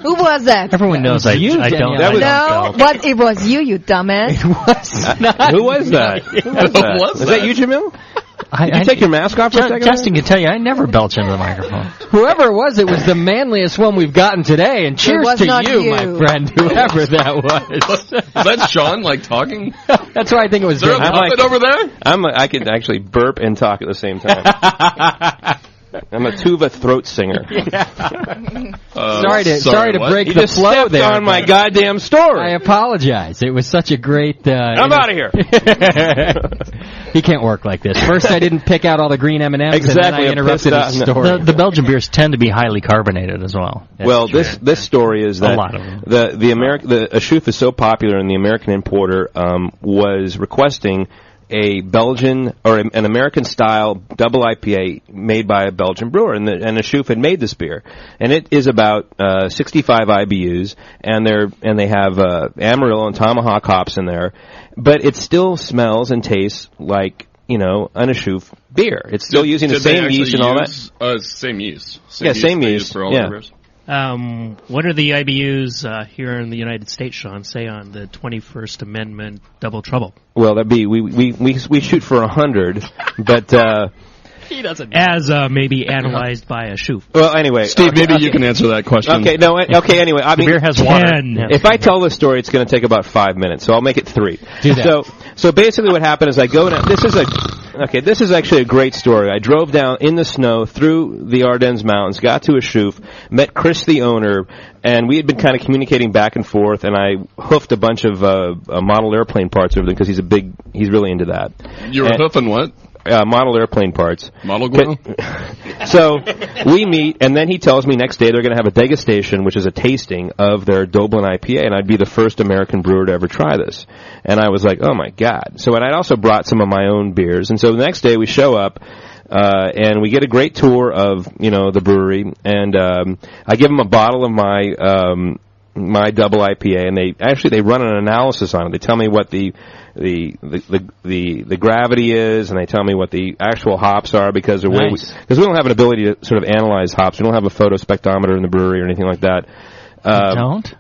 Who was that? Everyone knows I don't. But it was you dumbass. It was not. Who was that? Was that you, Jamil? Did you take your mask off for a second? Justin can tell you, I never belch into the microphone. Whoever it was the manliest one we've gotten today. And cheers to you, my friend, whoever that was. Is that Sean, talking? That's why I think it was. Is there a puppet over there? I could actually burp and talk at the same time. I'm a tuba throat singer. Yeah. Sorry to break the flow there. You just on my goddamn story. I apologize. It was such a great. I'm out of here. He can't work like this. First, I didn't pick out all the green M&Ms, exactly, and then I interrupted his story. The Belgian beers tend to be highly carbonated as well. This story is that a lot of them. the Schoof is so popular, and the American importer was requesting a Belgian or an American style double IPA made by a Belgian brewer, and the Schoof had made this beer, and it is about 65 IBUs, and they have Amarillo and Tomahawk hops in there, but it still smells and tastes like an Schoof beer. It's still using the same yeast and all that. Same yeast. Same yeast for all the beers. What are the IBUs here in the United States, Sean? Say on the 21st Amendment Double Trouble. Well, that'd be we shoot for 100, but he doesn't. As maybe analyzed by a Schoof. Well, anyway, Steve, maybe you can answer that question. Okay, no, okay. Anyway, I mean, the beer has water. If I tell this story, it's going to take about 5 minutes, so I'll make it 3. Do that. So basically, what happened is I go down. This is actually a great story. I drove down in the snow through the Ardennes Mountains, got to a Schoof, met Chris, the owner, and we had been kind of communicating back and forth, and I hoofed a bunch of model airplane parts over there because he's really into that. You were hoofing what? Model airplane parts. Model glue? So we meet, and then he tells me next day they're going to have a degustation, which is a tasting of their Dublin IPA, and I'd be the first American brewer to ever try this. And I was like, oh my God. So and I'd also brought some of my own beers, and so the next day we show up, and we get a great tour of, the brewery, and I give them a bottle of my double IPA, and they run an analysis on it. They tell me what the gravity is, and they tell me what the actual hops are because we don't have an ability to sort of analyze hops. We don't have a photospectrometer in the brewery or anything like that. You don't?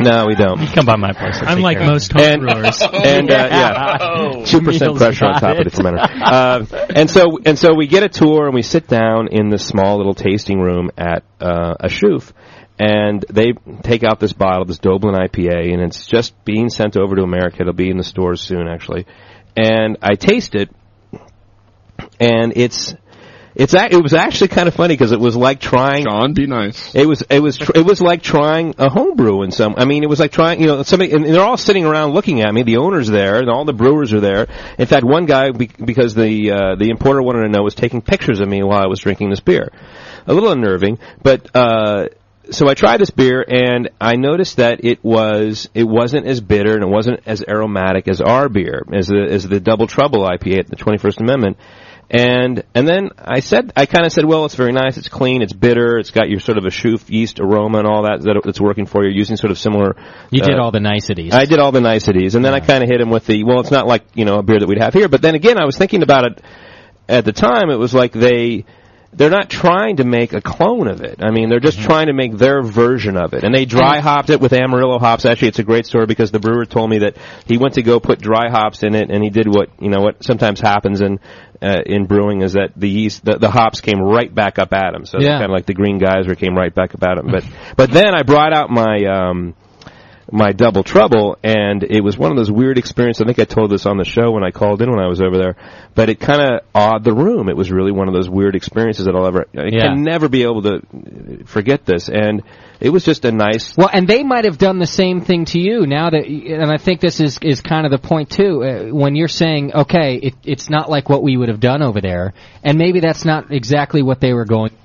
No, we don't. You come by my place. Unlike most home brewers. And 2% pressure on top of the fermenter. And so we get a tour and we sit down in this small little tasting room at a Schoof. And they take out this bottle, this Dublin IPA, and it's just being sent over to America. It'll be in the stores soon, actually. And I taste it, and it was actually kind of funny because it was like trying. John, be nice. It was like trying a homebrew in some. I mean, it was like trying, somebody, and they're all sitting around looking at me. The owner's there, and all the brewers are there. In fact, one guy, because the importer wanted to know, was taking pictures of me while I was drinking this beer. A little unnerving, but so I tried this beer, and I noticed that it wasn't as bitter and it wasn't as aromatic as our beer, as the Double Trouble IPA, the 21st Amendment. And then I kind of said, well, it's very nice, it's clean, it's bitter, it's got your sort of a shoof yeast aroma and all that's working for you, using sort of similar... You did all the niceties. I did all the niceties, and then I kind of hit him with well, it's not like, a beer that we'd have here, but then again, I was thinking about it at the time, it was like they're not trying to make a clone of it. I mean, they're just trying to make their version of it. And they dry hopped it with Amarillo hops. Actually, it's a great story because the brewer told me that he went to go put dry hops in it, and he did what sometimes happens in brewing is that the yeast, the hops came right back up at him. So kind of like the green geyser came right back up at him. But then I brought out my Double Trouble, and it was one of those weird experiences. I think I told this on the show when I called in when I was over there, but it kind of awed the room. It was really one of those weird experiences that I can never be able to forget this, and it was just a nice... Well, and they might have done the same thing to you now that, and I think this is kind of the point too, when you're saying, okay, it's not like what we would have done over there, and maybe that's not exactly what they were going for.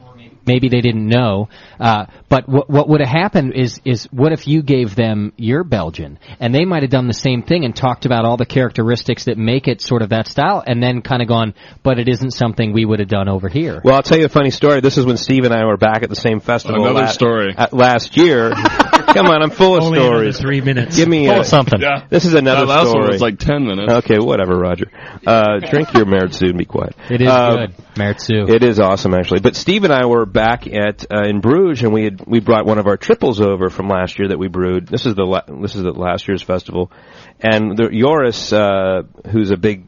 Maybe they didn't know, but what would have happened is what if you gave them your Belgian, and they might have done the same thing and talked about all the characteristics that make it sort of that style, and then kind of gone, but it isn't something we would have done over here. Well, I'll tell you a funny story. This is when Steve and I were back at the same festival last year. Come on, I'm full of Only stories. 3 minutes. Give me something. Yeah. This is another last story. one was like 10 minutes. Okay, whatever, Roger. Drink your Meritsu and be quiet. It is good, Meritsu. It is awesome, actually. But Steve and I were back in Bruges, and we brought one of our triples over from last year that we brewed. This is the last year's festival, and Joris, who's a big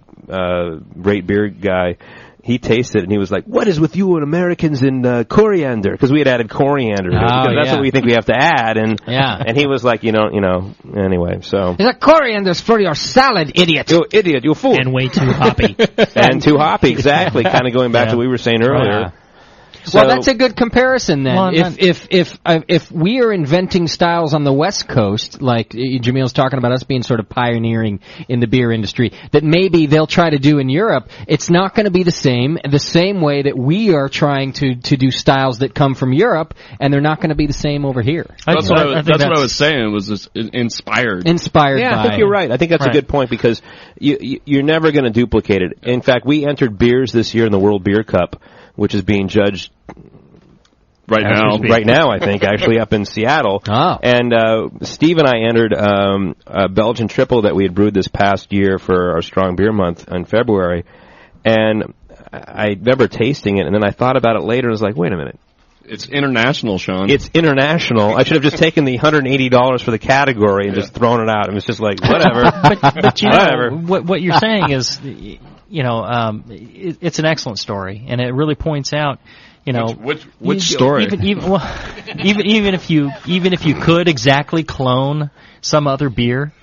great beer guy. He tasted it, and he was like, what is with you and Americans in coriander? Because we had added coriander. Because that's what we think we have to add. And he was like, anyway, so. He's like, coriander's for your salad, idiot. You idiot, you fool. And way too hoppy. And too hoppy, exactly. Kind of going back to what we were saying earlier. So, well, that's a good comparison then. Well, if we are inventing styles on the West Coast, like Jamil's talking about us being sort of pioneering in the beer industry, that maybe they'll try to do in Europe, it's not going to be the same way that we are trying to do styles that come from Europe, and they're not going to be the same over here. That's what I was saying. It was just inspired. Inspired by. I think you're right. I think that's a good point because you're never going to duplicate it. In fact, we entered beers this year in the World Beer Cup, which is being judged right now, I think, actually, up in Seattle. Oh. And Steve and I entered a Belgian triple that we had brewed this past year for our Strong Beer Month in February. And I remember tasting it, and then I thought about it later, and I was like, wait a minute. It's international, Sean. It's international. I should have just taken the $180 for the category and just thrown it out. It was just like, whatever. but whatever. What you're saying is... it's an excellent story, and it really points out, which story? Even if you could exactly clone some other beer,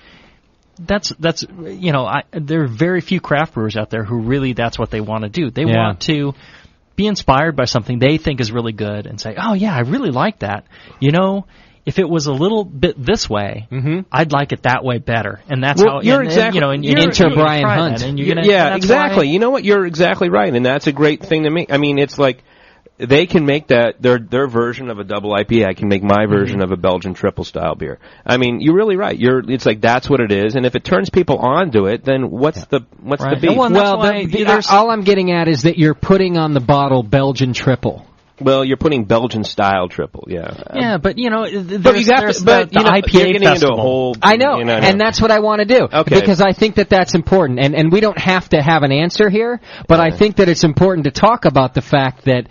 there are very few craft brewers out there who really that's what they want to do. They want to be inspired by something they think is really good and say, oh yeah, I really like that. If it was a little bit this way, I'd like it that way better, and that's how. You're exactly. Enter Brian Hunt. Exactly. You know what? You're exactly right, and that's a great thing to make. I mean, it's like they can make that their version of a double IPA. I can make my version of a Belgian triple style beer. I mean, you're really right. It's like that's what it is, and if it turns people onto it, then what's the beef? Well, all I'm getting at is that you're putting on the bottle Belgian triple. Well, you're putting Belgian style triple, yeah. Yeah, but the IPA you're getting festival. into a whole. I know, and that's what I want to do. Okay. Because I think that that's important, and we don't have to have an answer here, but I think that it's important to talk about the fact that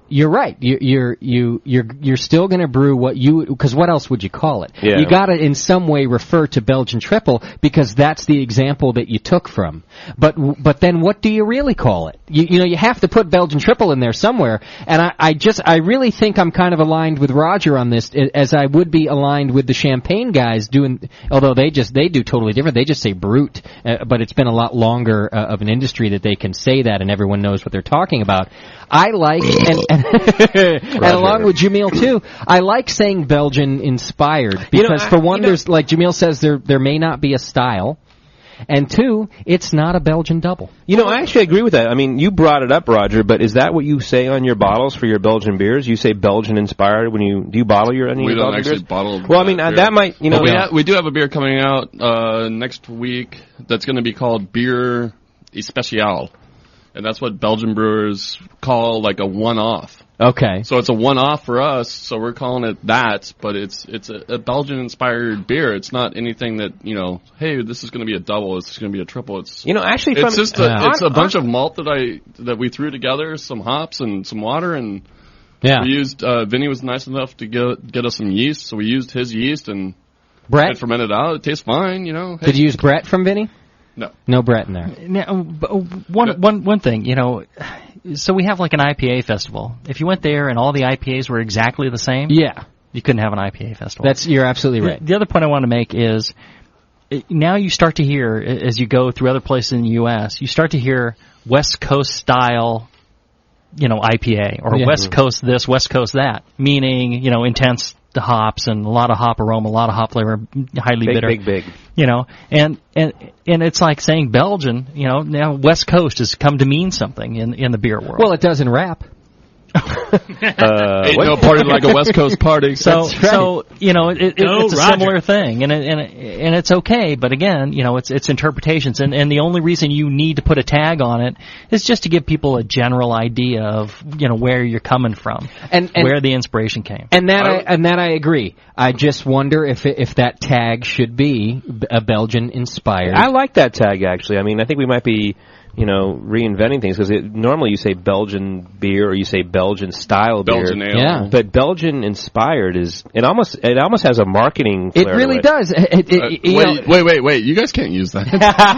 you're right. You're still going to brew because what else would you call it? Yeah. You got to in some way refer to Belgian triple because that's the example that you took from. But then what do you really call it? You have to put Belgian triple in there somewhere. And I really think I'm kind of aligned with Roger on this, as I would be aligned with the Champagne guys doing. Although they do totally different. They just say brute, but it's been a lot longer of an industry that they can say that and everyone knows what they're talking about. I like, and along with Jamil too, I like saying Belgian inspired because for one, there's like Jamil says there may not be a style, and 2, it's not a Belgian double. You know, I actually agree with that. I mean, you brought it up, Roger, but is that what you say on your bottles for your Belgian beers? You say Belgian inspired when do you bottle your any? We don't Belgian actually beers? bottle. Well, I mean, that might, you know. We do have a beer coming out next week that's going to be called Beer Especial. And that's what Belgian brewers call like a one-off. Okay. So it's a one-off for us, so we're calling it that, but it's a Belgian-inspired beer. It's not anything that, you know, hey, this is going to be a double, this is going to be a triple. It's, you know, actually, it's just it's a bunch of malt that we threw together, some hops and some water, and we used, Vinny was nice enough to get us some yeast, so we used his yeast and Brett fermented it out. It tastes fine, you know. Hey. Did you use Brett from Vinny? No Brett in there. Now, one thing, you know, so we have like an IPA festival. If you went there and all the IPAs were exactly the same, you couldn't have an IPA festival. You're absolutely right. The other point I want to make is now you start to hear, as you go through other places in the U.S., you start to hear West Coast style, you know, IPA or West Coast this, West Coast that, meaning, you know, intense the hops and a lot of hop aroma, a lot of hop flavor, highly bitter. Big. You know, and it's like saying Belgian, you know, now West Coast has come to mean something in the beer world. Well, it does in rap. Ain't no party like a West Coast party. So you know, it's a similar thing, and it's okay. But again, you know, it's interpretations, and the only reason you need to put a tag on it is just to give people a general idea of, you know, where you're coming from and where the inspiration came. And that I agree. I just wonder if that tag should be a Belgian inspired. I like that tag actually. I mean, I think we might be, you know, reinventing things, because normally you say Belgian beer or you say Belgian style beer. Belgian ale. But Belgian inspired it almost has a marketing flair. It really does. Wait. You guys can't use that.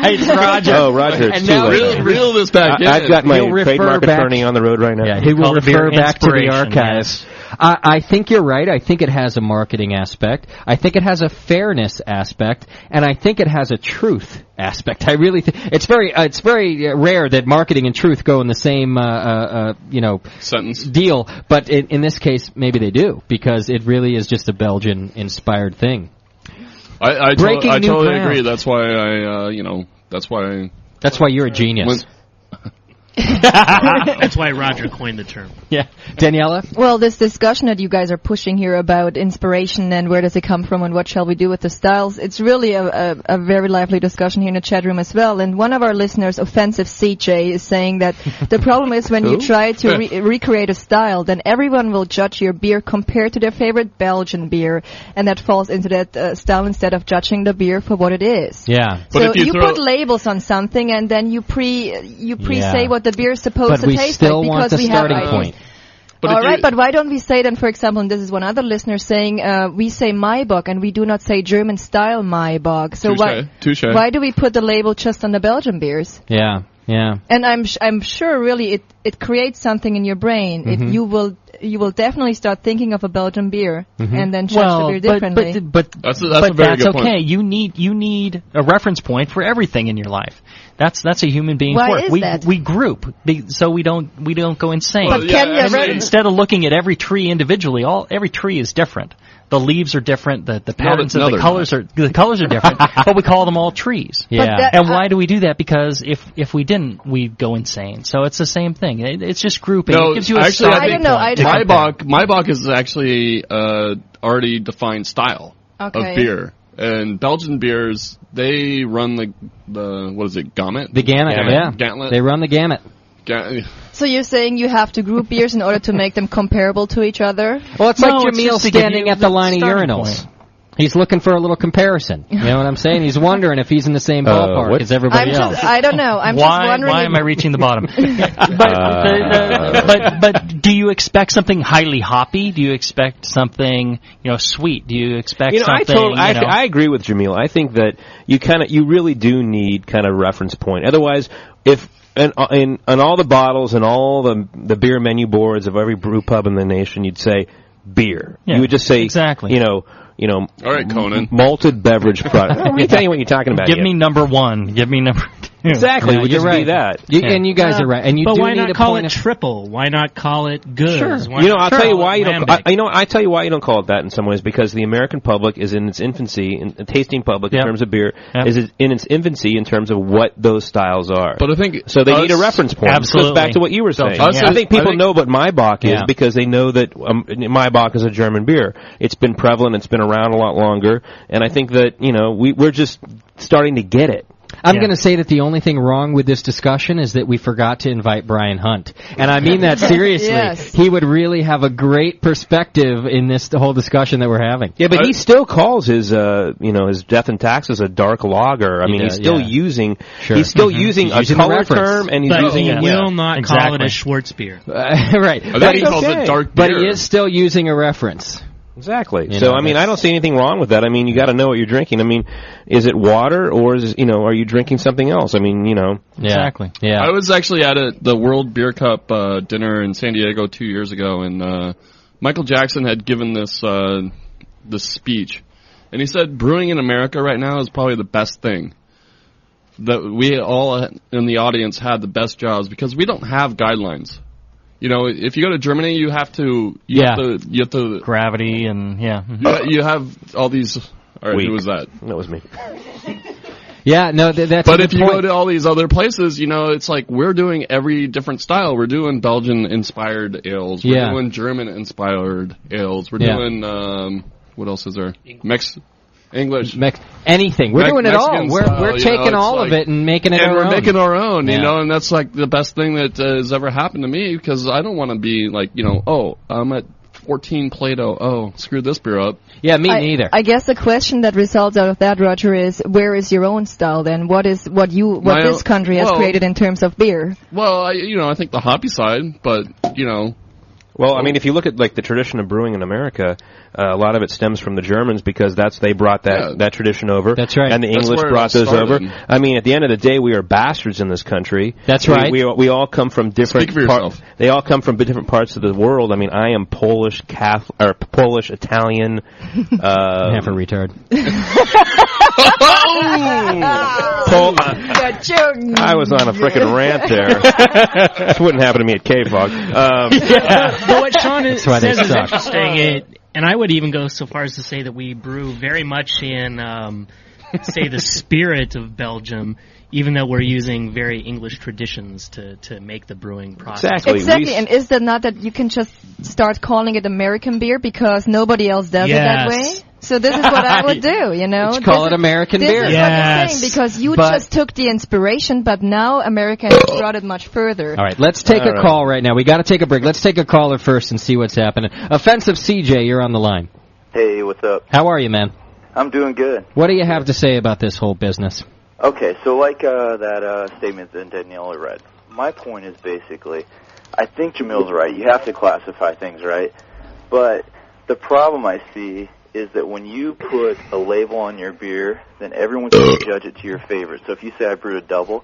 It's Roger. Oh, Roger. And now reel this back in. I've got my trademark attorney on the road right now. Yeah, he will refer back to the archives. Yes. I think you're right. I think it has a marketing aspect. I think it has a fairness aspect, and I think it has a truth aspect. I really think it's very rare that marketing and truth go in the same sentence deal. But in this case, maybe they do, because it really is just a Belgian inspired thing. I totally agree. That's why That's why you're a genius. That's why Roger coined the term. Yeah. Daniela? Well, this discussion that you guys are pushing here about inspiration and where does it come from and what shall we do with the styles, it's really a very lively discussion here in the chat room as well. And one of our listeners, Offensive CJ, is saying that the problem is when you try to recreate a style, then everyone will judge your beer compared to their favorite Belgian beer, and that falls into that style instead of judging the beer for what it is. Yeah. So if you put labels on something and then you say what the beer is supposed to taste like, because we have ideas. But why don't we say then, for example, and this is one other listener saying, we say Maibock and we do not say German style Maibock. So why do we put the label just on the Belgian beers? Yeah. And I'm sure really it creates something in your brain. Mm-hmm. You will definitely start thinking of a Belgian beer and then judge the beer differently. But that's okay. You need a reference point for everything in your life. That's a human being's work. We group so we don't go insane. But instead of looking at every tree individually, every tree is different. The leaves are different. The patterns of the colors are different. But we call them all trees. Yeah. And why do we do that? Because if we didn't, we'd go insane. So it's the same thing. It's just grouping. No, it gives you a actually, starting point. Maibock is actually already defined style of beer. And Belgian beers, they run the what is it, gamut? The gamut, yeah. Gauntlet. They run the gamut. So you're saying you have to group beers in order to make them comparable to each other? Well, it's like Jamil standing at the line of urinals. He's looking for a little comparison. You know what I'm saying? He's wondering if he's in the same ballpark as everybody else. I don't know. I'm just wondering. Why am I reaching the bottom? But do you expect something highly hoppy? Do you expect something, sweet? Do you expect something? I agree with Jamil. I think that you really do need kind of reference point. Otherwise, on all the bottles and all the beer menu boards of every brew pub in the nation, you'd say beer. Yeah, you would just say exactly. All right, Conan. Malted beverage product. Let me tell you what you're talking about. Give me number one. Give me number two. Exactly, Yeah, would you're just right. be that. And you guys are right. And you but do why need not a call point it of triple? Why not call it good? Sure. I'll tell you why you don't. I tell you why you don't call it that in some ways, because the American public is in its infancy, the tasting public in terms of beer is in its infancy in terms of what those styles are. But I think so they need a reference point. Absolutely. It goes back to what you were saying. I think people know what Maibach is because they know that Maibach is a German beer. It's been prevalent. It's been around a lot longer, and I think that we're just starting to get it. I'm going to say that the only thing wrong with this discussion is that we forgot to invite Brian Hunt. And I mean that seriously. Yes. He would really have a great perspective in this whole discussion that we're having. Yeah, but he still calls his his Death and Taxes a dark lager. I mean, he's still using he's still using a color term, and he's using he will not call it a Schwartz beer. Right. I think he calls it dark beer. But he is still using a reference. Exactly. So, I mean, I don't see anything wrong with that. I mean, you got to know what you're drinking. I mean, is it water or is are you drinking something else? I mean, Exactly. Yeah. I was actually at the World Beer Cup dinner in San Diego 2 years ago, and Michael Jackson had given this speech, and he said brewing in America right now is probably the best thing. That we all in the audience had the best jobs because we don't have guidelines. If you go to Germany, you have to gravity and you have all these. All right, who was that? That was me. Yeah, no, that's. But if you go to all these other places, it's like we're doing every different style. We're doing Belgian-inspired ales. We're doing German-inspired ales. We're doing what else is there? English. Anything. We're doing it all. We're taking all of it and making it our own. And we're making our own, and that's like the best thing that has ever happened to me because I don't want to be like, I'm at 14 Plato. Oh, screw this beer up. Yeah, me neither. I guess the question that results out of that, Roger, is where is your own style then? What this country has created in terms of beer? Well, I think the hoppy side, but Well, I mean, if you look at like the tradition of brewing in America, a lot of it stems from the Germans because they brought that tradition over. That's right. And the English brought those over. I mean, at the end of the day, we are bastards in this country. That's right. We all come from different. Speak for yourself. They all come from different parts of the world. I mean, I am Polish, Polish, Italian. Half a retard. I was on a frickin' rant there. This wouldn't happen to me at K-Fog. But what Sean says is interesting, and I would even go so far as to say that we brew very much in, say, the spirit of Belgium, even though we're using very English traditions to make the brewing process. Exactly. And is that not that you can just start calling it American beer because nobody else does it that way? So this is what I would do, Let's call it American beer. This is what I'm saying, because you just took the inspiration, but now America has brought it much further. All right, let's take a call right now. We got to take a break. Let's take a caller first and see what's happening. Offensive CJ, you're on the line. Hey, what's up? How are you, man? I'm doing good. What do you have to say about this whole business? Okay, so like that statement that Daniela read, my point is basically, I think Jamil's right. You have to classify things, right? But the problem I see is that when you put a label on your beer, then everyone's going to judge it to your favorite. So if you say I brewed a double,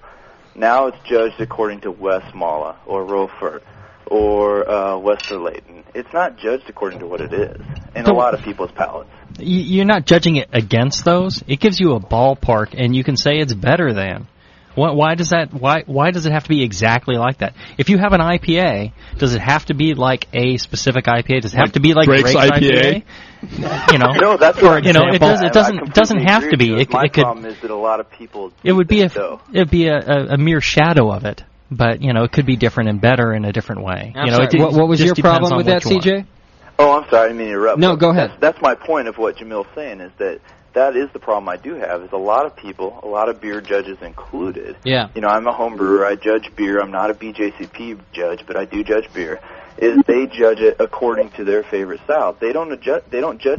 now it's judged according to Westmalle or Rofert or Westerleiten. It's not judged according to what it is in a lot of people's palates. You're not judging it against those. It gives you a ballpark, and you can say it's better than. Why does that? Why does it have to be exactly like that? If you have an IPA, does it have to be like a specific IPA? Does it have to be like Drake's IPA? No, that's for example. It doesn't have to be. My problem is that a lot of people. It would be a mere shadow of it, but it could be different and better in a different way. What was your problem with that, CJ? Oh, I'm sorry, I didn't mean to interrupt. No, go ahead. That's my point of what Jamil's saying is that is the problem I do have, is a lot of people, a lot of beer judges included. Yeah. I'm a home brewer. I judge beer. I'm not a BJCP judge, but I do judge beer. Is they judge it according to their favorite style. They don't judge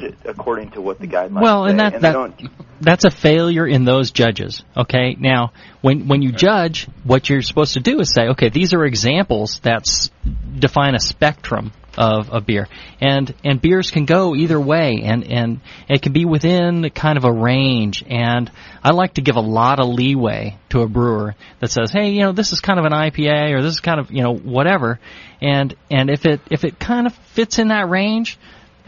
it according to what the guidelines say. And that's a failure in those judges. Okay, now when you judge, what you're supposed to do is say, okay, these are examples that define a spectrum of a beer, and beers can go either way, and it can be within kind of a range. And I like to give a lot of leeway to a brewer that says, hey, this is kind of an IPA, or this is kind of whatever, and if it kind of fits in that range,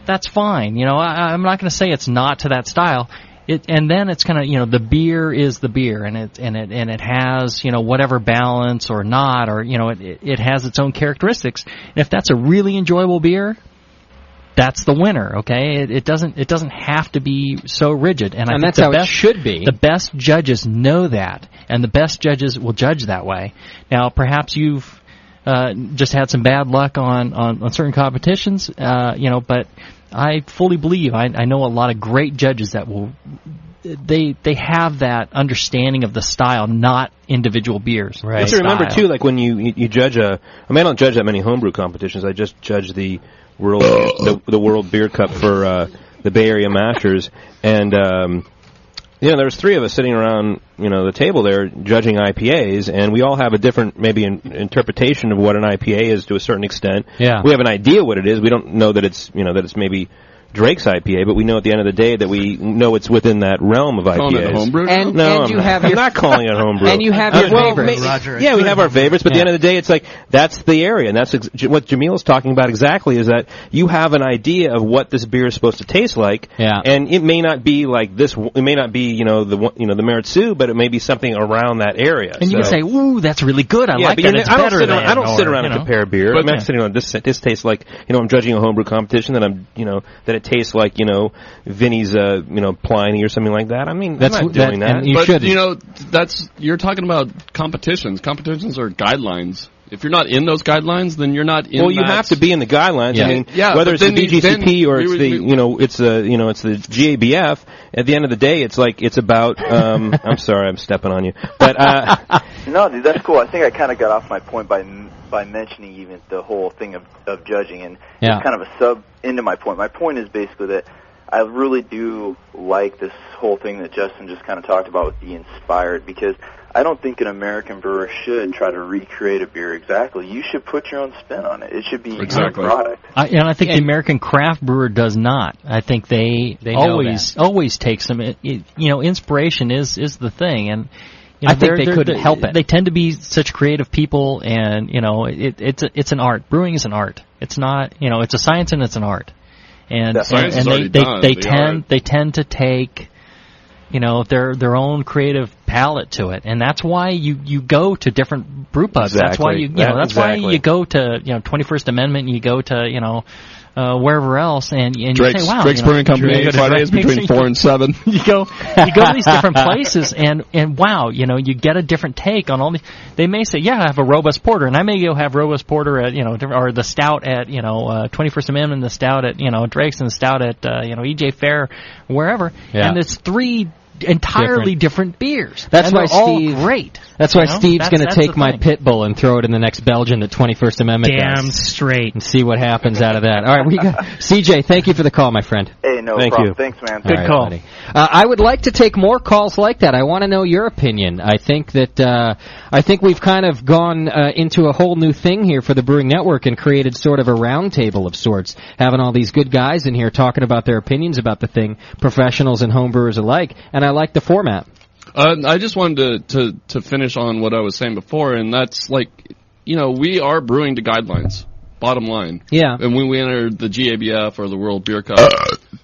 that's fine. I'm not going to say it's not to that style. and then it's kind of, the beer is the beer, and it has, whatever balance or not, or, it has its own characteristics. And if that's a really enjoyable beer, that's the winner, okay? It doesn't have to be so rigid, and I think that's how it should be. The best judges know that, and the best judges will judge that way. Now, perhaps you've just had some bad luck on certain competitions, but I fully believe I know a lot of great judges that will. They have that understanding of the style, not individual beers. Right. You have to remember too, like when you judge I don't judge that many homebrew competitions. I just judge the World the World Beer Cup for the Bay Area Masters, and there was 3 of us sitting around the table there judging IPAs, and we all have a different maybe interpretation of what an IPA is to a certain extent. Yeah. We have an idea what it is. We don't know that it's that it's maybe Drake's IPA, but we know at the end of the day that we know it's within that realm of IPAs. Calling it homebrew? And I'm not calling it homebrew. And you have your favorites. Yeah, we have our favorites, but at the end of the day, it's like, that's the area, and that's what Jamil's talking about exactly, is that you have an idea of what this beer is supposed to taste like, and it may not be like this, it may not be, the Meritsu, but it may be something around that area. And you can say, ooh, that's really good, I like that, it's better than... I don't sit around and compare beer. I'm not sitting around, this tastes like, I'm judging a homebrew competition, that that it tastes like, Vinny's, Pliny or something like that. I mean, I'm not doing that. And you shouldn't. You're talking about competitions. Competitions are guidelines. If you're not in those guidelines, then you're not in. Well, you have to be in the guidelines. Yeah. I mean, whether it's the BGCP or it's the GABF. At the end of the day, it's like it's about. I'm sorry, I'm stepping on you, but no, dude, that's cool. I think I kind of got off my point by mentioning even the whole thing of judging, and it's kind of a sub into my point. My point is basically that I really do like this whole thing that Justin just kind of talked about with the inspired, because I don't think an American brewer should try to recreate a beer exactly. You should put your own spin on it. It should be your product. And I think the American craft brewer does not. I think they always take some. Inspiration is the thing, and I think they couldn't help it. They tend to be such creative people, and it's an art. Brewing is an art. It's not it's a science and it's an art. And they tend to take their own creative palette to it, and that's why you go to different brew pubs. Exactly. That's why why you go to 21st Amendment, and you go to wherever else, and you say, wow, Drake's Brewing Company Fridays between 4 and 7. You go to these different places, and wow, you get a different take on all these. They may say, yeah, I have a robust porter, and I may go have robust porter at or the stout at 21st Amendment, the stout at Drake's, and the stout at EJ Fair, wherever, and it's 3 entirely different beers. That's why Steve. All great. That's why Steve's going to take my pit bull and throw it in the next Belgian at 21st Amendment. Damn straight. And see what happens out of that. All right, we got CJ. Thank you for the call, my friend. Hey, no problem. Thanks, man. Good call. Buddy. I would like to take more calls like that. I want to know your opinion. I think we've kind of gone into a whole new thing here for the Brewing Network and created sort of a roundtable of sorts, having all these good guys in here talking about their opinions about the thing, professionals and homebrewers alike. And I like the format. I just wanted to finish on what I was saying before, and that's like, we are brewing to guidelines. Bottom line. Yeah. And when we entered the GABF or the World Beer Cup,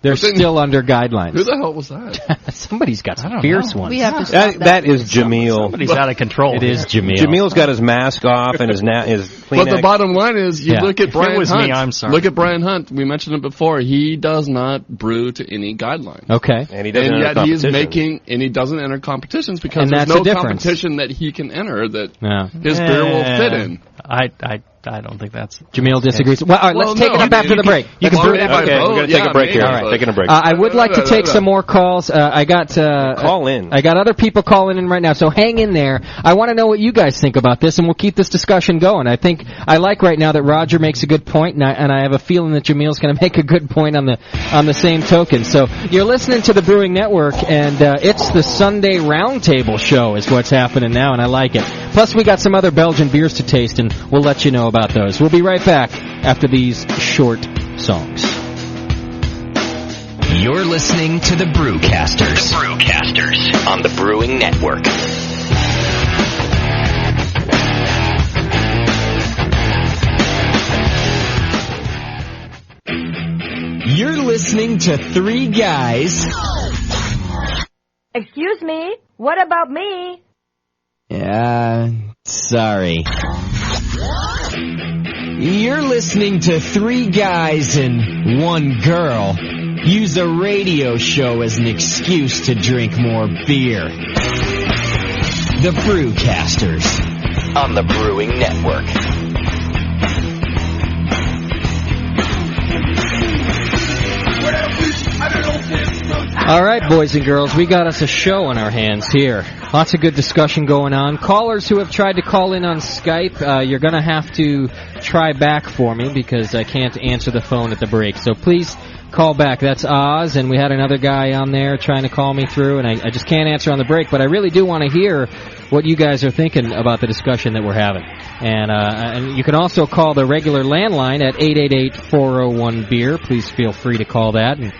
they're still under guidelines. Who the hell was that? Somebody's got some fierce ones. We have to that is Jamil. Somebody's out of control. It is Jamil. Jamil's got his mask off and his Kleenex. But the bottom line is, look at Brian Hunt. Me, I'm sorry. Look at Brian Hunt. We mentioned it before. He does not brew to any guidelines. Okay. And he doesn't enter competitions. He doesn't enter competitions because there's no competition that he can enter that his beer will fit in. I don't think that's... Jamil disagrees. Well, all right, let's take it up after the break. You can brew it after. Okay, we're going to take a break here. All right. Taking a break. I would like to take some more calls. I got... Call in. I got other people calling in right now, so hang in there. I want to know what you guys think about this, and we'll keep this discussion going. I like right now that Roger makes a good point, and I have a feeling that Jamil's going to make a good point on the same token. So you're listening to the Brewing Network, and it's the Sunday Roundtable show is what's happening now, and I like it. Plus, we got some other Belgian beers to taste, and we'll let you know about those. We'll be right back after these short songs. You're listening to the Brewcasters. On the Brewing Network. You're listening to 3 guys Excuse me, what about me? Yeah, sorry. You're listening to 3 guys and 1 girl use a radio show as an excuse to drink more beer. The Brewcasters on the Brewing Network. All right, boys and girls, we got us a show on our hands here. Lots of good discussion going on. Callers who have tried to call in on Skype, you're going to have to try back for me because I can't answer the phone at the break. So please call back. That's Oz, and we had another guy on there trying to call me through, and I just can't answer on the break. But I really do want to hear what you guys are thinking about the discussion that we're having. And you can also call the regular landline at 888-401-BEER. Please feel free to call that and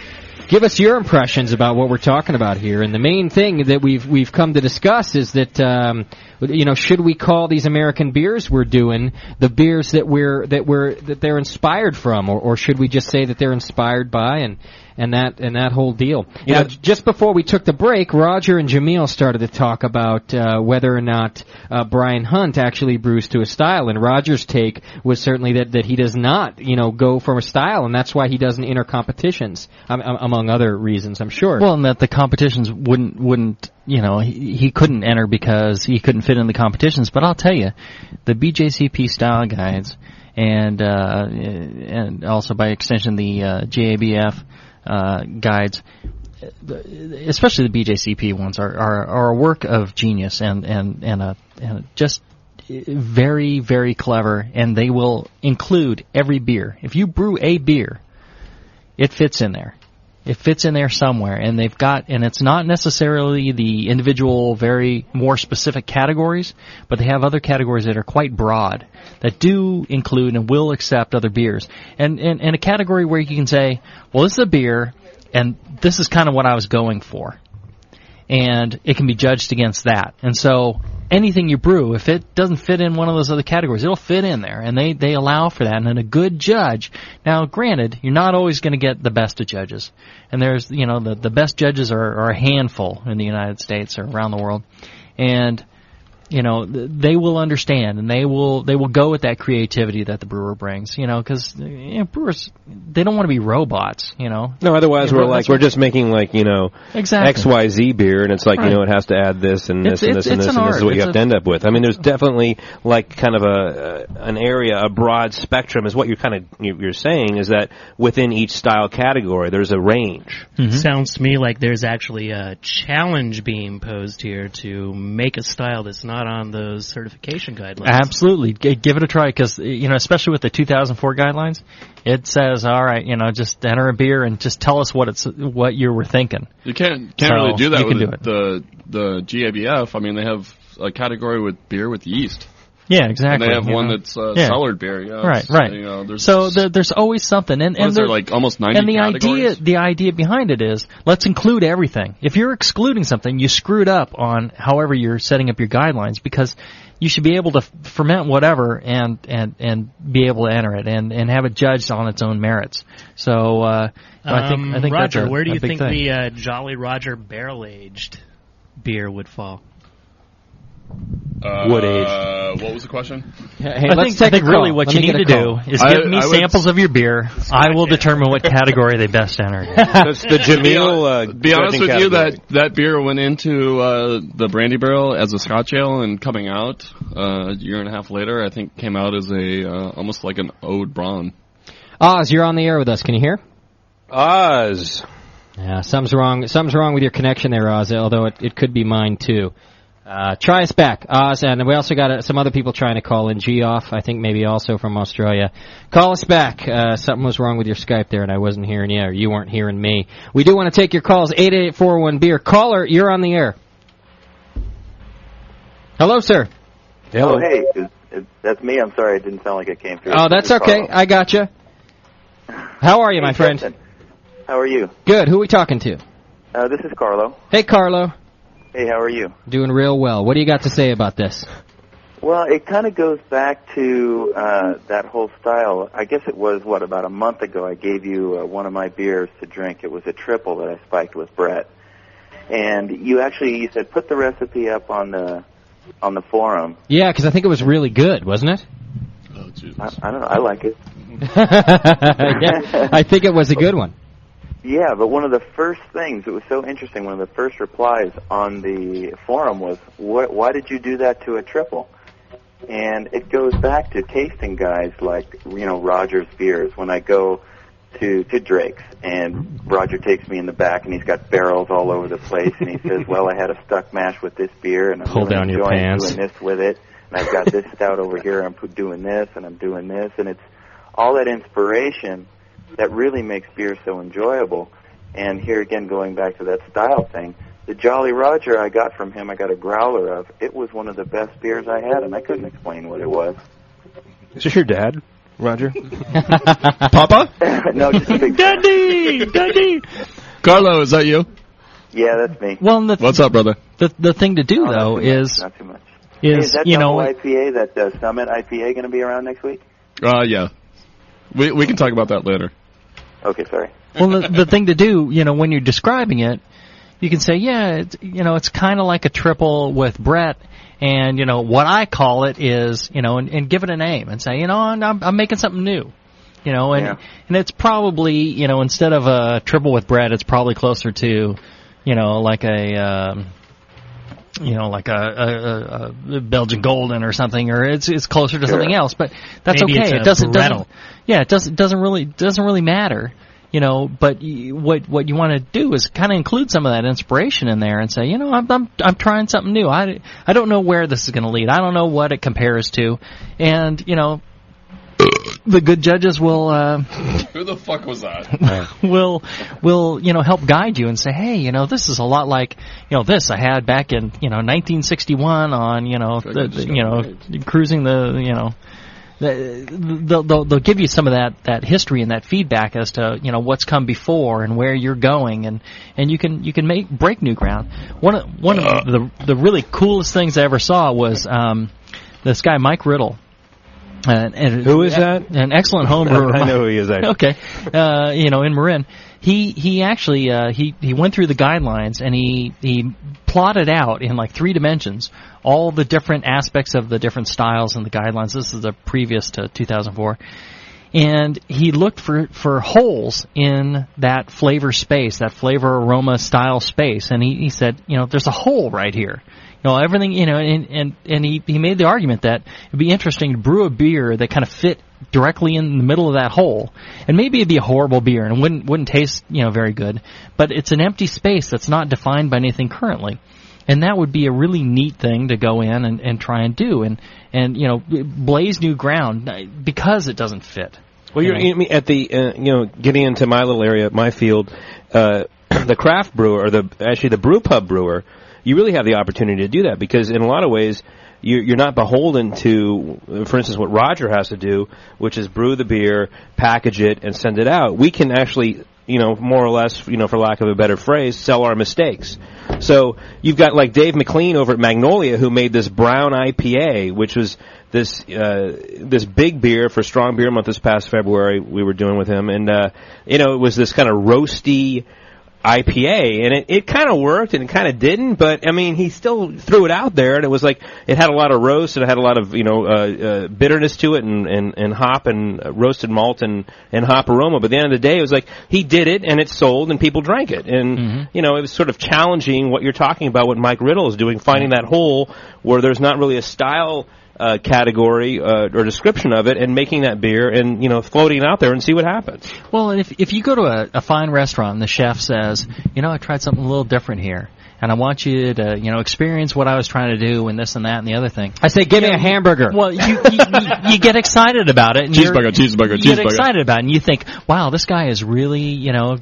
give us your impressions about what we're talking about here. And the main thing that we've come to discuss is that should we call these American beers we're doing the beers that they're inspired from, or should we just say that they're inspired by and that whole deal? Now, just before we took the break, Roger and Jameel started to talk about whether or not Brian Hunt actually brews to a style, and Roger's take was certainly that he does not, go for a style, and that's why he doesn't enter competitions, among other reasons, I'm sure. Well, and that the competitions wouldn't he couldn't enter because he couldn't fit in the competitions. But I'll tell you, the BJCP style guides and also by extension the JABF guides, especially the BJCP ones, are a work of genius and just very, very clever, and they will include every beer. If you brew a beer, it fits in there. It fits in there somewhere, and it's not necessarily the individual, very more specific categories, but they have other categories that are quite broad, that do include and will accept other beers. And a category where you can say, well, this is a beer, and this is kind of what I was going for. And it can be judged against that. And so anything you brew, if it doesn't fit in one of those other categories, it'll fit in there, and they allow for that. And then a good judge, now granted, you're not always going to get the best of judges, and there's the best judges are a handful in the United States or around the world, and they will understand, and they will go with that creativity that the brewer brings, because brewers, they don't want to be robots, No, otherwise we're just making exactly. XYZ beer, and it's like, right. It has to add this and this and this and this, and this is what you have to end up with. I mean, there's definitely kind of an area, a broad spectrum is what you're saying, is that within each style category there's a range. Mm-hmm. Sounds to me like there's actually a challenge being posed here to make a style that's not on those certification guidelines. Absolutely. Give it a try, because, especially with the 2004 guidelines, it says, all right, just enter a beer and just tell us what you were thinking. You can't really do that with the GABF. I mean, they have a category with beer with yeast. Yeah, exactly. And they have one that's cellared beer. Yeah, right. So there's always something. And there like almost 90 categories? And the idea behind it is, let's include everything. If you're excluding something, you screwed up on however you're setting up your guidelines, because you should be able to ferment whatever and be able to enter it and have it judged on its own merits. So I think Roger, that's where do you big think thing. the Jolly Roger barrel-aged beer would fall? Wood age. What was the question? Hey, I think really what you need to do is give me samples of your beer. I will determine what category they best enter. That's the Jameel. Be honest with you, that beer went into the Brandy Barrel as a Scotch ale, and coming out a year and a half later, I think came out as almost like an Ode Braun. Oz, you're on the air with us. Can you hear? Oz. Yeah, something's wrong with your connection there, Oz. Although it could be mine too. Try us back, Oz, and we also got some other people trying to call in. Geoff, I think maybe also from Australia. Call us back. Something was wrong with your Skype there, and I wasn't hearing you, or you weren't hearing me. We do want to take your calls, 888-401-BEER. Caller, you're on the air. Hello, sir. Hello. Oh, hey, that's me. I'm sorry, it didn't sound like it came through. Oh, that's okay. I gotcha. How are you, my friend? Justin. How are you? Good. Who are we talking to? This is Carlo. Hey, Carlo. Hey, how are you? Doing real well. What do you got to say about this? Well, it kind of goes back to that whole style. I guess it was, about a month ago I gave you one of my beers to drink. It was a triple that I spiked with Brett. And you said put the recipe up on the forum. Yeah, because I think it was really good, wasn't it? Oh, Jesus. I don't know. I like it. Yeah, I think it was a good one. Yeah, but one of the first things, it was so interesting, one of the first replies on the forum was, why did you do that to a triple? And it goes back to tasting guys like, Roger's beers. When I go to Drake's, and Roger takes me in the back, and he's got barrels all over the place, and he says, well, I had a stuck mash with this beer, and I'm Pull really down your enjoying pants. doing this with it, and I've got this stout over here, I'm doing this, and I'm doing this, and it's all that inspiration that really makes beer so enjoyable. And here again, going back to that style thing, the Jolly Roger I got from him, I got a growler of, it was one of the best beers I had, and I couldn't explain what it was. Is this your dad, Roger? Papa? No, just a big Daddy! Carlo, is that you? Yeah, that's me. Well, what's up, brother? The thing to do, though, is... Not too much. Is that double IPA, that Summit IPA, going to be around next week? Yeah. We can talk about that later. Okay, sorry. Well, the thing to do, when you're describing it, you can say, yeah, it's kind of like a triple with Brett, and, what I call it is, and give it a name and say, I'm making something new, and it's probably, instead of a triple with Brett, it's probably closer to, like a Belgian Golden or something, or it's closer to something else, but that's Maybe okay. It doesn't really matter. But what you want to do is kind of include some of that inspiration in there and say, I'm trying something new. I don't know where this is going to lead. I don't know what it compares to, and the good judges will. Who the fuck was that? will help guide you and say, hey, this is a lot like this I had back in 1961 on cruising the They'll give you some of that history and that feedback as to what's come before and where you're going, and you can break new ground. One of the really coolest things I ever saw was this guy Mike Riddle. And who is that? An excellent home brewer. I know who he is. Okay, in Marin. He actually he went through the guidelines and he plotted out in like 3 dimensions all the different aspects of the different styles in the guidelines. This is the previous to 2004. And he looked for holes in that flavor space, that flavor, aroma, style space. And he said, there's a hole right here. Everything, and he made the argument that it'd be interesting to brew a beer that kind of fit directly in the middle of that hole. And maybe it'd be a horrible beer and wouldn't taste, very good. But it's an empty space that's not defined by anything currently. And that would be a really neat thing to go in and try and do and blaze new ground because it doesn't fit. Well, at the getting into my little area, my field, the craft brewer or the brew pub brewer, you really have the opportunity to do that because in a lot of ways you're not beholden to, for instance, what Roger has to do, which is brew the beer, package it, and send it out. We can actually, more or less, for lack of a better phrase, sell our mistakes. So you've got like Dave McLean over at Magnolia who made this brown IPA, which was this big beer for Strong Beer Month this past February we were doing with him, and it was this kind of roasty IPA, and it kind of worked and it kind of didn't, but I mean he still threw it out there, and it was like it had a lot of roast and it had a lot of bitterness to it and hop and roasted malt and hop aroma. But at the end of the day, it was like he did it and it sold and people drank it, and it was sort of challenging what you're talking about, what Mike Riddle is doing, finding that hole where there's not really a style category or description of it, and making that beer and floating it out there and see what happens. Well, if you go to a fine restaurant and the chef says, I tried something a little different here, and I want you to experience what I was trying to do and this and that and the other thing. I say, give me a hamburger. Well, you get excited about it. And cheeseburger. You get excited about it, and you think, wow, this guy is really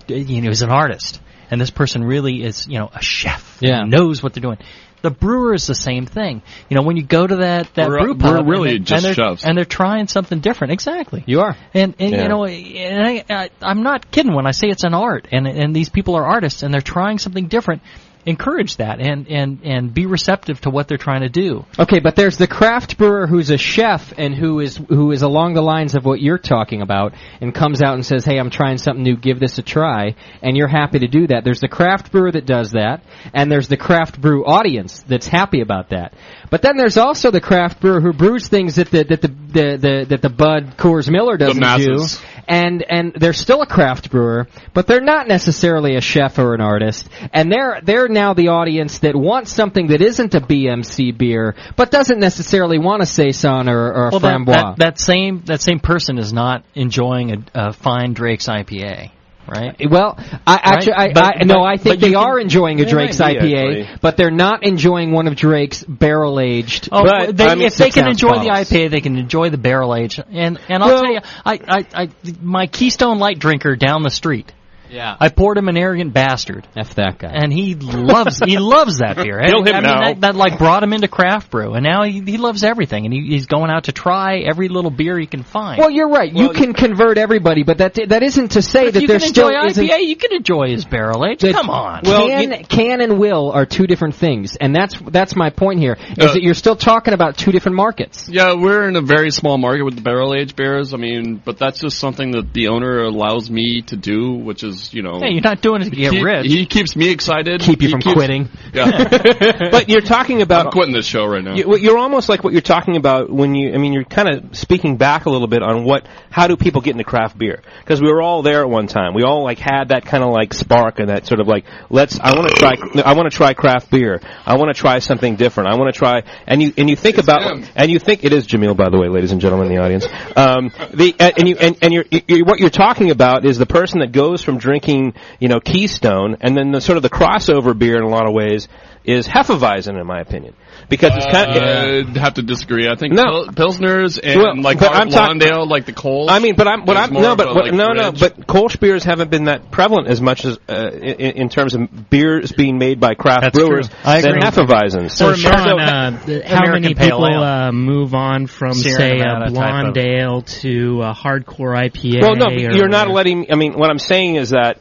he's an artist, and this person really is a chef. Yeah, knows what they're doing. The brewer is the same thing. When you go to that brew pub, we're really just chefs, and they're trying something different. Exactly, you are. And I'm not kidding when I say it's an art, and these people are artists, and they're trying something different. encourage that and be receptive to what they're trying to do. Okay, but there's the craft brewer who's a chef and who is along the lines of what you're talking about and comes out and says, hey, I'm trying something new, give this a try, and you're happy to do that. There's the craft brewer that does that, and there's the craft brew audience that's happy about that. But then there's also the craft brewer who brews things that the Bud Coors Miller doesn't do, and they're still a craft brewer, but they're not necessarily a chef or an artist, and they're now the audience that wants something that isn't a BMC beer, but doesn't necessarily want a Saison or a Framboise. That same person is not enjoying a fine Drake's IPA. Right. Well, I think they are enjoying a Drake's IPA, but they're not enjoying one of Drake's barrel-aged. Oh, but if they can enjoy the IPA, they can enjoy the barrel-aged. And I'll tell you, my Keystone Light drinker down the street. Yeah. I poured him an Arrogant Bastard. F that guy. And he loves that beer. That brought him into craft brew, and now he loves everything, and he's going out to try every little beer he can find. Well, you're right. You can convert everybody, but that isn't to say that there still isn't. IPA, you can enjoy his barrel age. Come on. Well, can and will are two different things, and that's my point here. Is that you're still talking about two different markets. Yeah, we're in a very small market with the barrel aged beers. I mean, but that's just something that the owner allows me to do, which is. Hey, you're not doing it to get rich. He keeps me excited. Keep you from quitting. Yeah. But you're talking about... I'm quitting this show right now. You're almost like what you're talking about when you're kind of speaking back a little bit on how do people get into craft beer? Because we were all there at one time. We all had that kind of spark and that sort of I want to try craft beer. I want to try something different. I want to try... And you think it's about... him. And you think... It is Jamil, by the way, ladies and gentlemen in the audience. What you're talking about is the person that goes from drinking, Keystone, and then the sort of the crossover beer in a lot of ways is Hefeweizen, in my opinion, because it's kind of. I'd have to disagree. I think Pilsners and Blondale, like the Kolsch. I mean, but Kolsch beers haven't been that prevalent as much as in terms of beers being made by craft brewers than Hefeweizen. So, Sean, how many people move on from say a Blondale to a hardcore IPA? Well, no, you're not letting. I mean, what I'm saying is that.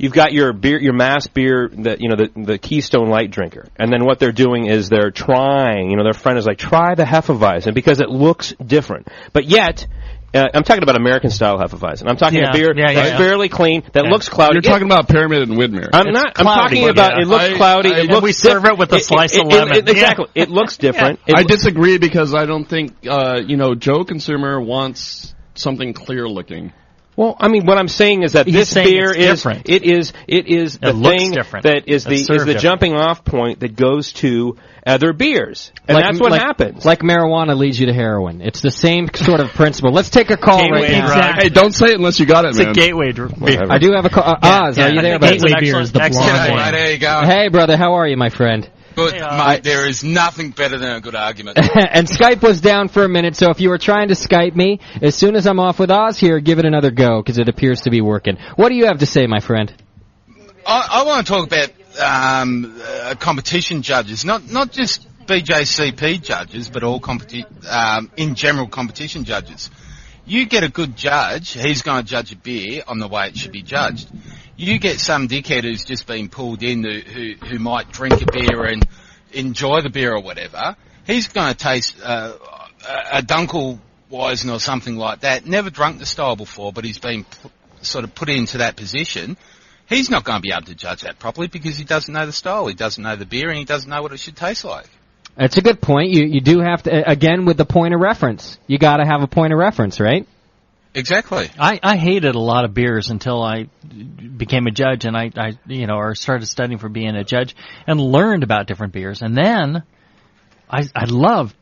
You've got your beer, your mass beer, the Keystone Light drinker, and then what they're doing is they're trying. Their friend is like, try the Hefeweizen because it looks different. But yet, I'm talking about American style Hefeweizen. I'm talking a beer that's fairly clean, that looks cloudy. You're talking about Pyramid and Widmer. I'm talking about it looks cloudy. We serve it with a slice of lemon. Exactly. It looks different. I disagree because I don't think Joe consumer wants something clear looking. Well, I mean, what I'm saying is that this beer is the thing that is the jumping off point that goes to other beers, and that's what happens. Like marijuana leads you to heroin. It's the same sort of principle. Let's take a call right now. Exactly. Hey, don't say it unless you got it, man. It's a gateway beer. I do have a call. Oz, are you there? Gateway beer is the blonde one. There you go. Hey, brother, how are you, my friend? Good, mate. There is nothing better than a good argument. And Skype was down for a minute, so if you were trying to Skype me, as soon as I'm off with Oz here, give it another go, because it appears to be working. What do you have to say, my friend? I want to talk about competition judges, not just BJCP judges, but all in general competition judges. You get a good judge, he's going to judge a beer on the way it should be judged. You get some dickhead who's just been pulled in who might drink a beer and enjoy the beer or whatever. He's going to taste a Dunkelweizen or something like that. Never drunk the style before, but he's been sort of put into that position. He's not going to be able to judge that properly because he doesn't know the style, he doesn't know the beer, and he doesn't know what it should taste like. That's a good point. You do have to, again, with the point of reference. You got to have a point of reference, right? Exactly. I hated a lot of beers until I became a judge, and I or started studying for being a judge and learned about different beers. And then I love,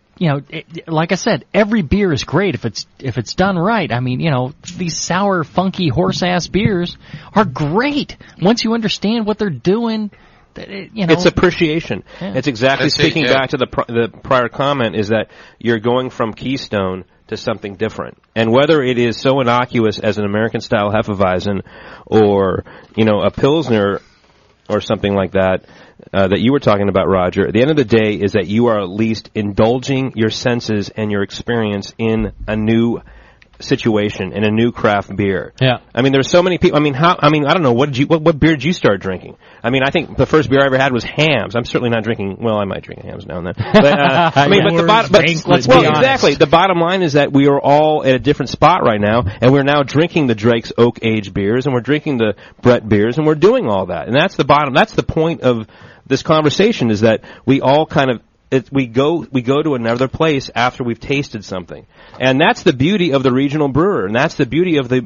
like I said, every beer is great if it's done right. I mean, these sour, funky, horse-ass beers are great once you understand what they're doing. It's appreciation. Yeah. It's exactly speaking back to the prior comment is that you're going from Keystone to something different. And whether it is so innocuous as an American-style Hefeweizen or, a Pilsner or something like that, that you were talking about, Roger, at the end of the day is that you are at least indulging your senses and your experience in a new situation in a new craft beer. Yeah. I mean, there's so many people. I don't know. What beer did you start drinking? I mean, I think the first beer I ever had was Hams. I'm certainly not drinking. Well, I might drink Hams now and then. But let's be honest. Exactly. The bottom line is that we are all at a different spot right now, and we're now drinking the Drake's Oak Age beers, and we're drinking the Brett beers, and we're doing all that. And that's the point of this conversation, is that we all kind of we go to another place after we've tasted something, and that's the beauty of the regional brewer, and that's the beauty of the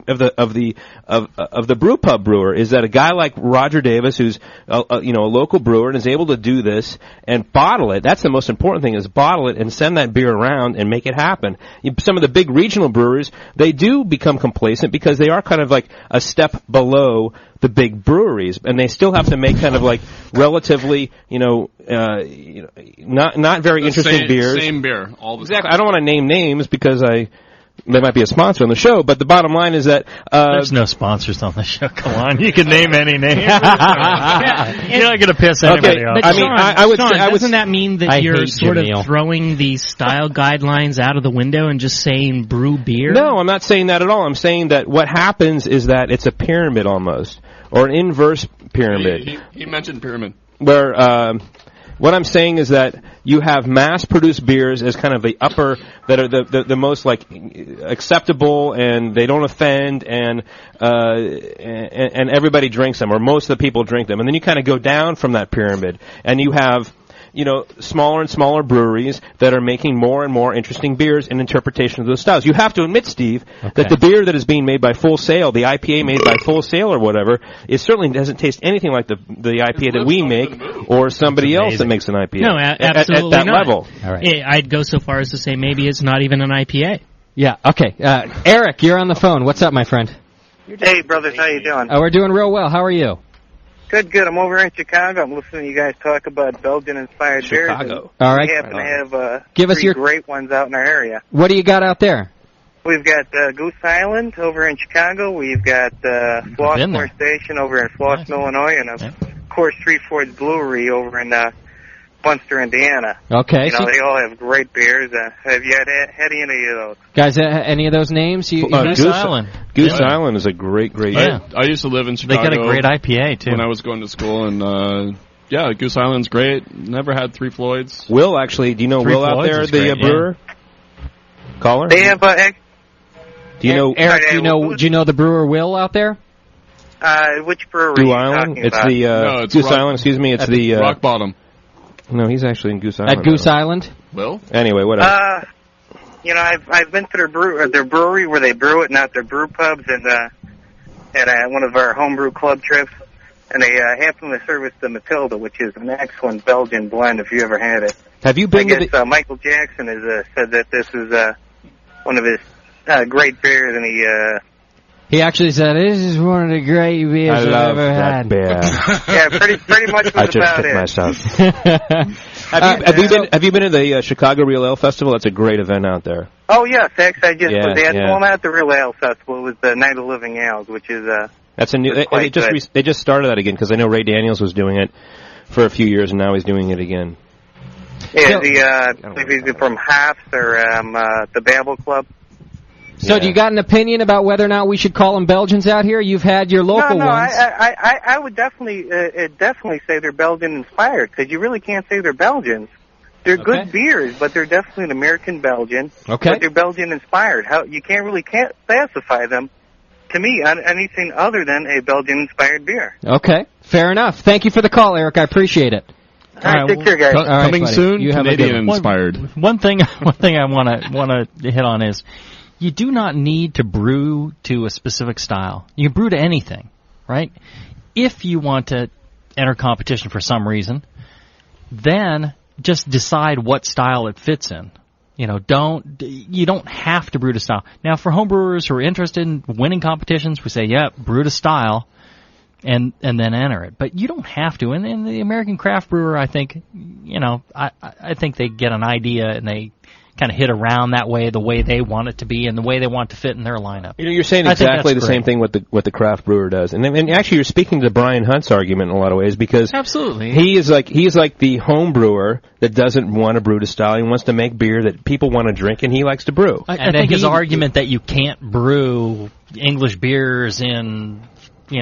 brew pub brewer, is that a guy like Roger Davis, who's a local brewer, and is able to do this and bottle it. That's the most important thing, is bottle it and send that beer around and make it happen. Some of the big regional brewers, they do become complacent because they are kind of like a step below the big breweries, and they still have to make kind of like relatively, not very interesting beers. Same beer, all the exactly. I don't want to name names because there might be a sponsor on the show, but the bottom line is that there's no sponsors on the show. Come on, you can name any name. You're not going to piss anybody off. But doesn't that mean that you're sort of throwing the style guidelines out of the window and just saying brew beer? No, I'm not saying that at all. I'm saying that what happens is that it's a pyramid almost, or an inverse pyramid. He mentioned pyramid. Where what I'm saying is that you have mass-produced beers as kind of the upper, that are the most like acceptable, and they don't offend, and everybody drinks them, or most of the people drink them. And then you kind of go down from that pyramid, and you have smaller and smaller breweries that are making more and more interesting beers and interpretation of those styles. You have to admit, Steve, that the beer that is being made by Full Sail, the IPA made by Full Sail or whatever, it certainly doesn't taste anything like the IPA that we make, or somebody else that makes an IPA. No, absolutely at that not. level. All right. I'd go so far as to say maybe it's not even an IPA. Yeah, okay. Eric, you're on the phone. What's up, my friend? Hey, brothers, how you doing? We're doing real well. How are you? Good. I'm over in Chicago. I'm listening to you guys talk about Belgian-inspired beers. Chicago. All right. We happen to have Give us three great ones out in our area. What do you got out there? We've got Goose Island over in Chicago. We've got Flossmoor Station over in Floss, Illinois, and of course Three Fords Brewery over in Bunster, Indiana. Okay. They all have great beers. Have you had any of those? Guys, any of those names? Goose Island. Goose Island is a great. Yeah. I used to live in Chicago. They got a great IPA, too. When I was going to school, and Goose Island's great. Never had Three Floyds. Will, actually, do you know Will out there, the brewer? Caller? They have do you know Eric? Do you know the brewer Will out there? Which brewery? Goose Island. It's about? It's Goose Island. Excuse me. It's the Rock Bottom. No, he's actually in Goose Island. At Goose Island? Will? Anyway, whatever. I've been to their brewery where they brew it, not their brew pubs, and at one of our homebrew club trips, and they happen to service the Matilda, which is an excellent Belgian blend. If you ever had it, have you been? I guess Michael Jackson has said that this is one of his great beers, and he actually said, "This is one of the great beers I've ever had." Beer. Yeah, pretty much. I just took myself. Have you been to the Chicago Real Ale Festival? That's a great event out there. Oh yes, actually, I just was at not the Real Ale Festival. It was the Night of Living Ales, which is that's a new. They just started that again because I know Ray Daniels was doing it for a few years, and now he's doing it again. Yeah, he's from Haas or the Babel Club. So do you got an opinion about whether or not we should call them Belgians out here? You've had your local ones. I would definitely say they're Belgian inspired, because you really can't say they're Belgians. They're good beers, but they're definitely an American Belgian. Okay. But they're Belgian inspired. You can't classify them, to me, on anything other than a Belgian inspired beer. Okay, fair enough. Thank you for the call, Eric. I appreciate it. All right, take care, guys. Coming soon, Canadian inspired. One thing I want to hit on is, you do not need to brew to a specific style. You can brew to anything, right? If you want to enter competition for some reason, then just decide what style it fits in. You don't have to brew to style. Now, for homebrewers who are interested in winning competitions, we say, brew to style, and then enter it. But you don't have to. And the American craft brewer, I think, I think they get an idea and they kind of hit around that way, the way they want it to be, and the way they want to fit in their lineup. You're saying exactly the same thing what the craft brewer does, and actually you're speaking to Brian Hunt's argument in a lot of ways because absolutely he's like the home brewer that doesn't want to brew to style. He wants to make beer that people want to drink, and he likes to brew. I think his argument that you can't brew English beers in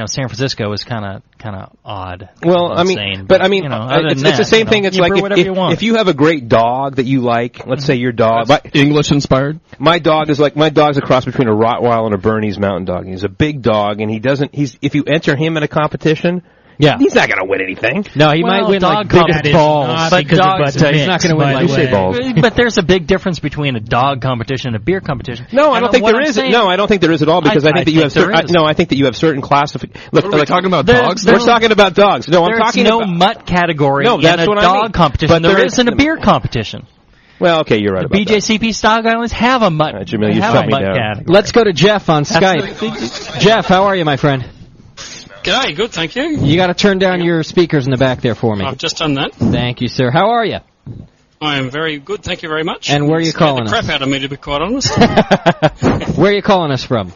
San Francisco is kind of odd. Well, I mean, but I mean, it's the same thing. It's like if you have a great dog that you like, let's say your dog, English inspired. My dog's a cross between a Rottweiler and a Bernese Mountain Dog. He's a big dog, and if you enter him in a competition. Yeah, he's not going to win anything. No, he might win like biggest balls, but dogs, he's not going to win like balls. But there's a big difference between a dog competition and a beer competition. No, I don't think there is. No, I don't think there is at all because I think that you have I think that you have certain classifications. Look, are we talking about dogs? We're talking about dogs. No, I'm talking about mutt category in a dog competition. But there isn't a beer competition. Well, okay, you're right about that. BJCP Style Islands have a mutt. Jamil, you shut me down. Let's go to Jeff on Skype. Jeff, how are you, my friend? G'day, good, thank you. You got to turn down your speakers in the back there for me. I've just done that. Thank you, sir. How are you? I am very good, thank you very much. And where are you calling us? Crap out of me, to be quite honest. Where are you calling us from?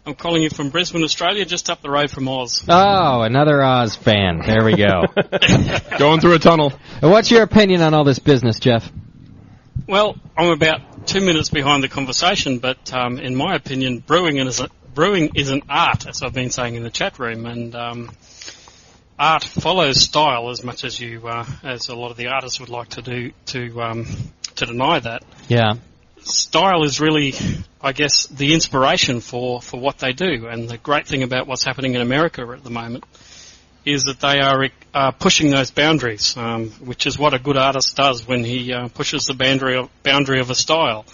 I'm calling you from Brisbane, Australia, just up the road from Oz. Oh, another Oz fan. There we go. Going through a tunnel. What's your opinion on all this business, Jeff? Well, I'm about 2 minutes behind the conversation, but in my opinion, brewing is an art, as I've been saying in the chat room, and art follows style as much as as a lot of the artists would like to do to deny that. Yeah. Style is really, I guess, the inspiration for what they do, and the great thing about what's happening in America at the moment is that they are pushing those boundaries, which is what a good artist does when he pushes the boundary of a style.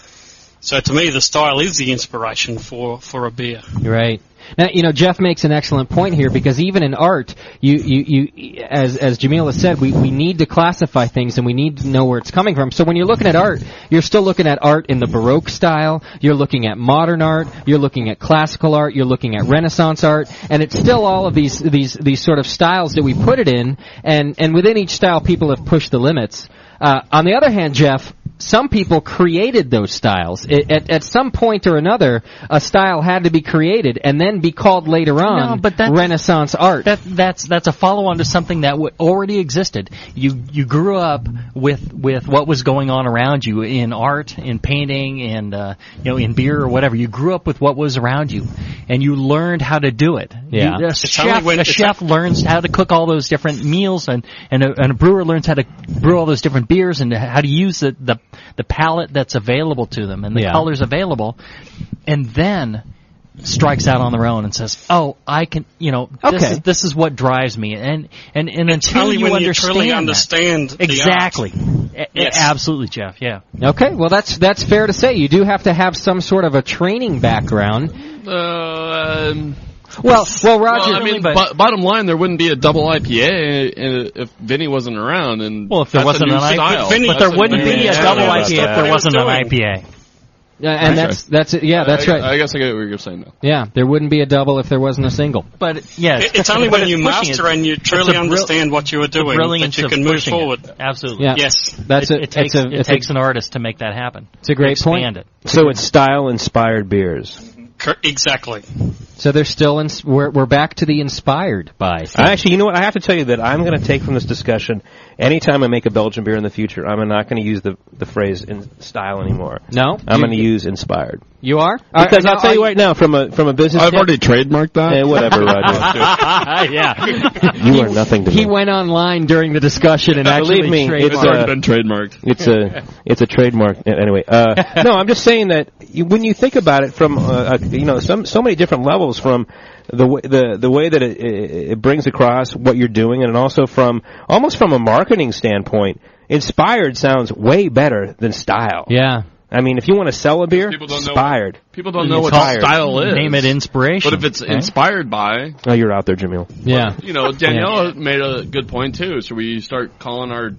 So to me, the style is the inspiration for a beer. Right. Now, Jeff makes an excellent point here because even in art, you as Jamila said, we need to classify things and we need to know where it's coming from. So when you're looking at art, you're still looking at art in the Baroque style, you're looking at modern art, you're looking at classical art, you're looking at Renaissance art, and it's still all of these sort of styles that we put it in, and within each style, people have pushed the limits. On the other hand, Jeff, some people created those styles. At some point or another, a style had to be created and then be called later on Renaissance art. That's a follow-on to something that already existed. You grew up with what was going on around you in art, in painting, and in beer or whatever. You grew up with what was around you, and you learned how to do it. Yeah. A chef learns how to cook all those different meals, and a brewer learns how to brew all those different beers and how to use the palette that's available to them and the colors available, and then strikes out on their own and says, "Oh, I can, this is what drives me." And until you understand exactly, yes. Absolutely, Jeff. Yeah. Okay, well that's fair to say. You do have to have some sort of a training background. Well, Roger. Bottom line, there wouldn't be a double IPA if Vinny wasn't around. And if there wasn't an IPA, but there wouldn't be a double IPA if there wasn't an IPA. And that's it. Yeah, that's right. I guess I get what you're saying now. Yeah, there wouldn't be a double if there wasn't a single. But yes, it's only when you master and you truly understand what you are doing that you can move forward. Absolutely. Yeah. Yes. It takes an artist to make that happen. It's a great point. So it's style-inspired beers. Exactly. So they're still we're back to the inspired by. Actually, you know what? I have to tell you that I'm going to take from this discussion. Anytime I make a Belgian beer in the future, I'm not going to use the phrase in style anymore. No, I'm going to use inspired. You are? Because I'll tell you right now, from a business. I've already trademarked that. Whatever, Roger. Yeah. You are nothing to me. He went online during the discussion and actually believe me, it's already been trademarked. It's a trademark anyway. No, I'm just saying that when you think about it from so many different levels, from the way that it brings across what you're doing, and also almost from a marketing standpoint, inspired sounds way better than style. Yeah. I mean, if you want to sell a beer, inspired. People don't know what style is. Name it inspiration. But if it's inspired by... Oh, you're out there, Jamil. Yeah. Danielle made a good point, too. Should we start calling our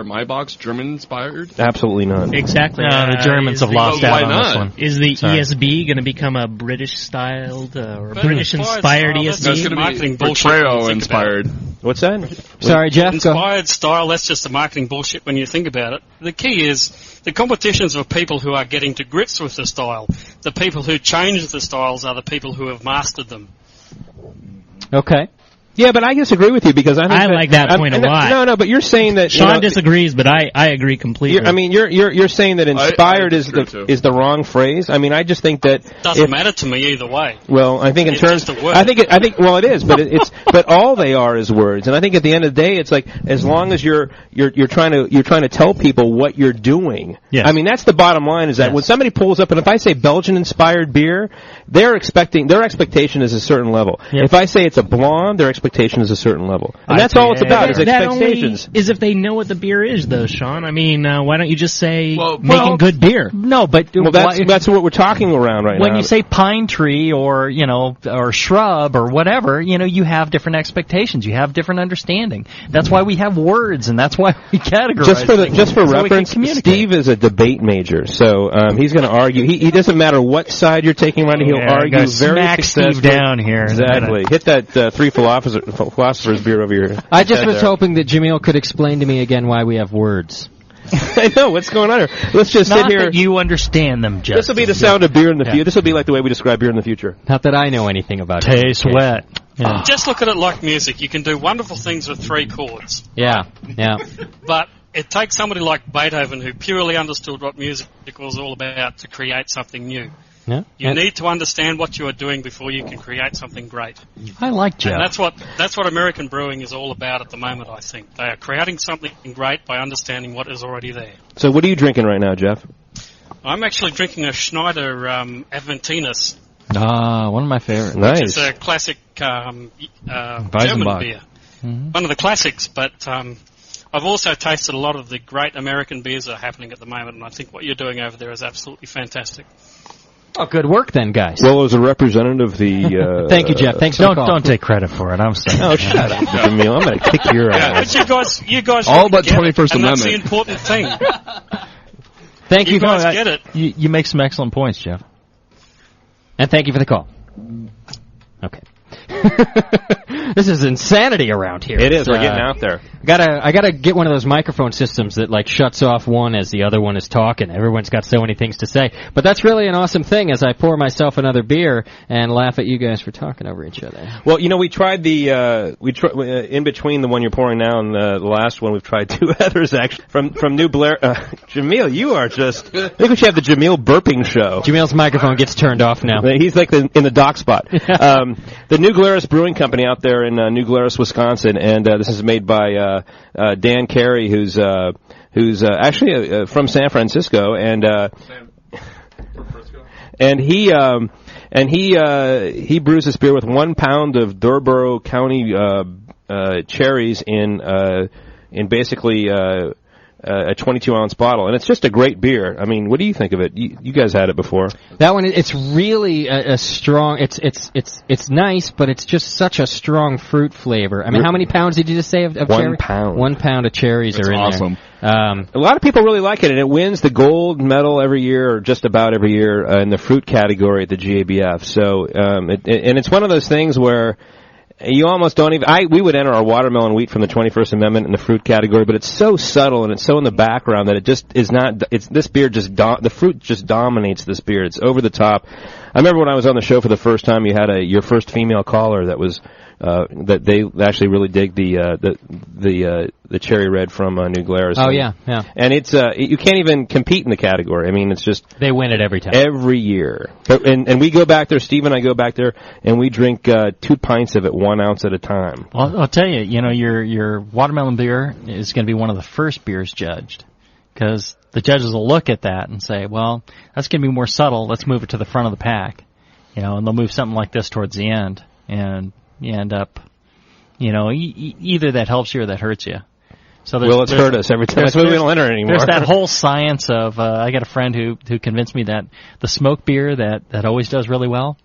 Maibach German-inspired? Absolutely not. Exactly. The Germans have lost out on this one. Is the ESB going to become a British-styled or British-inspired ESB? That's going to be Portrayal-inspired. What's that? Sorry, Jeff. Inspired style, that's just a marketing bullshit when you think about it. The key is the competitions of people who are getting to grips with the style. The people who change the styles are the people who have mastered them. Okay. Yeah, but I disagree with you because I think like that point a lot. No, but you're saying that Sean disagrees, but I agree completely. You're saying that inspired is the wrong phrase. I mean, I just think that doesn't matter to me either way. Well, I think in it's terms, just a word. I think well, it is, but but all they are is words, and I think at the end of the day, it's like as long as you're trying to tell people what you're doing. Yes. I mean, that's the bottom line. Is that when somebody pulls up, and if I say Belgian inspired beer, their expectation is a certain level. Yep. If I say it's a blonde, their expectation is a certain level. And that's all it's about, is expectations. That only is if they know what the beer is, though, Sean. I mean, why don't you just say making good beer? No, but that's what we're talking around right now. When you say pine tree or shrub or whatever, you have different expectations. You have different understanding. That's why we have words, and that's why we categorize. Just for reference, Steve is a debate major, so he's going to argue. He doesn't matter what side you're taking around. He'll argue very smack successfully. Steve down here. Exactly. Hit that three philosophers beer over here. I just was hoping that Jamil could explain to me again why we have words. I know what's going on here. Let's just sit here. Not that you understand them, Justin. This will be the sound of beer in the future. This will be like the way we describe beer in the future. Not that I know anything about it. Tastes wet. Yeah. Just look at it like music. You can do wonderful things with 3 chords. Yeah. But it takes somebody like Beethoven who purely understood what music was all about to create something new. Yeah. You need to understand what you are doing before you can create something great. I like Jeff. And that's what American brewing is all about at the moment, I think. They are creating something great by understanding what is already there. So what are you drinking right now, Jeff? I'm actually drinking a Schneider Aventinus. One of my favorites. Nice. Which is a classic German beer. Mm-hmm. One of the classics, but I've also tasted a lot of the great American beers that are happening at the moment, and I think what you're doing over there is absolutely fantastic. Oh, good work then, guys. Well, as a representative of the... Thank you, Jeff. Thanks for the call. Don't take credit for it. I'm sorry. Oh, shut up, Jamil. I'm going to kick your ass. But you guys all but 21st Amendment. And that's the important thing. Thank you. You guys get it. You make some excellent points, Jeff. And thank you for the call. Okay. This is insanity around here. It is. We're getting out there. I gotta get one of those microphone systems that like shuts off one as the other one is talking. Everyone's got so many things to say. But that's really an awesome thing as I pour myself another beer and laugh at you guys for talking over each other. Well, we tried in between the one you're pouring now and the last one, we've tried 2 others actually from New Blair. Jamil, you are just. I think we should have the Jamil burping show. Jamil's microphone gets turned off now. He's like in the dock spot. The New Glarus Brewing Company out there in New Glarus, Wisconsin, and this is made by Dan Carey, who's actually from San Francisco, and he brews this beer with 1 pound of Durborough County cherries in basically a 22-ounce bottle, and it's just a great beer. I mean, what do you think of it? You guys had it before. That one, it's really a strong. It's nice, but it's just such a strong fruit flavor. I mean, how many pounds did you just say of cherry? 1 pound. 1 pound of cherries are in awesome. there. A lot of people really like it, and it wins the gold medal every year, or just about every year, in the fruit category at the GABF. So, and it's one of those things where you almost don't even. We would enter our watermelon wheat from the 21st Amendment in the fruit category, but it's so subtle and it's so in the background that it just is not. This beer the fruit just dominates this beer. It's over the top. I remember when I was on the show for the first time, you had your first female caller that was that they actually really dig the cherry red from New Glarus. Oh yeah. And it's you can't even compete in the category. I mean, it's just they win it every time. Every year. And we go back there. Steve and I go back there, and we drink 2 pints of it 1 ounce at a time. Well, I'll tell you, your watermelon beer is going to be one of the first beers judged, because the judges will look at that and say, well, that's going to be more subtle. Let's move it to the front of the pack, and they'll move something like this towards the end, and you end up, either that helps you or that hurts you. So it's hurt us every time. That's why we don't enter anymore. There's that whole science of, I got a friend who convinced me that the smoke beer that always does really well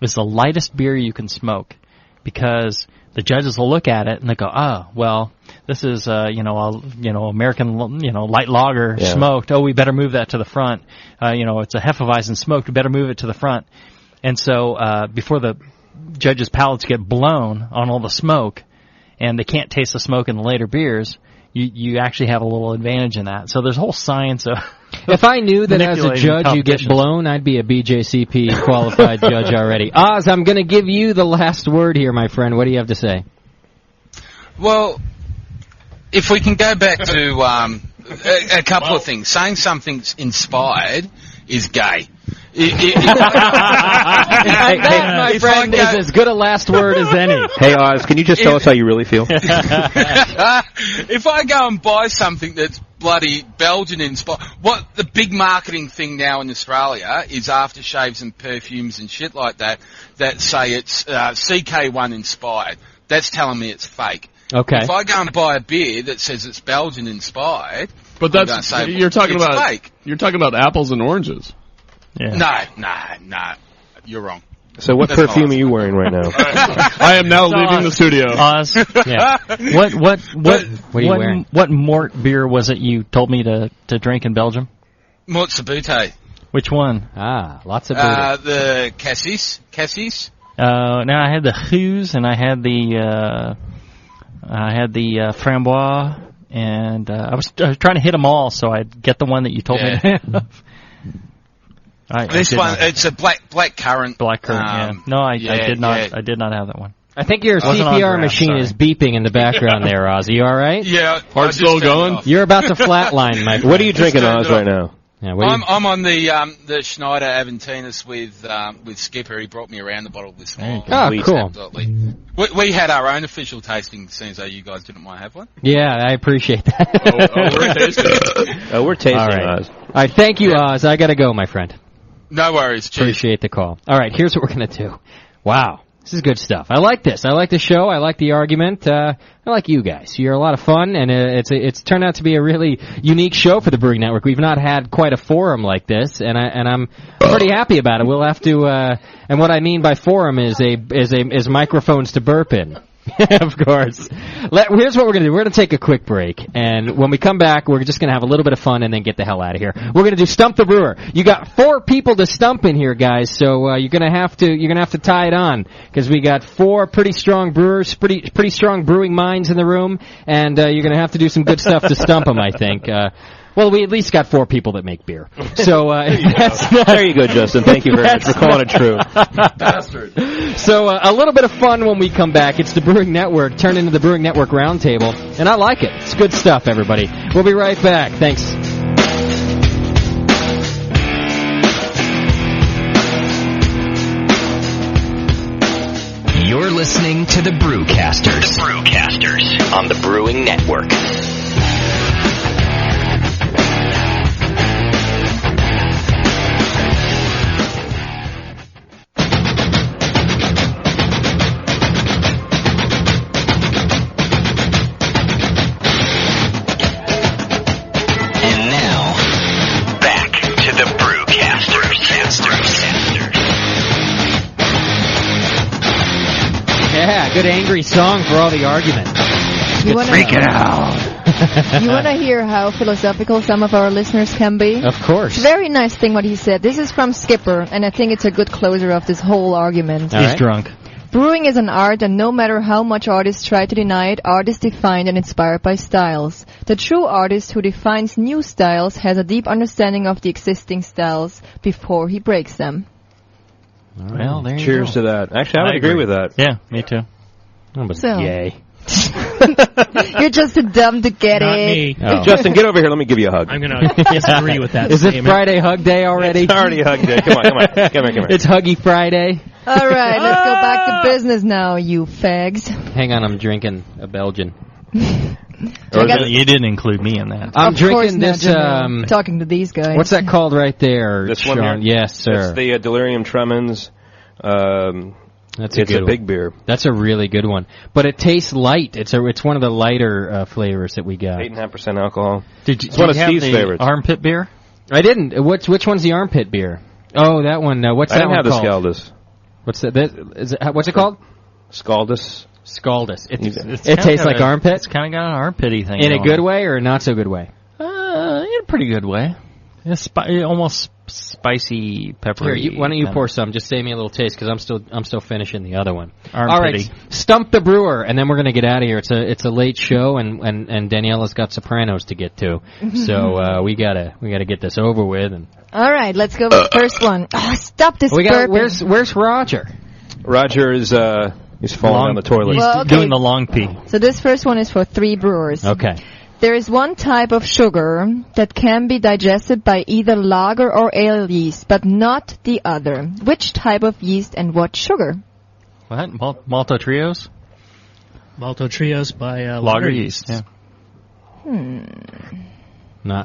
is the lightest beer you can smoke, because the judges will look at it and they go, oh, well, this is, American, light lager smoked. Oh, we better move that to the front. It's a Hefeweizen smoked. We better move it to the front. And so, before the judges' palates get blown on all the smoke, and they can't taste the smoke in the later beers, you actually have a little advantage in that. So there's a whole science of... If I knew that as a judge you get blown, I'd be a BJCP qualified judge already. Oz, I'm going to give you the last word here, my friend. What do you have to say? Well, if we can go back to a couple of things. Saying something's inspired is gay. That, my friend, is as good a last word as any. Hey, Oz, can you just tell us how you really feel? If I go and buy something that's bloody Belgian inspired, what the big marketing thing now in Australia is aftershaves and perfumes and shit like that say it's CK1 inspired. That's telling me it's fake. Okay. If I go and buy a beer that says it's Belgian inspired, but that's you're talking about fake. You're talking about apples and oranges. Yeah. No, you're wrong. So what perfume are you wearing right now? I am now leaving the studio. Oz, yeah. What are you wearing? What mort beer was it you told me to drink in Belgium? Mort Sabute. Which one? Lots of beer. The Cassis. Now I had the Hues and I had the Framboise, and I was trying to hit them all so I'd get the one that you told me to have. This one, it's a black currant. Black currant, yeah. No, I did not. Yeah. I did not have that one. I think your CPR machine is beeping in the background there, Oz. Are you all right? Yeah. Heart still going? You're about to flatline, Mike. What are you drinking, Oz, right now? Yeah, I'm on the Schneider Aventinus with Skipper. He brought me around the bottle this morning. Oh, cool. Absolutely. We had our own official tasting, seems though you guys didn't want to have one. Yeah, I appreciate that. We're tasting. We're tasting, all right. Oz. All right, thank you, Oz. I got to go, my friend. No worries. Cheers. Appreciate the call. All right, here's what we're going to do. Wow. This is good stuff. I like this. I like the show. I like the argument. I like you guys. You're a lot of fun, and it's turned out to be a really unique show for the Brewing Network. We've not had quite a forum like this, and I'm pretty happy about it. We'll have to. And what I mean by forum is microphones to burp in. Of course. Here's what we're going to do. We're going to take a quick break, and when we come back, we're just going to have a little bit of fun and then get the hell out of here. We're going to do Stump the Brewer. You got 4 people to stump in here, guys, so you're going to have to tie it on, because we got 4 pretty strong brewers, pretty strong brewing minds in the room, and you're going to have to do some good stuff to stump them, I think. Well, we at least got 4 people that make beer. So there you go, Justin. Thank you very much for calling it true. Bastard. So a little bit of fun when we come back. It's the Brewing Network, turned into the Brewing Network Roundtable, and I like it. It's good stuff, everybody. We'll be right back. Thanks. You're listening to the Brewcasters. The Brewcasters on the Brewing Network. Yeah, good angry song for all the argument. Freak it out. You want to hear how philosophical some of our listeners can be? Of course. Very nice thing what he said. This is from Skipper, and I think it's a good closer of this whole argument. He's drunk. Brewing is an art, and no matter how much artists try to deny it, art is defined and inspired by styles. The true artist who defines new styles has a deep understanding of the existing styles before he breaks them. Well, there you Cheers go. to that. Actually, I would agree with that. Yeah, me too. Oh, but So. yay. You're just too dumb to get Not it. me. Oh. Justin, get over here. Let me give you a hug. I'm going to disagree with that Is it statement. Friday Hug Day already? It's already Hug Day. Come on. Come here. It's Huggy Friday. All right, let's go back to business now, you fags. Hang on, I'm drinking a Belgian. You didn't include me in that. I'm Of drinking course not, this. Jamil. Talking to these guys. What's that called right there, This Sean? one here? Yes, sir. It's the Delirium Tremens. It's a good big beer. That's a really good one, but it tastes light. It's one of the lighter flavors that we got. 8.5% alcohol. It's one of Steve's favorites. Armpit beer? I didn't. Which one's the armpit beer? Oh, that one. What's that one called? I didn't have the Scaldus. What's that? What's it called? Scaldus. It tastes like armpit. It's kind of got an armpity thing. In a good way or a not so good way? In a pretty good way. It's almost spicy, peppery. Here, why don't you pour some? Just save me a little taste because I'm still finishing the other one. All right, Stump the Brewer, and then we're going to get out of here. It's a late show, and Daniela's got Sopranos to get to, so we gotta get this over with. And all right, let's go with the first one. Oh, stop this burping. Where's Roger? Roger is he's falling down the toilet. He's doing the long pee. So this first one is for 3 brewers. Okay. There is one type of sugar that can be digested by either lager or ale yeast, but not the other. Which type of yeast and what sugar? What? Malto Trios? Malto Trios by lager yeast. Yeah.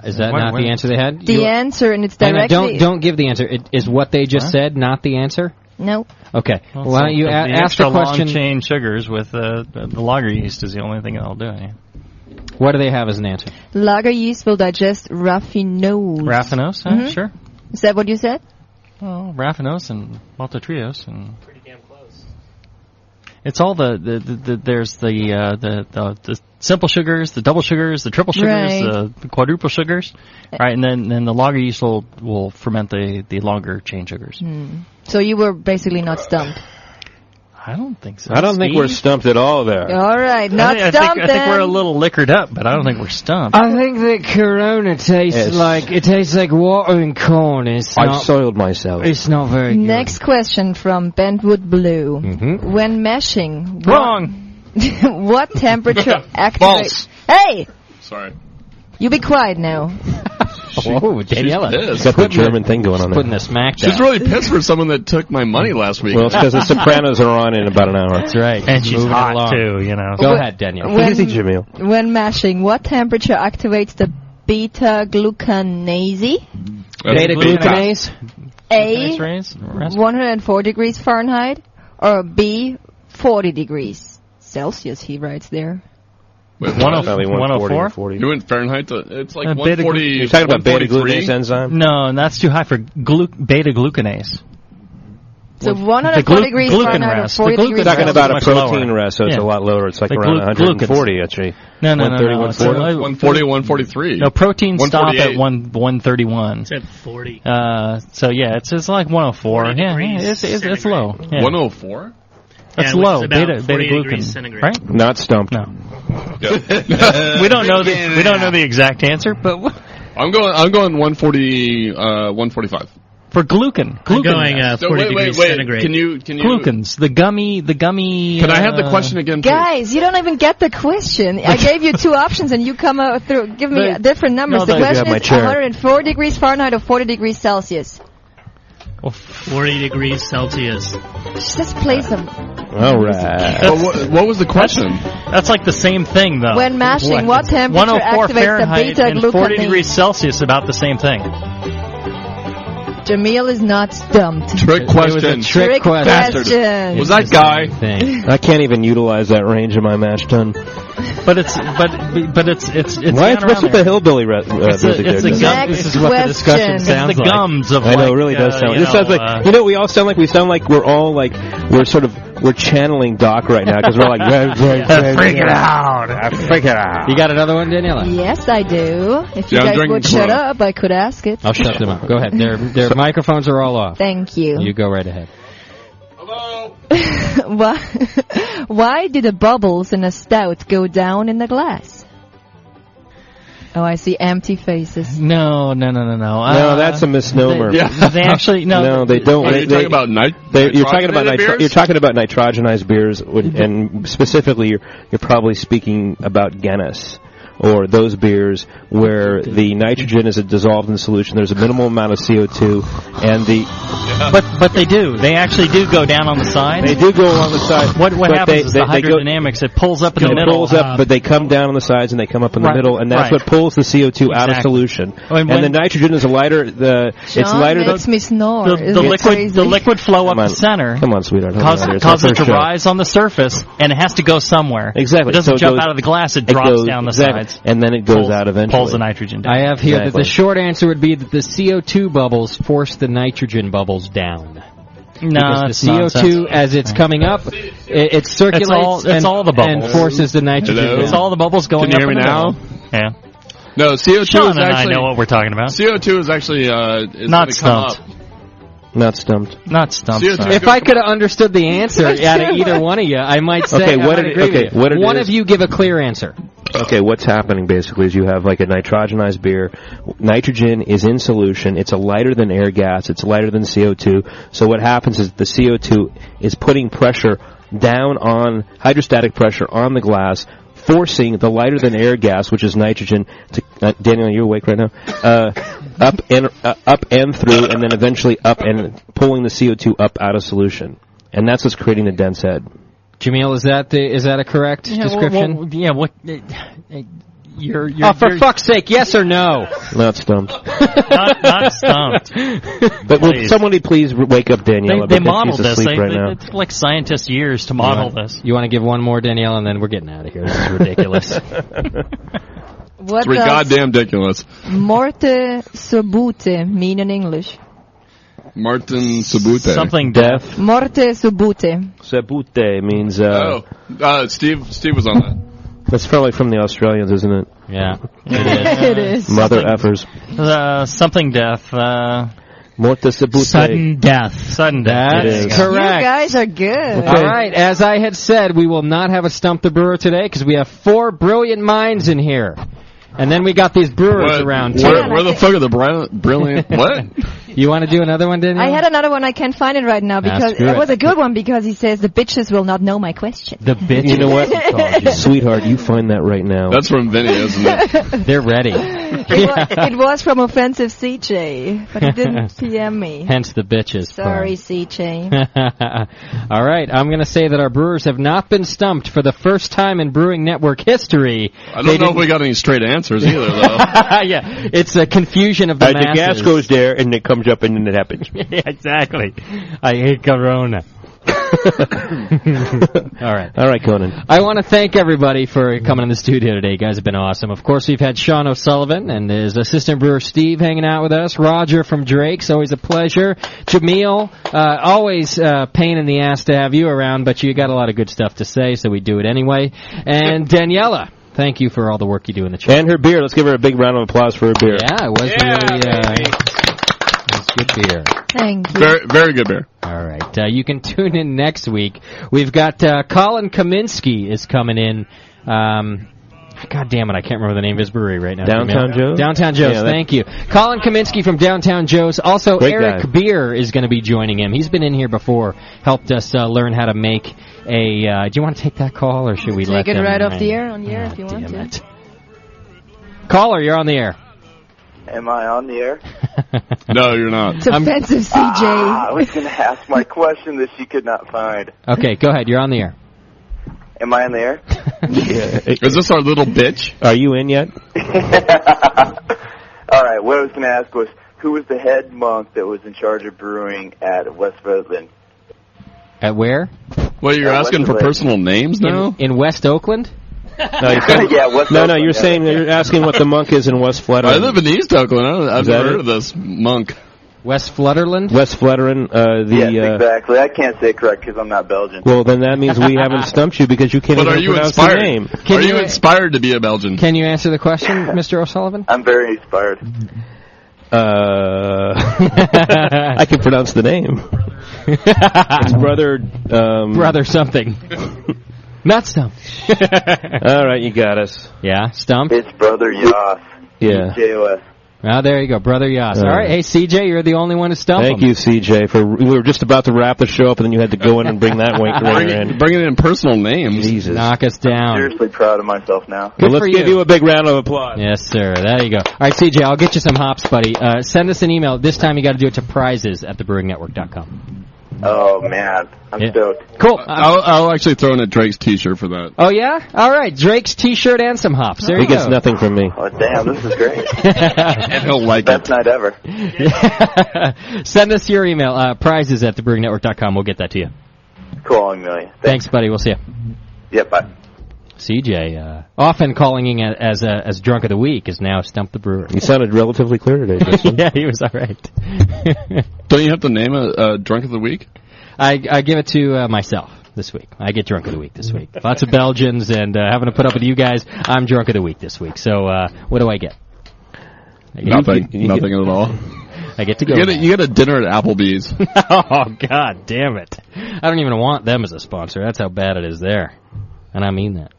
Is that not the answer they had? The answer, and it's directly... Don't give the answer. Is what they just said not the answer? No. Okay. Well, why don't you ask the question? Long chain sugars with the lager yeast is the only thing that'll do it. Yeah. What do they have as an answer? Lager yeast will digest raffinose. Raffinose? Sure. Is that what you said? Well, raffinose and Malto Trios and pretty damn close. It's all there's the simple sugars, the double sugars, the triple sugars, the quadruple sugars, right? And then the lager yeast will ferment the longer chain sugars. So you were basically not stumped. I don't think so. I don't think we're stumped at all there. All right, not stumped. I think we're a little liquored up, but I don't think we're stumped. I think that Corona tastes like water and corn. I've soiled myself. It's not very good. Next question from Bentwood Blue. When meshing, wrong. What temperature activates? False. Hey, sorry. You be quiet now. Oh, Daniela. She's got the German thing going on there. Putting the smack down. She's really pissed for someone that took my money last week. Well, it's because the Sopranos are on in about an hour. That's right. And she's hot, along. too, you know. Go ahead, Danielle. Easy, Jamil. When mashing, what temperature activates the beta-glucanase? Beta-glucanase? A, 104 degrees Fahrenheit, or B, 40 degrees Celsius, he writes there. Wait, 104? You went Fahrenheit to, it's like 140. You're talking about beta-glucanase enzyme? No, and that's too high for beta-glucanase. So 104 degrees Fahrenheit or 40 degrees You're talking about a protein lower. rest, so it's a lot lower. It's like around 140, actually. No. 140, 143. No, protein stop at 131. It's at 40. So yeah, it's like 104. Yeah, it's low. Yeah. 104? That's low. Beta-glucan, right? Not stumped. No. we don't know the exact answer, but I'm going 140, 145. For glucan. I'm going 40 degrees centigrade. Can you glucans, the gummy. Can I have the question again, please? Guys, you don't even get the question. I gave you 2 options and you come out through give me different numbers. The question is 104 degrees Fahrenheit or 40 degrees Celsius. 40 degrees Celsius. Just play some. All right. What was the question? That's like the same thing, though. When mashing, what temperature 104 activates Fahrenheit the and 40 beta-glucanase? degrees Celsius, about the same thing. Jamil is not stumped. Trick question. It was a trick question. Was that guy? I can't even utilize that range in my match done. But it's what's with the hillbilly music there? This is what the discussion sounds like. The gums of I know, it really does sound. This sounds like we all sound like we're all like we're channeling Doc right now because we're like freak it out. Freak it out. You got another one, Daniela? Yes, I do. If you guys would shut up, I could ask it. I'll shut them up. Go ahead. Their microphones are all off. Thank you. You go right ahead. Hello. Why do the bubbles in a stout go down in the glass? Oh, I see empty faces. No. No, that's a misnomer. They actually no, they don't. Are you talking about you're talking about beers? You're talking about nitrogenized beers, and specifically, you're probably speaking about Guinness. Or those beers where the nitrogen is dissolved in the solution. There's a minimal amount of CO2, and but they do. They actually do go down on the side. They do go along the side. What happens is the hydrodynamics. It pulls up in the middle. It pulls up, but they come down on the sides and they come up in the middle, and that's what pulls the CO2 out of solution. And the nitrogen is it's lighter. Makes me snore. The liquid flow up the center. Come on, sweetheart. Causes it to rise on the surface, and it has to go somewhere. Exactly. It doesn't jump out of the glass. It drops down the sides. And then it goes out eventually. Pulls the nitrogen down. I have here that the short answer would be that the CO2 bubbles force the nitrogen bubbles down. No, because the CO2, nonsense. As it's coming up, it circulates it's all the bubbles. And forces the nitrogen down. It's all the bubbles going up. Can you hear me now? Yeah. No, CO2 Sean is and actually. I know what we're talking about. CO2 is actually is Not gonna come stumped. up. Not stumped. Not stumped. CO2 If I could have understood the answer out of either one of you, I might say. Okay, what it one is- of you give a clear answer. Okay, what's happening basically is you have like a nitrogenized beer. Nitrogen is in solution. It's a lighter than air gas. It's lighter than CO2. So what happens is the CO2 is putting pressure down on hydrostatic pressure on the glass, forcing the lighter than air gas, which is nitrogen, to Daniel, are you awake right now? Up and through, and then eventually up and pulling the CO2 up out of solution, and that's what's creating the dense head. Jameel, is that a correct description? You're for fuck's sake, yes or no? Not stumped. not stumped. But will somebody please wake up Daniela? They modeled this. Right now. It took like scientists years to model this. You want to give one more, Danielle, and then we're getting out of here. This is ridiculous. What It's goddamn ridiculous. Morte subute mean in English? Martin Sabute. Something deaf. Morte subute. Sabute means. Steve was on that. That's probably from the Australians, isn't it? Yeah. It is. Mother effers. Something deaf. Morte sabute. Sudden death. Sudden death. That's correct. You guys are good. All right, as I had said, we will not have a Stump the Brewer today because we have 4 brilliant minds in here. And then we got these brewers around, too. Where the fuck are the brilliant... What? You want to do another one, Daniel? I had another one. I can't find it right now because it was a good one because he says the bitches will not know my question. The bitches. You know what? Sweetheart, you find that right now. That's from Vinny, isn't it? They're ready. It was from Offensive CJ, but he didn't PM me. Hence the bitches. Sorry, CJ. All right, I'm going to say that our brewers have not been stumped for the first time in Brewing Network history. I don't know if we got any straight answers either, though. Yeah, it's a confusion of the masses. The gas goes there, and it comes up, and then it happens. Yeah, exactly. I hate Corona. All right, Conan. I want to thank everybody for coming in the studio today. You guys have been awesome. Of course, we've had Sean O'Sullivan and his assistant brewer Steve hanging out with us. Roger from Drake's, always a pleasure. Jameel, always pain in the ass to have you around, but you got a lot of good stuff to say, so we do it anyway. And Daniela, thank you for all the work you do in the chat. And her beer. Let's give her a big round of applause for her beer. Yeah, it was really good beer. Thank you. Very, very good beer. All right. You can tune in next week. We've got Colin Kaminsky is coming in. God damn it, I can't remember the name of his brewery right now. Downtown Joe's? Downtown Joe's, Yeah, thank you. Colin Kaminsky from Downtown Joe's. Also, Great Eric guy. Beer is going to be joining him. He's been in here before, helped us learn how to make a... do you want to take that call, or should we let Take it them... right off the air on the air if you want to. It. Caller, you're on the air. Am I on the air? No, you're not. It's offensive, CJ. I was going to ask my question that she could not find. Okay, go ahead. You're on the air. Am I on the air? Is this our little bitch? Are you in yet? All right, what I was going to ask was, who was the head monk that was in charge of brewing at West Oakland? At where? What, you're asking for personal names now? In West Oakland? No, you're saying, you're saying you're asking what the monk is in West Flutterland. I live in East Oakland. I've never heard of this monk. West Flutterland? West Flutterland. Yes, exactly. I can't say it correct because I'm not Belgian. Well, then that means we haven't stumped you because you can't But even are you pronounce inspired? the name. Are you inspired to be a Belgian? Can you answer the question, Mr. O'Sullivan? I'm very inspired. I can pronounce the name. It's brother... brother something. Not Stump. All right, you got us. Yeah, Stump? It's Brother Yoss. Yeah. J-O-S. Ah, there you go, Brother Yoss. All right, hey, CJ, you're the only one to stump Thank him. you, CJ. We were just about to wrap the show up, and then you had to go in and bring that wanker in. Bring it in personal names. Jesus. Knock us down. I'm seriously proud of myself now. Well, let's give you a big round of applause. Yes, sir. There you go. All right, CJ, I'll get you some hops, buddy. Send us an email. This time you got to do it to prizes@thebrewingnetwork.com. Oh, man. I'm stoked. Cool. I'll actually throw in a Drake's t-shirt for that. Oh, yeah? All right. Drake's t-shirt and some hops. There you He gets go. nothing from me. Oh, damn, this is great. He'll like Best night ever. Send us your email, prizes@thebrewingnetwork.com. We'll get that to you. Cool, Amelia. Thanks, buddy. We'll see you. Yep, bye. CJ, often calling in as drunk of the week, is now Stump the Brewer. You sounded relatively clear today, Justin. Yeah, he was all right. Don't you have to name a drunk of the week? I give it to myself this week. I get drunk of the week this week. Lots of Belgians and having to put up with you guys. I'm drunk of the week this week. So what do I get? Nothing at all. I get to go. You get a dinner at Applebee's. Oh, God damn it. I don't even want them as a sponsor. That's how bad it is there. And I mean that.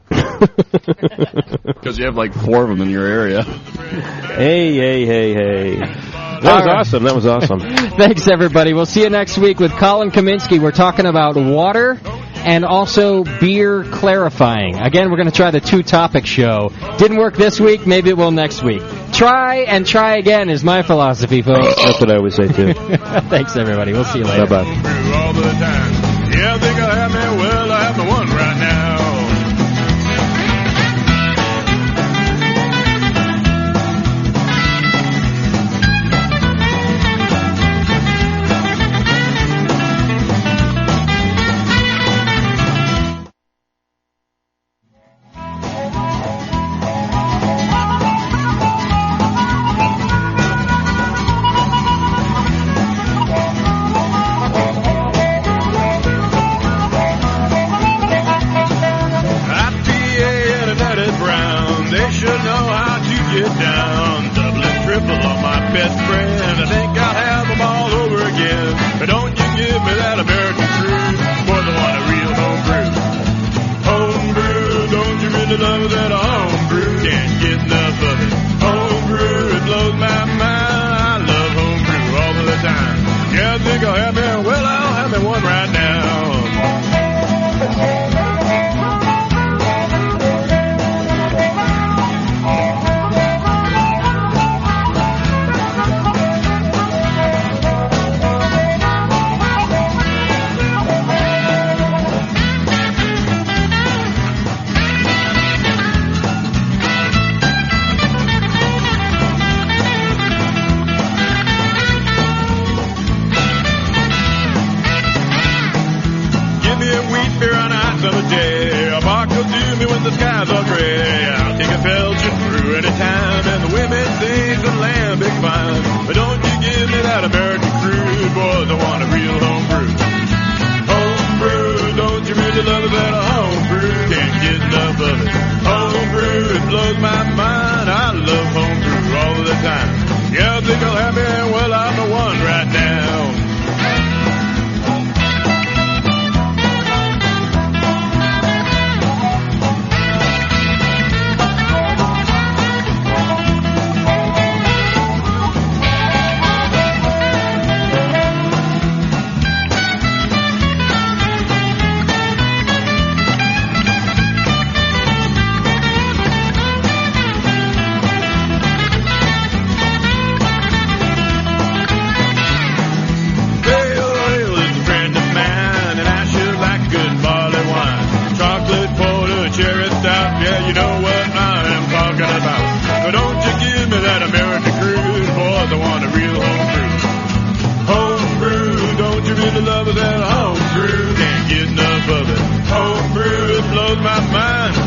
Because you have like 4 of them in your area. Hey. That was awesome. Thanks, everybody. We'll see you next week with Colin Kaminsky. We're talking about water and also beer clarifying. Again, we're going to try the 2-topic show. Didn't work this week. Maybe it will next week. Try and try again is my philosophy, folks. That's what I always say, too. Thanks, everybody. We'll see you later. Bye-bye. All the time. Yeah, I think I have me. Well, I have the one right now. Love that home brew, can't get enough of it. Home brew, it blows my mind.